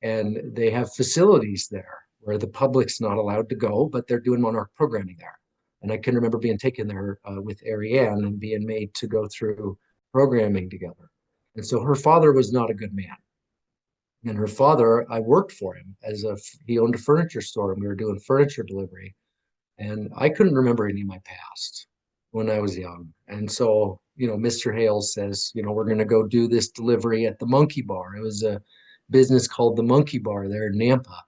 and they have facilities there where the public's not allowed to go, but they're doing Monarch programming there. And I can remember being taken there with Ariane and being made to go through programming together. And so her father was not a good man. And her father, I worked for him he owned a furniture store and we were doing furniture delivery. And I couldn't remember any of my past when I was young. And so, Mr. Hales says, we're going to go do this delivery at the Monkey Bar. It was a business called the Monkey Bar there in Nampa.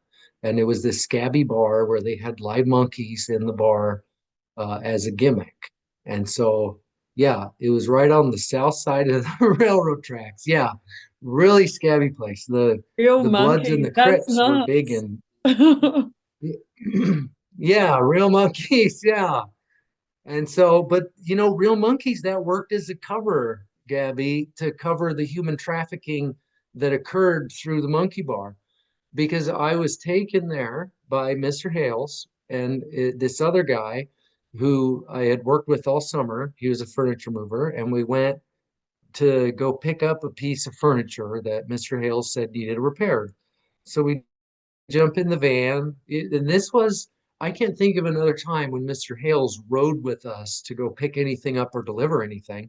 And it was this scabby bar where they had live monkeys in the bar as a gimmick. And so, yeah, it was right on the south side of the railroad tracks. Yeah, really scabby place. The Real the Bloods and monkey. the That's Crips were big nuts. in. Yeah, real monkeys. Yeah. And so, but you know, Real Monkeys, that worked as a cover, Gabby, to cover the human trafficking that occurred through the monkey bar. Because I was taken there by Mr. Hales and this other guy who I had worked with all summer. He was a furniture mover, and we went to go pick up a piece of furniture that Mr. Hales said needed repaired. So we jump in the van, and this was, I can't think of another time when Mr. Hales rode with us to go pick anything up or deliver anything.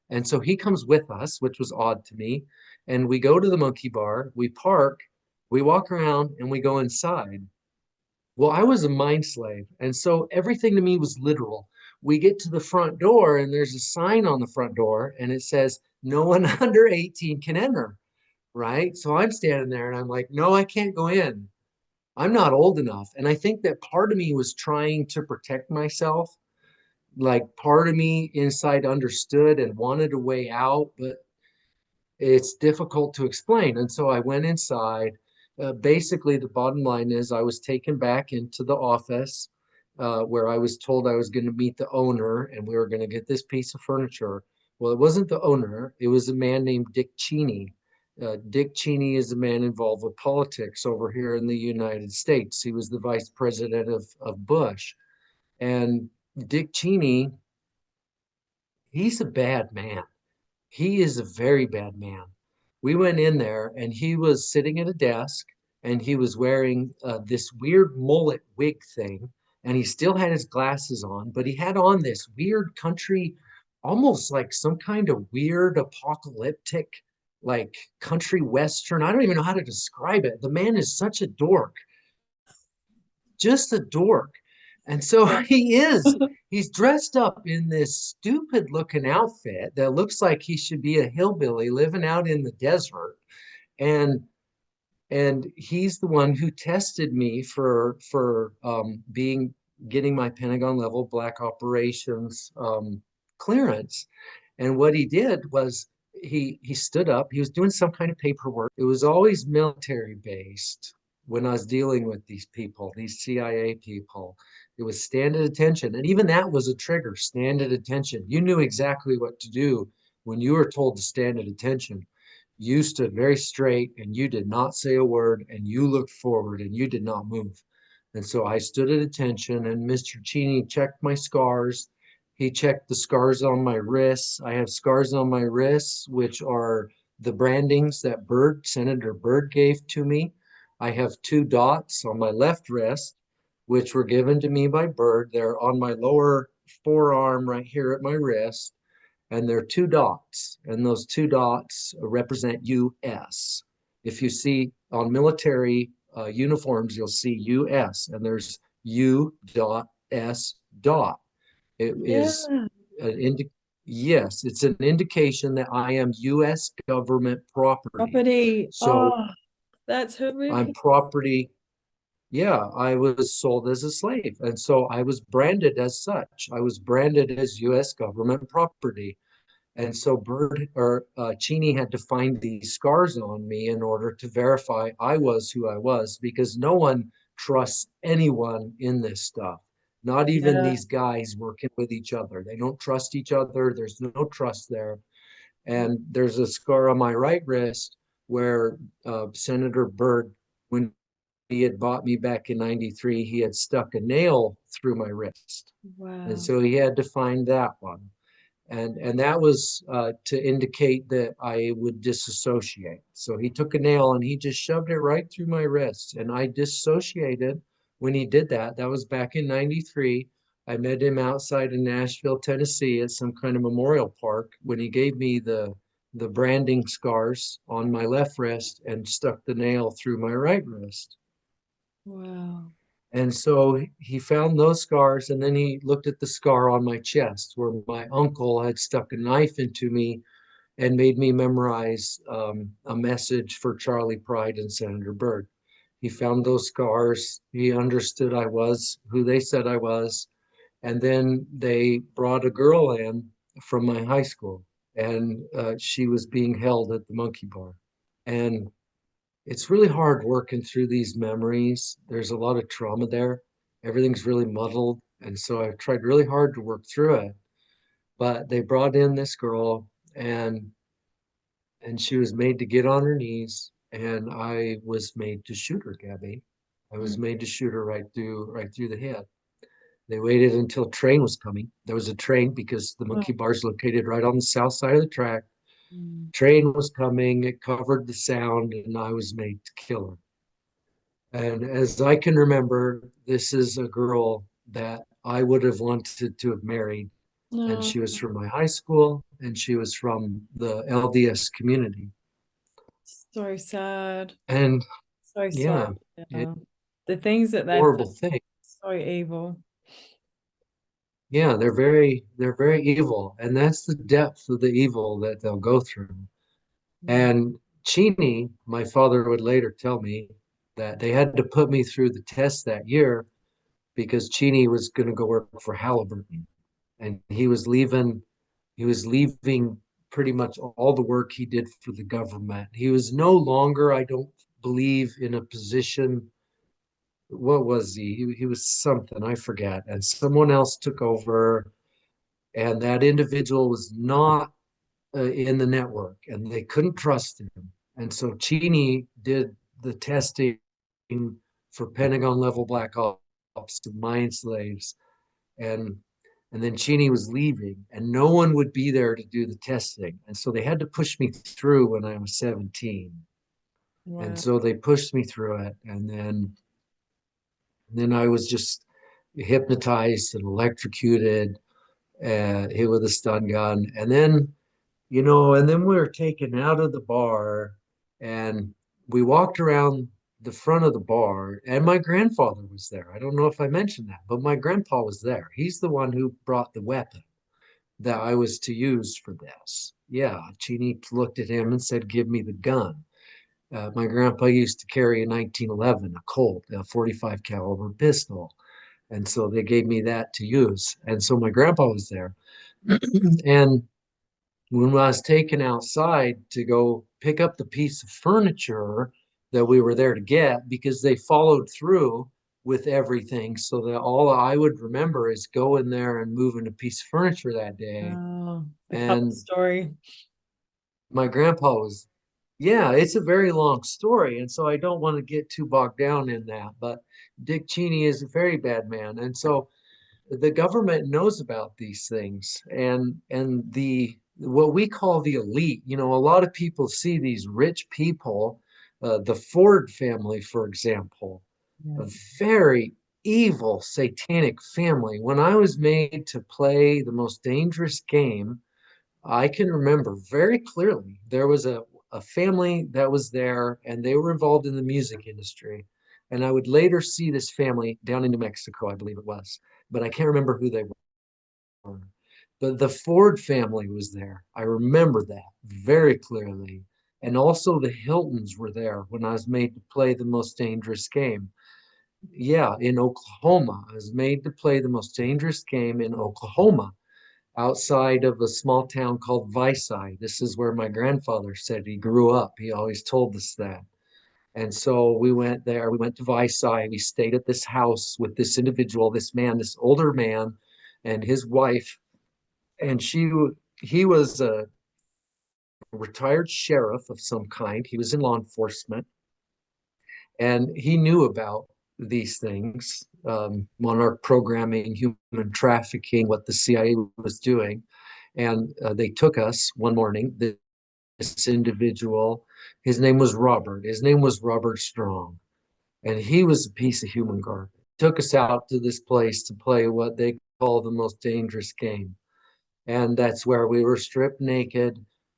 And so he comes with us, which was odd to me. And we go to the monkey bar, we park, we walk around, and we go inside. Well, I was a mind slave. And so everything to me was literal. We get to the front door, and there's a sign on the front door, and it says, no one under 18 can enter. Right. So I'm standing there and I'm like, no, I can't go in. I'm not old enough. And I think that part of me was trying to protect myself. Like part of me inside understood and wanted a way out, but it's difficult to explain. And so I went inside. Basically, the bottom line is I was taken back into the office where I was told I was going to meet the owner and we were going to get this piece of furniture. Well, it wasn't the owner, it was a man named Dick Cheney. Dick Cheney is a man involved with politics over here in the United States. He was the vice president of Bush. And Dick Cheney, he's a bad man. He is a very bad man. We went in there and he was sitting at a desk and he was wearing this weird mullet wig thing. And he still had his glasses on, but he had on this weird country, almost like some kind of weird apocalyptic, like country western. I don't even know how to describe it. The man is such a dork, just a dork. And so Yeah. he's dressed up in this stupid looking outfit that looks like he should be a hillbilly living out in the desert. And he's the one who tested me for being getting my Pentagon level black operations clearance. And what he did was he stood up. He was doing some kind of paperwork. It was always military based when I was dealing with these people, these CIA people. It was stand at attention, and even that was a trigger. Stand at attention. You knew exactly what to do when you were told to stand at attention. You stood very straight and you did not say a word and you looked forward and you did not move. And so I stood at attention and Mr. Cheney checked my scars. He checked the scars on my wrists. I have scars on my wrists, which are the brandings that Senator Byrd gave to me. I have two dots on my left wrist, which were given to me by Byrd. They're on my lower forearm right here at my wrist, and there are two dots, and those two dots represent US. If you see on military uniforms, you'll see US, and there's U dot S dot. It is Yeah. an yes, it's an indication that I am US government property. Property. So Oh, that's I'm horrific. property. Yeah, I was sold as a slave. And so I was branded as such. I was branded as US government property. And so Cheney had to find these scars on me in order to verify I was who I was, because no one trusts anyone in this stuff. Not even Yeah. these guys working with each other. They don't trust each other. There's no trust there. And there's a scar on my right wrist where Senator Byrd, when he had bought me back in 93, he had stuck a nail through my wrist. And Wow. so he had to find that one. And that was to indicate that I would disassociate. So he took a nail and he just shoved it right through my wrist, and I dissociated when he did that. That was back in 93. I met him outside of Nashville, Tennessee at some kind of memorial park when he gave me the branding scars on my left wrist and stuck the nail through my right wrist. Wow. And so he found those scars, and then he looked at the scar on my chest where my uncle had stuck a knife into me and made me memorize a message for Charlie Pride and Senator Byrd. He found those scars. He understood I was who they said I was. And then they brought a girl in from my high school, and she was being held at the monkey bar. And it's really hard working through these memories. There's a lot of trauma there. Everything's really muddled. And so I tried really hard to work through it. But they brought in this girl, and she was made to get on her knees, and I was made to shoot her, Gabby. I was Mm. made to shoot her right through the head. They waited until a train was coming. There was a train because the Oh, monkey bar is located right on the south side of the track. mm. Train was coming, it covered the sound, and I was made to kill her. And as I can remember, this is a girl that I would have wanted to have married. And No, she was from my high school, and she was from the LDS community. so sad. And So sad. yeah, it's Yeah. The things that a they've done, horrible thing. so evil. Yeah, they're very evil. And that's the depth of the evil that they'll go through. Mm. And Cheney, my father would later tell me that they had to put me through the test that year because Cheney was going to go work for Halliburton. And he was leaving pretty much all the work he did for the government. He was no longer, I don't believe, in a position. What was he? He was something, I forget. And someone else took over, and that individual was not in the network, and they couldn't trust him. And so Cheney did the testing for Pentagon level black ops to mind slaves, and then Cheney was leaving, and no one would be there to do the testing, and so they had to push me through when I was 17, and Wow. so they pushed me through it, and then I was just hypnotized and electrocuted, hit with a stun gun, and then and then we were taken out of the bar, and we walked around the front of the bar, and my grandfather was there. I don't know if I mentioned that, but my grandpa was there. He's the one who brought the weapon that I was to use for this. Yeah, Cheney looked at him and said, "Give me the gun." My grandpa used to carry a 1911, a Colt, a 45 caliber pistol. And so they gave me that to use. And so my grandpa was there. And when I was taken outside to go pick up the piece of furniture that we were there to get, because they followed through with everything, so that all I would remember is going there and moving a piece of furniture that day. Oh, the cover And story. my grandpa was, yeah, it's a very long story. And so I don't want to get too bogged down in that. But Dick Cheney is a very bad man. And so the government knows about these things, and the what we call the elite. A lot of people see these rich people, the Ford family, for example, Yeah. a very evil satanic family. When I was made to play the most dangerous game, I can remember very clearly there was a family that was there, and they were involved in the music industry. And I would later see this family down in New Mexico, I believe it was, but I can't remember who they were. But the Ford family was there. I remember that very clearly. And also the Hiltons were there when I was made to play the most dangerous game. Yeah, in Oklahoma. I was made to play the most dangerous game in Oklahoma, outside of a small town called Vicey. This is where my grandfather said he grew up. He always told us that. And so we went there. We went to Vicey. We stayed at this house with this individual, this man, this older man, and his wife. And he was a retired sheriff of some kind. He was in law enforcement, and he knew about these things, Monarch Programming, human trafficking, what the CIA was doing. And they took us one morning. This individual, his name was Robert. His name was Robert Strong, and he was a piece of human garbage. Took us out to this place to play what they call the most dangerous game. And that's where we were stripped naked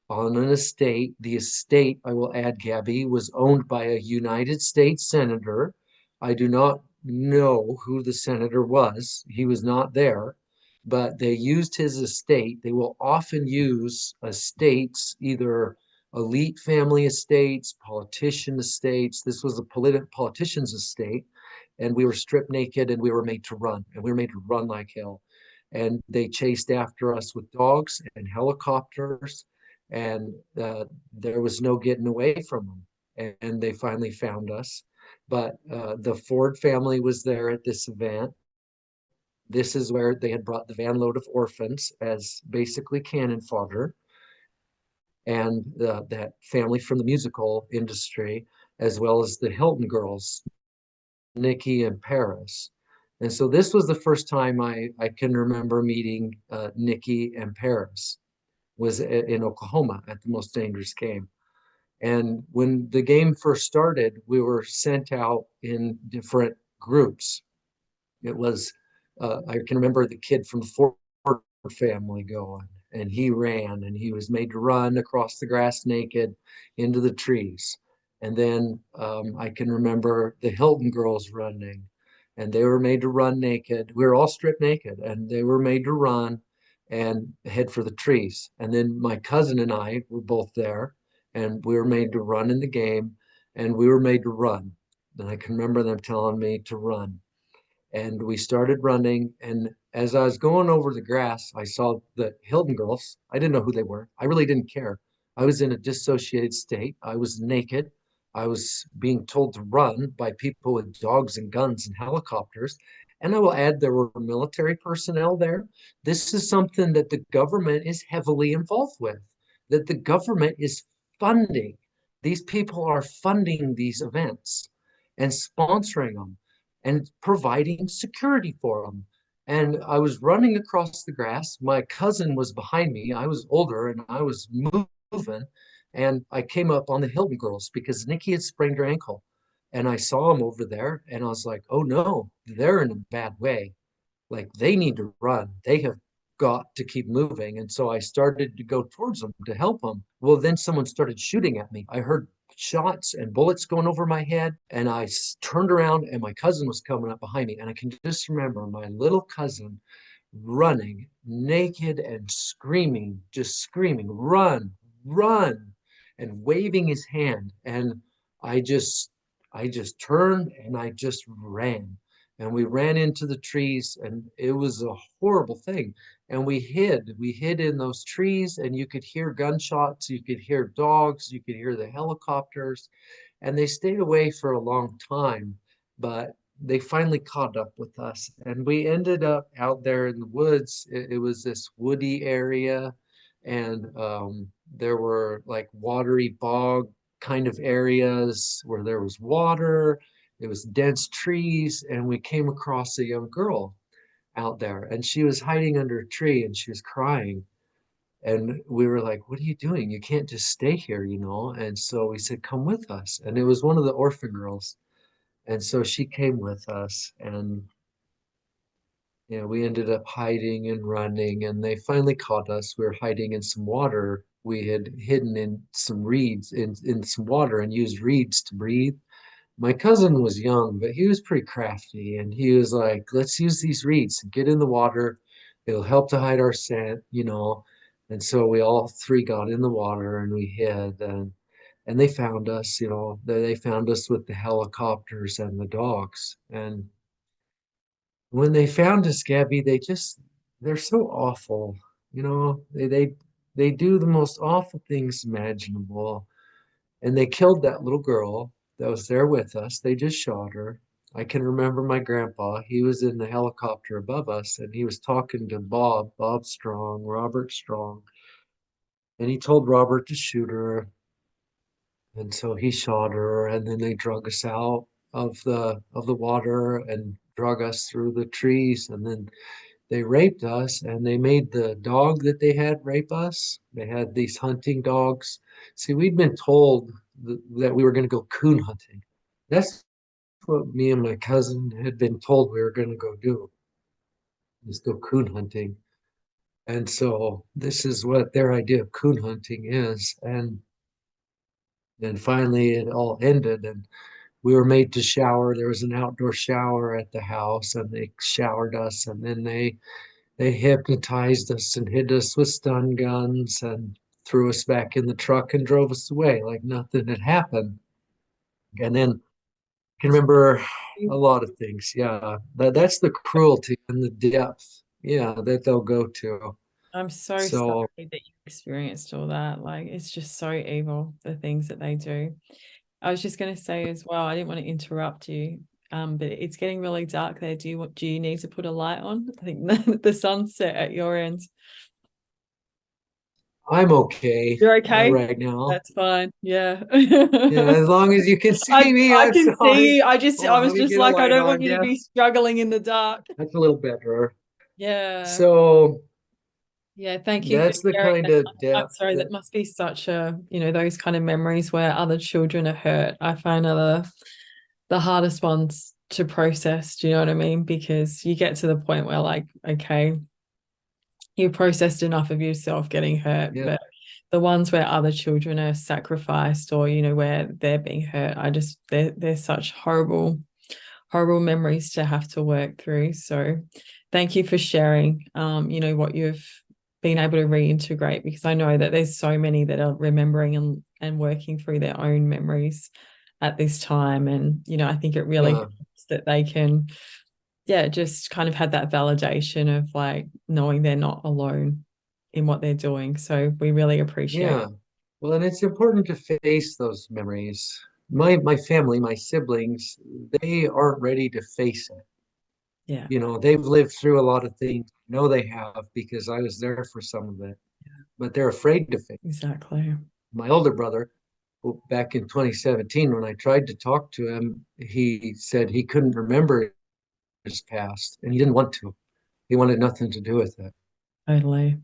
on an estate. The estate, I will add, Gabby, was owned by a United States senator. I do not know who the senator was. He was not there, but they used his estate. They will often use estates, either elite family estates, politician estates. This was a politician's estate. And we were stripped naked, and we were made to run, and we were made to run like hell. And they chased after us with dogs and helicopters, and there was no getting away from them. And they finally found us. But the Ford family was there at this event. This is where they had brought the van load of orphans as basically cannon fodder, and that family from the musical industry, as well as the Hilton girls, Nikki and Paris. And so this was the first time I can remember meeting Nikki and Paris, was in Oklahoma at the Most Dangerous Game. And when the game first started, we were sent out in different groups. It was, I can remember the kid from the Ford family going, and he ran, and he was made to run across the grass naked into the trees. And then I can remember the Hilton girls running, and they were made to run naked. We were all stripped naked, and they were made to run and head for the trees. And then my cousin and I were both there, and we were made to run in the game, and we were made to run. And I can remember them telling me to run, and we started running. And as I was going over the grass, I saw the Hilton girls. I didn't know who they were. I really didn't care. I was in a dissociated state. I was naked. I was being told to run by people with dogs and guns and helicopters. And I will add, there were military personnel there. This is something that the government is heavily involved with, that the government is funding. These people are funding these events and sponsoring them and providing security for them. And I was running across the grass. My cousin was behind me. I was older and I was moving. And I came up on the Hilton girls because Nikki had sprained her ankle. And I saw them over there and I was like, oh no, they're in a bad way. Like they need to run. They have got to keep moving. And so I started to go towards them to help them. Well, then someone started shooting at me. I heard shots and bullets going over my head. And I turned around and my cousin was coming up behind me. And I can just remember my little cousin running naked and screaming, just screaming, run, run, and waving his hand. And I just, I just turned and I just ran, and we ran into the trees, and it was a horrible thing. And we hid in those trees, and you could hear gunshots, you could hear dogs, you could hear the helicopters, and they stayed away for a long time, but they finally caught up with us, and we ended up out there in the woods. It was this woody area, and there were like watery bog kind of areas where there was water. It was dense trees, and we came across a young girl out there, and she was hiding under a tree and she was crying. And we were like, what are you doing? You can't just stay here, you know? And so we said, come with us. And it was one of the orphan girls. And so she came with us, and we ended up hiding and running, and they finally caught us. We were hiding in some water. We had hidden in some reeds, in some water, and used reeds to breathe. My cousin was young, but he was pretty crafty, and he was like, let's use these reeds and get in the water. It'll help to hide our scent, you know. And so we all three got in the water and we hid, and they found us, you know. They found us with the helicopters and the dogs. And when they found us, Gabby, they're so awful, you know. They do the most awful things imaginable, and they killed that little girl that was there with us. They just shot her. I can remember my grandpa. He was in the helicopter above us, and he was talking to Bob Strong, Robert Strong, and he told Robert to shoot her. And so he shot her, and then they drug us out of the water and drug us through the trees, and then they raped us, and they made the dog that they had rape us. They had these hunting dogs. See, we'd been told that we were going to go coon hunting. That's what me and my cousin had been told we were going to go do, is go coon hunting. And so this is what their idea of coon hunting is. And then finally it all ended, and we were made to shower. There was an outdoor shower at the house, and they showered us, and then they hypnotized us and hit us with stun guns and threw us back in the truck and drove us away like nothing had happened. And then I can remember a lot of things. Yeah, that's the cruelty and the depth, yeah, that they'll go to. I'm so sorry So that you experienced all that. Like, it's just so evil, the things that they do. I was just going to say as well, I didn't want to interrupt you. but it's getting really dark there. Do you need to put a light on? I think the sun's set at your end. I'm okay You're okay? right now. That's fine. Yeah. Yeah, as long as you can see me, I that's can fine. see you. Hold I on, was let me just get a like, I light don't want on you to you. be struggling in the dark. That's a little better. Yeah. So Yeah, thank you for that's the sharing kind that. of I'm depth sorry, that, that must be such a, those kind of memories where other children are hurt. I find are the hardest ones to process. Do you know what I mean? Because you get to the point where, like, okay, you've processed enough of yourself getting hurt, yeah, but the ones where other children are sacrificed, or where they're being hurt, they're such horrible memories to have to work through. So thank you for sharing, what you've been able to reintegrate, because I know that there's so many that are remembering and working through their own memories at this time. And, I think it really yeah, helps that they can, yeah, just kind of have that validation of, like, knowing they're not alone in what they're doing. So we really appreciate. yeah. Well, and it's important to face those memories. My family, my siblings, they aren't ready to face it. Yeah, You know, they've lived through a lot of things. I know they have because I was there for some of it, but they're afraid to face. exactly. My older brother, back in 2017, when I tried to talk to him, he said he couldn't remember his past and he didn't want to. He wanted nothing to do with it. Totally.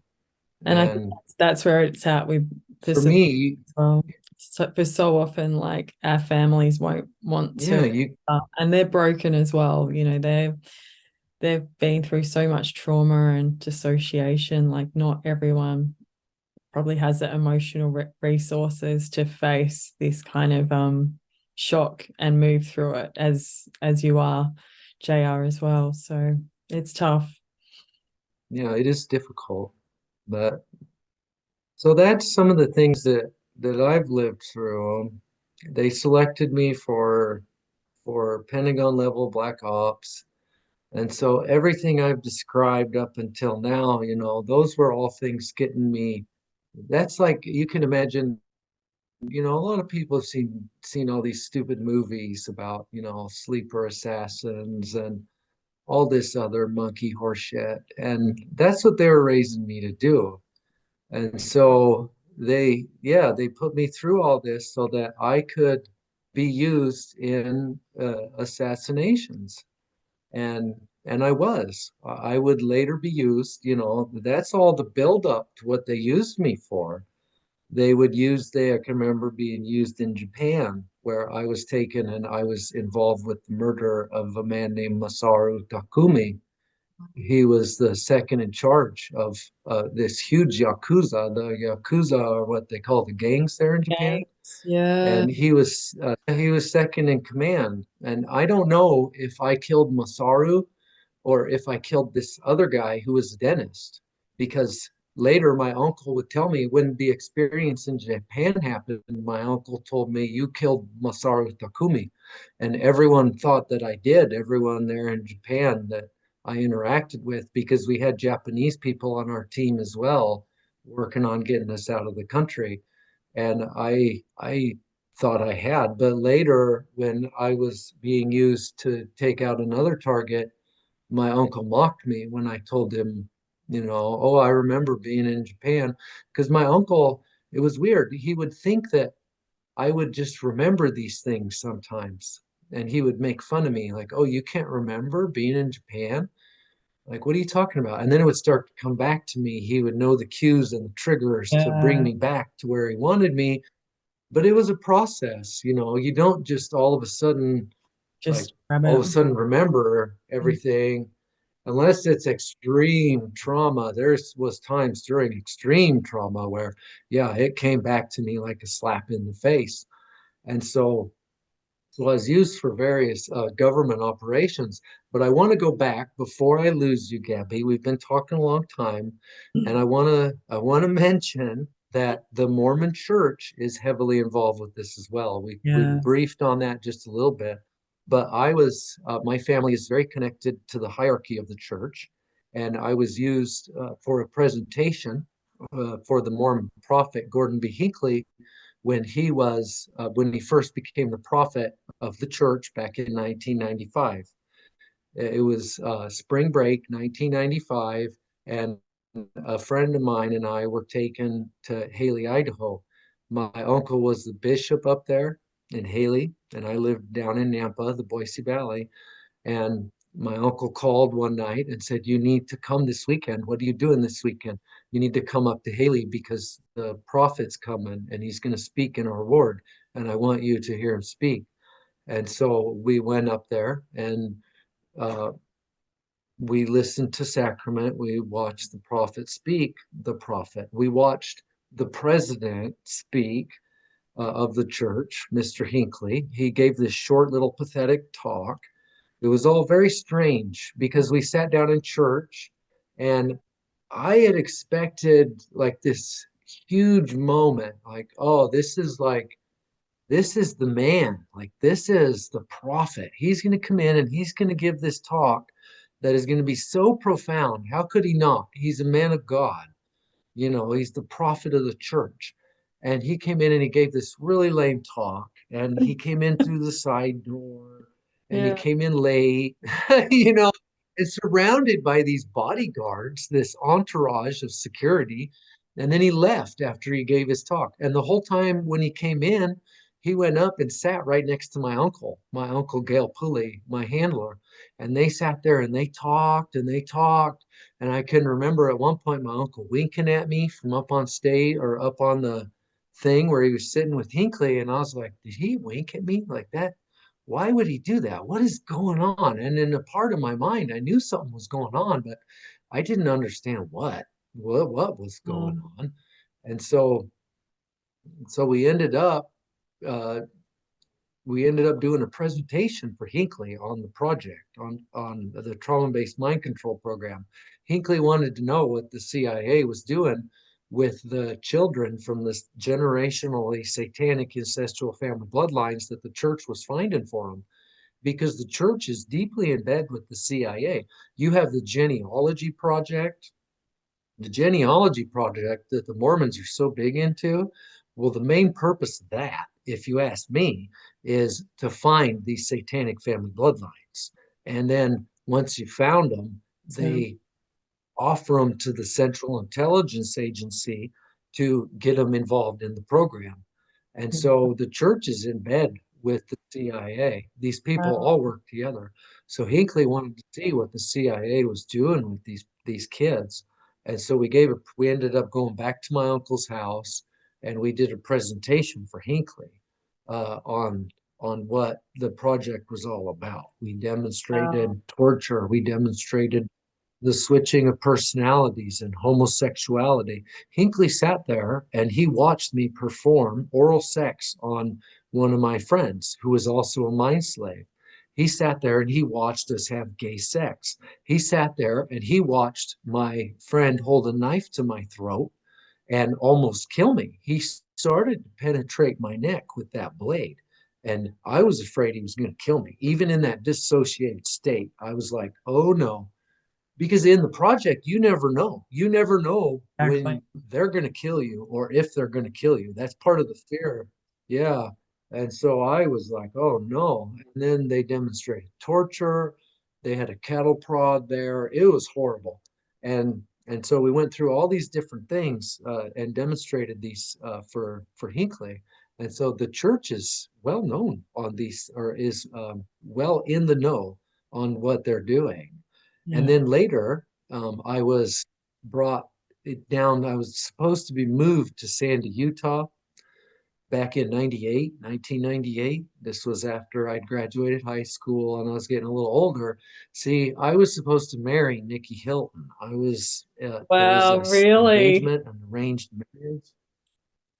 And I think And that's where it's at with for for some me, as well. So for so often, like, our families won't want yeah, to, you, and they're broken as well. They've been through so much trauma and dissociation. Like, not everyone probably has the emotional resources to face this kind of shock and move through it as you are, JR, as well. So it's tough. yeah, it is difficult. But so that's some of the things that I've lived through. They selected me for Pentagon level black ops. And so everything I've described up until now, you know, those were all things getting me. That's like you can imagine, you know, a lot of people have seen all these stupid movies about, you know, sleeper assassins and all this other monkey horse shit. And that's what they were raising me to do. And so they put me through all this so that I could be used in assassinations. And and I was. I would later be used, you know, that's all the buildup to what they used me for. I can remember being used in Japan, where I was taken and I was involved with the murder of a man named Masaru Takumi. He was the second in charge of this huge yakuza. The yakuza are what they call the gangs there in Japan, Thanks. Yeah. and he was second in command. And I don't know if I killed Masaru or if I killed this other guy who was a dentist, because later my uncle would tell me when the experience in Japan happened, my uncle told me, you killed Masaru Takumi. And everyone thought that I did, everyone there in Japan that I interacted with, because we had Japanese people on our team as well, working on getting us out of the country. And I thought I had, but later when I was being used to take out another target, my uncle mocked me when I told him, you know, oh, I remember being in Japan. Because my uncle, it was weird. He would think that I would just remember these things sometimes. And he would make fun of me, like, oh, you can't remember being in Japan? Like, what are you talking about? And then it would start to come back to me. He would know the cues and the triggers to bring Yeah. me back to where he wanted me. But it was a process, you know, you don't just all of a sudden, like, Just grab all it. of a sudden remember everything unless it's extreme trauma. There's was times during extreme trauma where, yeah, it came back to me like a slap in the face. And so I was used for various government operations. But I want to go back before I lose you, Gabby. We've been talking a long time, and I want to mention that the Mormon Church is heavily involved with this as well. We Yeah. briefed on that just a little bit, but my family is very connected to the hierarchy of the church, and I was used for a presentation for the Mormon prophet Gordon B. Hinckley when he first became the prophet of the church back in 1995. It was spring break 1995, and a friend of mine and I were taken to Haley, Idaho. My uncle was the bishop up there in Haley, and I lived down in Nampa, the Boise Valley. And my uncle called one night and said, "You need to come this weekend. What are you doing this weekend? You need to come up to Haley because the prophet's coming and he's going to speak in our ward. And I want you to hear him speak." And so we went up there and uh, we listened to sacrament. We watched the prophet speak, the prophet. We watched the president speak of the church, Mr. Hinckley. He gave this short little pathetic talk. It was all very strange because we sat down in church and I had expected like this huge moment, like, oh, this is the man, like, this is the prophet. He's going to come in and he's going to give this talk that is going to be so profound. How could he not? He's a man of God. He's the prophet of the church. And he came in and he gave this really lame talk. And he came in through the side door and he Yeah. came in late, you know, and surrounded by these bodyguards, this entourage of security. And then he left after he gave his talk. And the whole time when he came in, he went up and sat right next to my uncle Gail Pulley, my handler. And they sat there and they talked and they talked. And I can remember at one point my uncle winking at me from up on stage or up on the thing where he was sitting with Hinckley. And I was like, did he wink at me like that? Why would he do that? What is going on? And in a part of my mind, I knew something was going on, but I didn't understand what was going Mm. on. And so uh, we ended up doing a presentation for Hinckley on the project, on the trauma-based mind control program. Hinckley wanted to know what the CIA was doing with the children from this generationally satanic incestual family bloodlines that the church was finding for them, because the church is deeply in bed with the CIA. You have the genealogy project that the Mormons are so big into. Well, the main purpose of that, if you ask me, is to find these satanic family bloodlines. And then once you found them, So, they offer them to the Central Intelligence Agency to get them involved in the program. And so the church is in bed with the CIA. These people wow. all work together. So Hinckley wanted to see what the CIA was doing with these kids. And so we ended up going back to my uncle's house and we did a presentation for Hinckley on what the project was all about. We demonstrated Wow. torture, we demonstrated the switching of personalities and homosexuality. Hinckley sat there and he watched me perform oral sex on one of my friends who was also a mind slave. He sat there and he watched us have gay sex. He sat there and he watched my friend hold a knife to my throat and almost kill me. He started to penetrate my neck with that blade. And I was afraid he was going to kill me. Even in that dissociated state, I was like, oh no, because in the project you never know Exactly. when they're going to kill you or if they're going to kill you. That's part of the fear. Yeah. And so I was like, oh no. And then they demonstrated torture. They had a cattle prod there. It was horrible. And so we went through all these different things and demonstrated these for Hinckley. And so the church is well known on these, or is well in the know on what they're doing. And Yeah. then later, I was brought it down. I was supposed to be moved to Sandy, Utah back in 1998. This was after I'd graduated high school and I was getting a little older. See, I was supposed to marry Nikki Hilton. There was Wow, this really? engagement, an arranged marriage.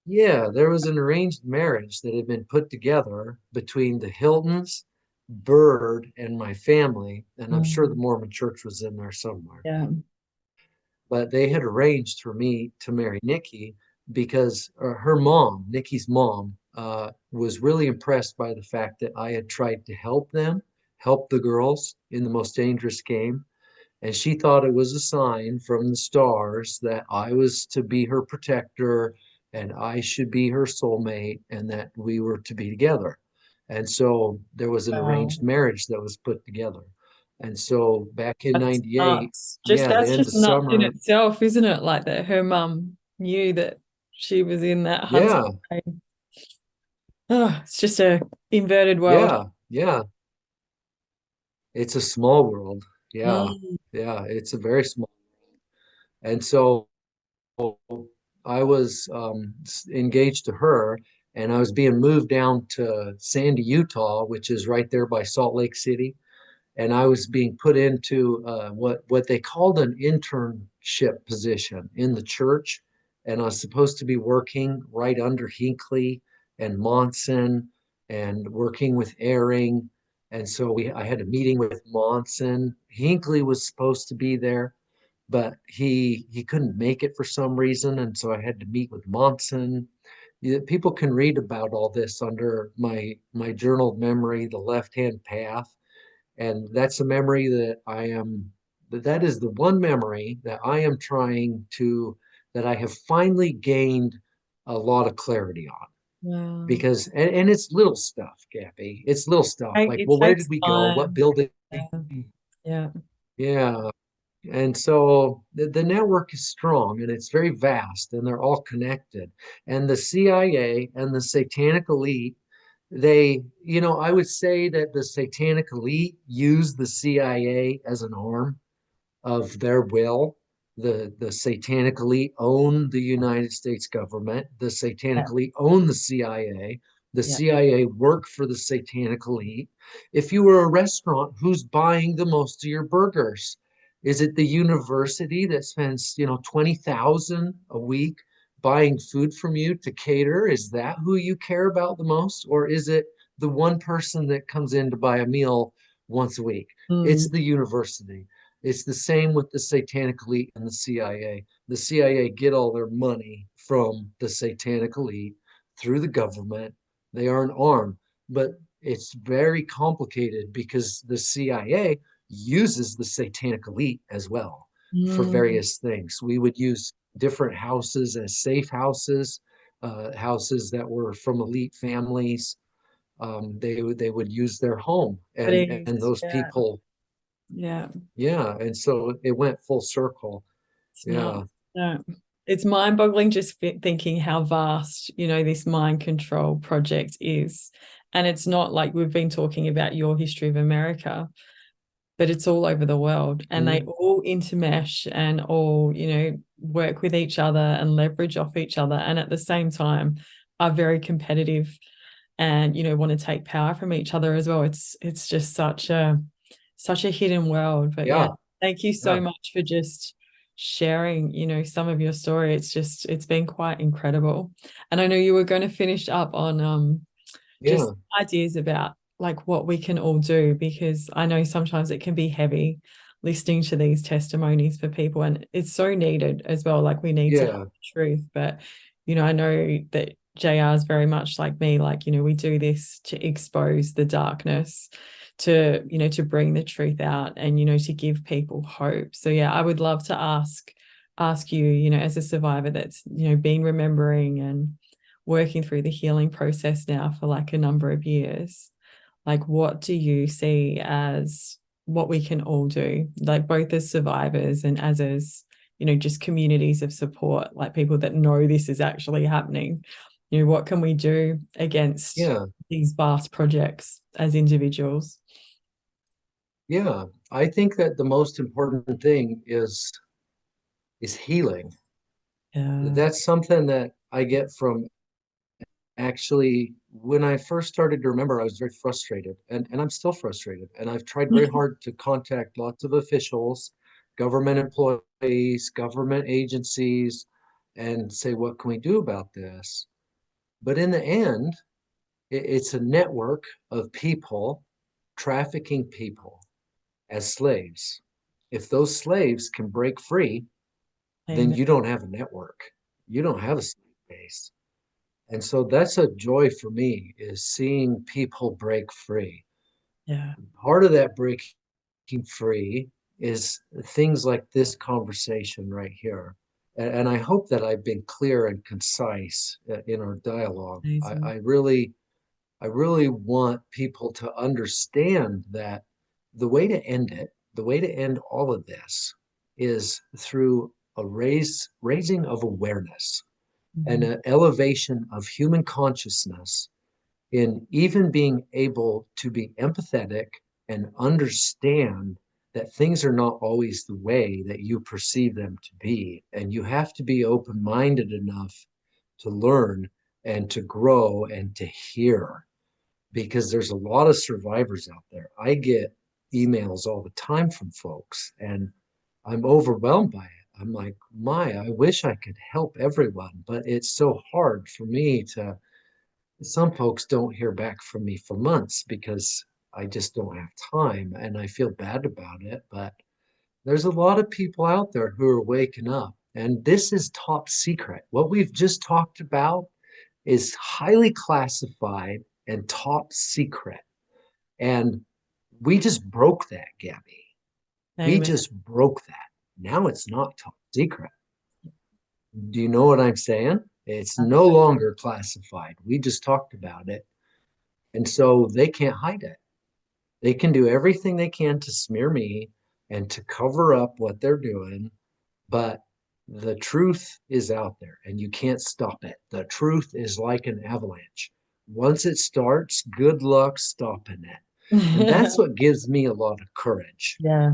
Yeah, there was an arranged marriage that had been put together between the Hiltons, Bird, and my family. And I'm sure the Mm. Mormon church was in there somewhere. Yeah. But they had arranged for me to marry Nikki because her mom, Nikki's mom, was really impressed by the fact that I had tried to help the girls in the most dangerous game. And she thought it was a sign from the stars that I was to be her protector and I should be her soulmate and that we were to be together. And so there was an Wow. arranged marriage that was put together. And so back in That's 98, nuts. Just yeah, the that's end of just nuts in summer, itself, isn't it? Like that her mum knew that she was in that hunting. yeah, Game. Oh, it's just a inverted world. yeah, yeah. It's a small world. Yeah, Mm, yeah, it's a very small. And so I was engaged to her, and I was being moved down to Sandy, Utah, which is right there by Salt Lake City. And I was being put into what they called an internship position in the church, and I was supposed to be working right under Hinckley and Monson, and working with Airing. And so I had a meeting with Monson. Hinckley was supposed to be there, but he couldn't make it for some reason, and so I had to meet with Monson. People can read about all this under my journal memory, The Left Hand Path, and that's a memory that is the one memory that I am trying to that I have finally gained a lot of clarity on, wow. because and it's little stuff, Gabby. It's little stuff like, It well, where did takes we go? What time. building? Yeah. Yeah. Yeah. And so the network is strong and it's very vast and they're all connected. And the CIA and the satanic elite, I would say that the satanic elite use the CIA as an arm of their will. The satanic elite own the United States government. The satanic Yeah. elite own the CIA. The Yeah. CIA work for the satanic elite. If you were a restaurant, who's buying the most of your burgers? Is it the university that spends, 20,000 a week buying food from you to cater? Is that who you care about the most? Or is it the one person that comes in to buy a meal once a week? Mm, It's the university. It's the same with the satanic elite and the CIA. The CIA get all their money from the satanic elite through the government. They are an arm, but it's very complicated because the CIA uses the satanic elite as well for mm. various things. We would use different houses as safe houses, houses that were from elite families. They would use their home, But and it's those yeah, people, yeah. yeah, and so it went full circle. It's not. Yeah, No. It's mind-boggling just thinking how vast, this mind control project is. And it's not like we've been talking about your history of America, but it's all over the world. And they mhm, all intermesh and all, work with each other and leverage off each other. And at the same time, are very competitive and, want to take power from each other as well. It's just such a hidden world. But yeah, yeah, thank you so yeah, much for just sharing, some of your story. It's been quite incredible. And I know you were going to finish up on just yeah, ideas about like what we can all do, because I know sometimes it can be heavy listening to these testimonies for people, and it's so needed as well. Like we need to have yeah, the truth, but I know that JR is very much like me. Like, we do this to expose the darkness, to bring the truth out, and to give people hope. So yeah, I would love to ask you, as a survivor that's been remembering and working through the healing process now for like a number of years, like what do you see as what we can all do, like both as survivors and as just communities of support, like people that know this is actually happening. What can we do against yeah, these vast projects as individuals? yeah. I think that the most important thing is healing. Yeah. That's something that I get from actually when I first started to remember, I was very frustrated, and I'm still frustrated. And I've tried very hard to contact lots of officials, government employees, government agencies, and say, what can we do about this? But in the end, it's a network of people trafficking people as slaves. If those slaves can break free, then Amen. you don't have a network. You don't have a slave base. And so that's a joy for me, is seeing people break free. Yeah. Part of that breaking free is things like this conversation right here. And I hope that I've been clear and concise in our dialogue. I, Amazing. I really I really want people to understand that the way to end it, the way to end all of this is through a raising of awareness and Mhm. an elevation of human consciousness in even being able to be empathetic and understand that things are not always the way that you perceive them to be. And you have to be open minded enough to learn and to grow and to hear, because there's a lot of survivors out there. I get emails all the time from folks, and I'm overwhelmed by it. I'm like, I wish I could help everyone, but it's so hard for me to. Some folks don't hear back from me for months because I just don't have time, and I feel bad about it. But there's a lot of people out there who are waking up, and this is top secret. What we've just talked about is highly classified and top secret. And we just broke that, Gabby. We Amen. just broke that. Now it's not top secret. Do you know what I'm saying? It's no longer classified. We just talked about it. And so they can't hide it. They can do everything they can to smear me and to cover up what they're doing, but the truth is out there and you can't stop it. The truth is like an avalanche. Once it starts, good luck stopping it. And that's what gives me a lot of courage. Yeah.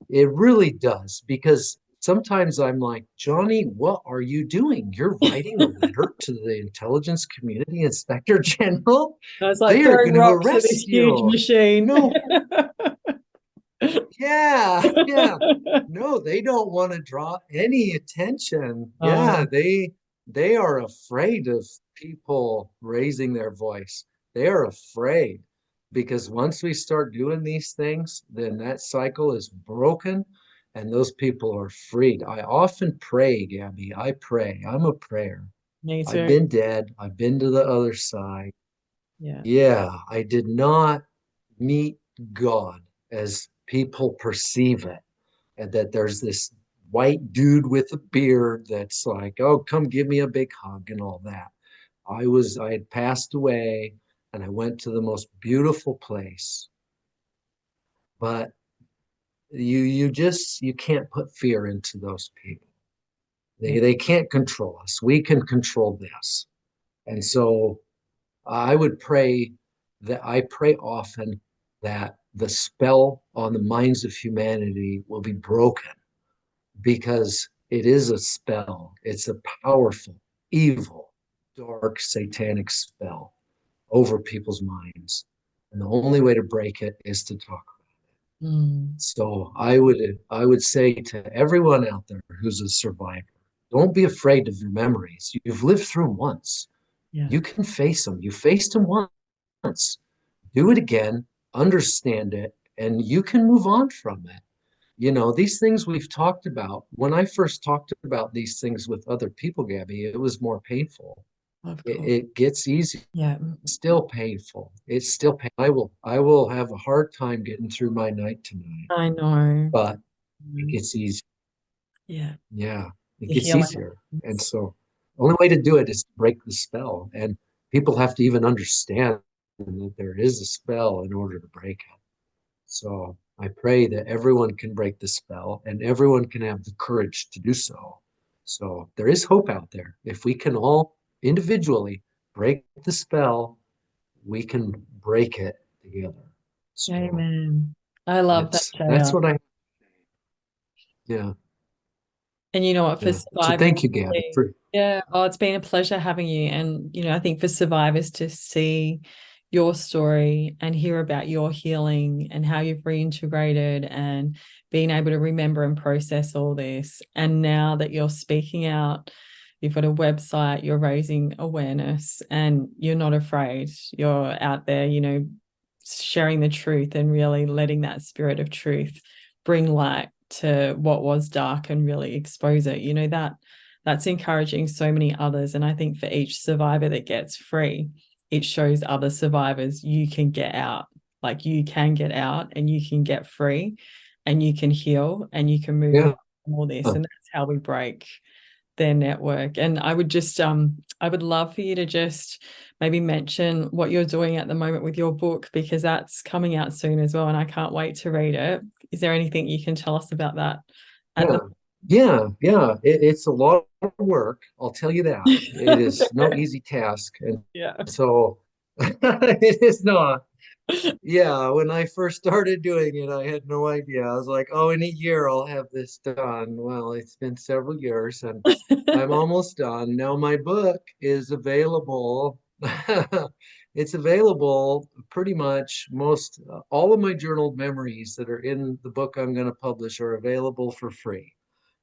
It really does, because sometimes I'm like, Johnny, what are you doing? You're writing a letter to the intelligence community inspector general. I was like They are throwing going to rocks at this arrest huge you. machine. No, yeah, yeah. No, they don't want to draw any attention. Yeah, Oh, they are afraid of people raising their voice. They are afraid because once we start doing these things, then that cycle is broken and those people are freed. I often pray, Gabby. I pray. I'm a prayer. me I've too. been dead. I've been to the other side. Yeah. Yeah, I did not meet God as people perceive it, and that there's this white dude with a beard that's like, oh, come give me a big hug and all that. I had passed away and I went to the most beautiful place, but you can't put fear into those people. Yeah. They can't control us. We can control this. And so I would pray I pray often that the spell on the minds of humanity will be broken, because it is a spell. It's a powerful, evil, dark, satanic spell over people's minds. And the only way to break it is to talk. Mm, So I would say to everyone out there who's a survivor, don't be afraid of your memories. You've lived through them once. yeah. You can face them. You faced them once. Do it again, understand it, and you can move on from it. You know, these things we've talked about, when I first talked about these things with other people, Gabby, it was more painful. Of It, course. it gets easier. Yeah. It's still painful. It's still pain. I will have a hard time getting through my night tonight, I know. but it Mm, gets easier. yeah. Yeah, it The gets healing. easier. And so the only way to do it is to break the spell. And people have to even understand that there is a spell in order to break it. So I pray that everyone can break the spell and everyone can have the courage to do so. So there is hope out there. If we can all individually break the spell, we can break it together. So Amen. I love that, that's JR. what I, yeah, And you know what, for yeah. So survivors, thank you, Gabby, really, for, yeah, oh, it's been a pleasure having you. And, I think for survivors to see your story and hear about your healing and how you've reintegrated and being able to remember and process all this. And now that you're speaking out, you've got a website, you're raising awareness and you're not afraid. You're out there, sharing the truth and really letting that spirit of truth bring light to what was dark and really expose it. That's encouraging so many others. And I think for each survivor that gets free, it shows other survivors you can get out. Like you can get out and you can get free and you can heal and you can move on yeah. from all this. And that's how we break their network. And I would just I would love for you to just maybe mention what you're doing at the moment with your book, because that's coming out soon as well, and I can't wait to read it. Is there anything you can tell us about that at Yeah, the yeah. It's a lot of work. I'll tell you that. It is no easy task. And Yeah. so it is not. Yeah, when I first started doing it, I had no idea. I was like, oh, in a year I'll have this done. Well, it's been several years and I'm almost done. Now my book is available. It's available pretty much most all of my journaled memories that are in the book I'm going to publish are available for free.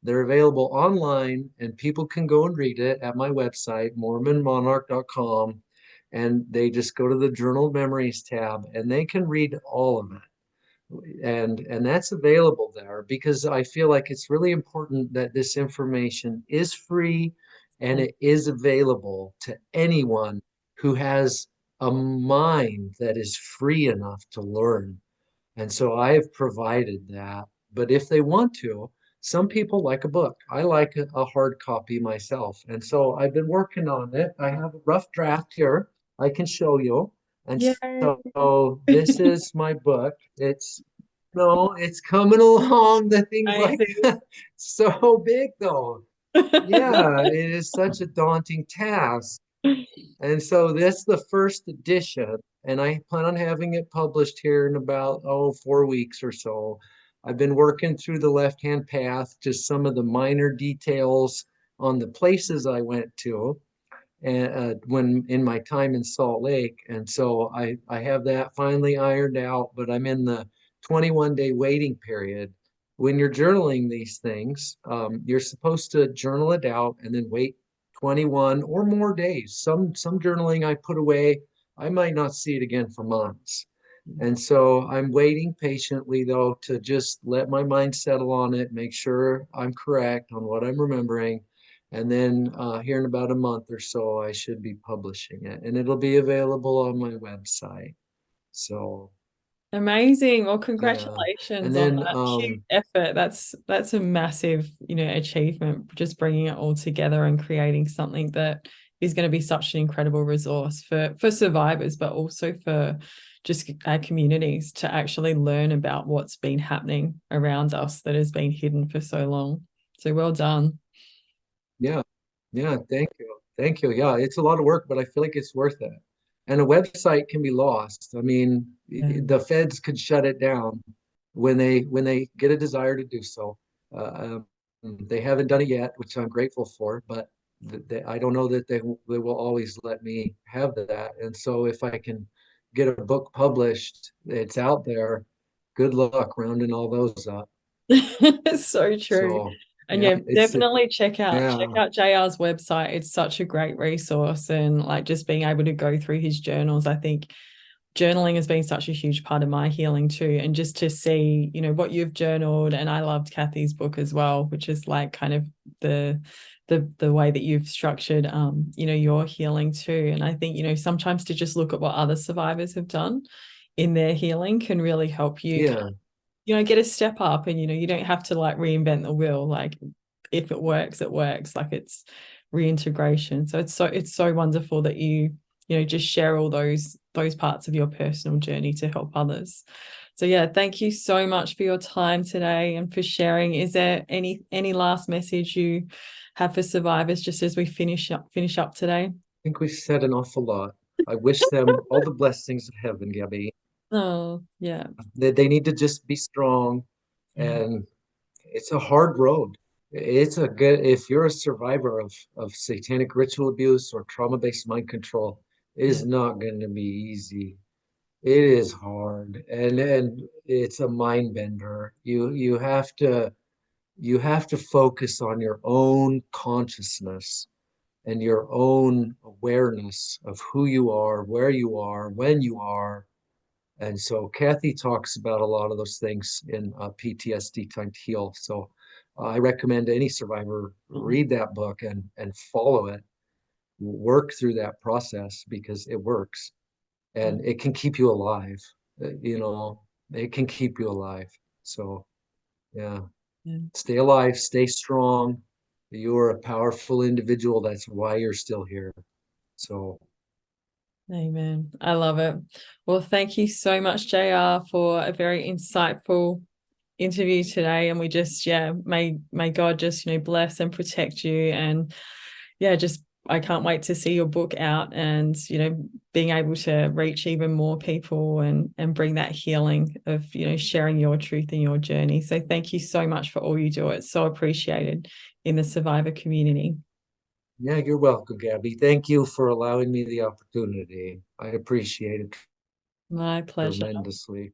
They're available online and people can go and read it at my website, mormonmonarch.com, and they just go to the journal memories tab and they can read all of it, and that's available there because I feel like it's really important that this information is free and it is available to anyone who has a mind that is free enough to learn. And so I have provided that. But if they want to, some people like a book. I like a hard copy myself. And so I've been working on it. I have a rough draft here I can show you. And Yeah. so this is my book. It's no, it's coming along. The thing's like Amazing. so big though. Yeah, it is such a daunting task. And so that's the first edition, and I plan on having it published here in about 4 weeks or so. I've been working through the left-hand path, just some of the minor details on the places I went to and when in my time in Salt Lake. And so I have that finally ironed out, but I'm in the 21-day waiting period. When you're journaling these things, you're supposed to journal it out and then wait 21 or more days. Some journaling I put away, I might not see it again for months. And so I'm waiting patiently though to just let my mind settle on it, make sure I'm correct on what I'm remembering. And then here in about a month or so, I should be publishing it and it'll be available on my website. So Amazing. Well, yeah. And congratulations on then that huge effort. That's a massive, achievement, just bringing it all together and creating something that is going to be such an incredible resource for survivors, but also for just our communities to actually learn about what's been happening around us that has been hidden for so long. So well done. yeah, yeah, thank you. Thank you. Yeah, it's a lot of work, but I feel like it's worth it. And a website can be lost. I mean, Yeah. the feds could shut it down when they get a desire to do so. They haven't done it yet, which I'm grateful for, but I don't know that they will always let me have that. And so if I can get a book published, it's out there. Good luck rounding all those up. So true. So And yeah, yeah, it's definitely check yeah. out JR's website. It's such a great resource, and like just being able to go through his journals, I think journaling has been such a huge part of my healing too. And just to see, what you've journaled, and I loved Kathy's book as well, which is like kind of the the way that you've structured your healing too. And I think, sometimes to just look at what other survivors have done in their healing can really help you Yeah, get a step up, and you don't have to like reinvent the wheel. Like if it works, it works. Like it's reintegration. So it's so wonderful that you just share all those parts of your personal journey to help others. So yeah, thank you so much for your time today and for sharing. Is there any last message you have for survivors just as we finish up today? think we've said an awful lot. I wish them all the blessings of heaven, Gabby. Oh yeah. They need to just be strong, Yeah. and it's a hard road. It's a good, if you're a survivor of satanic ritual abuse or trauma-based mind control, it Yeah. is not going to be easy. It is hard, and it's a mind bender. You have to focus on your own consciousness and your own awareness of who you are, where you are, when you are. And so Kathy talks about a lot of those things in PTSD Time to Heal. So I recommend any survivor Oh, read that book and follow it, work through that process because it works yeah. and it can keep you alive. You know, it can keep you alive. So yeah, Yeah. stay alive, stay strong, You're a powerful individual. That's why you're still here. So, Amen. I love it. Well, thank you so much, JR, for a very insightful interview today. And we just, yeah, may God just, bless and protect you. And yeah, just I can't wait to see your book out and, being able to reach even more people and bring that healing of, sharing your truth and your journey. So thank you so much for all you do. It's so appreciated in the survivor community. yeah, you're welcome, Gabby. Thank you for allowing me the opportunity. I appreciate it My pleasure. tremendously.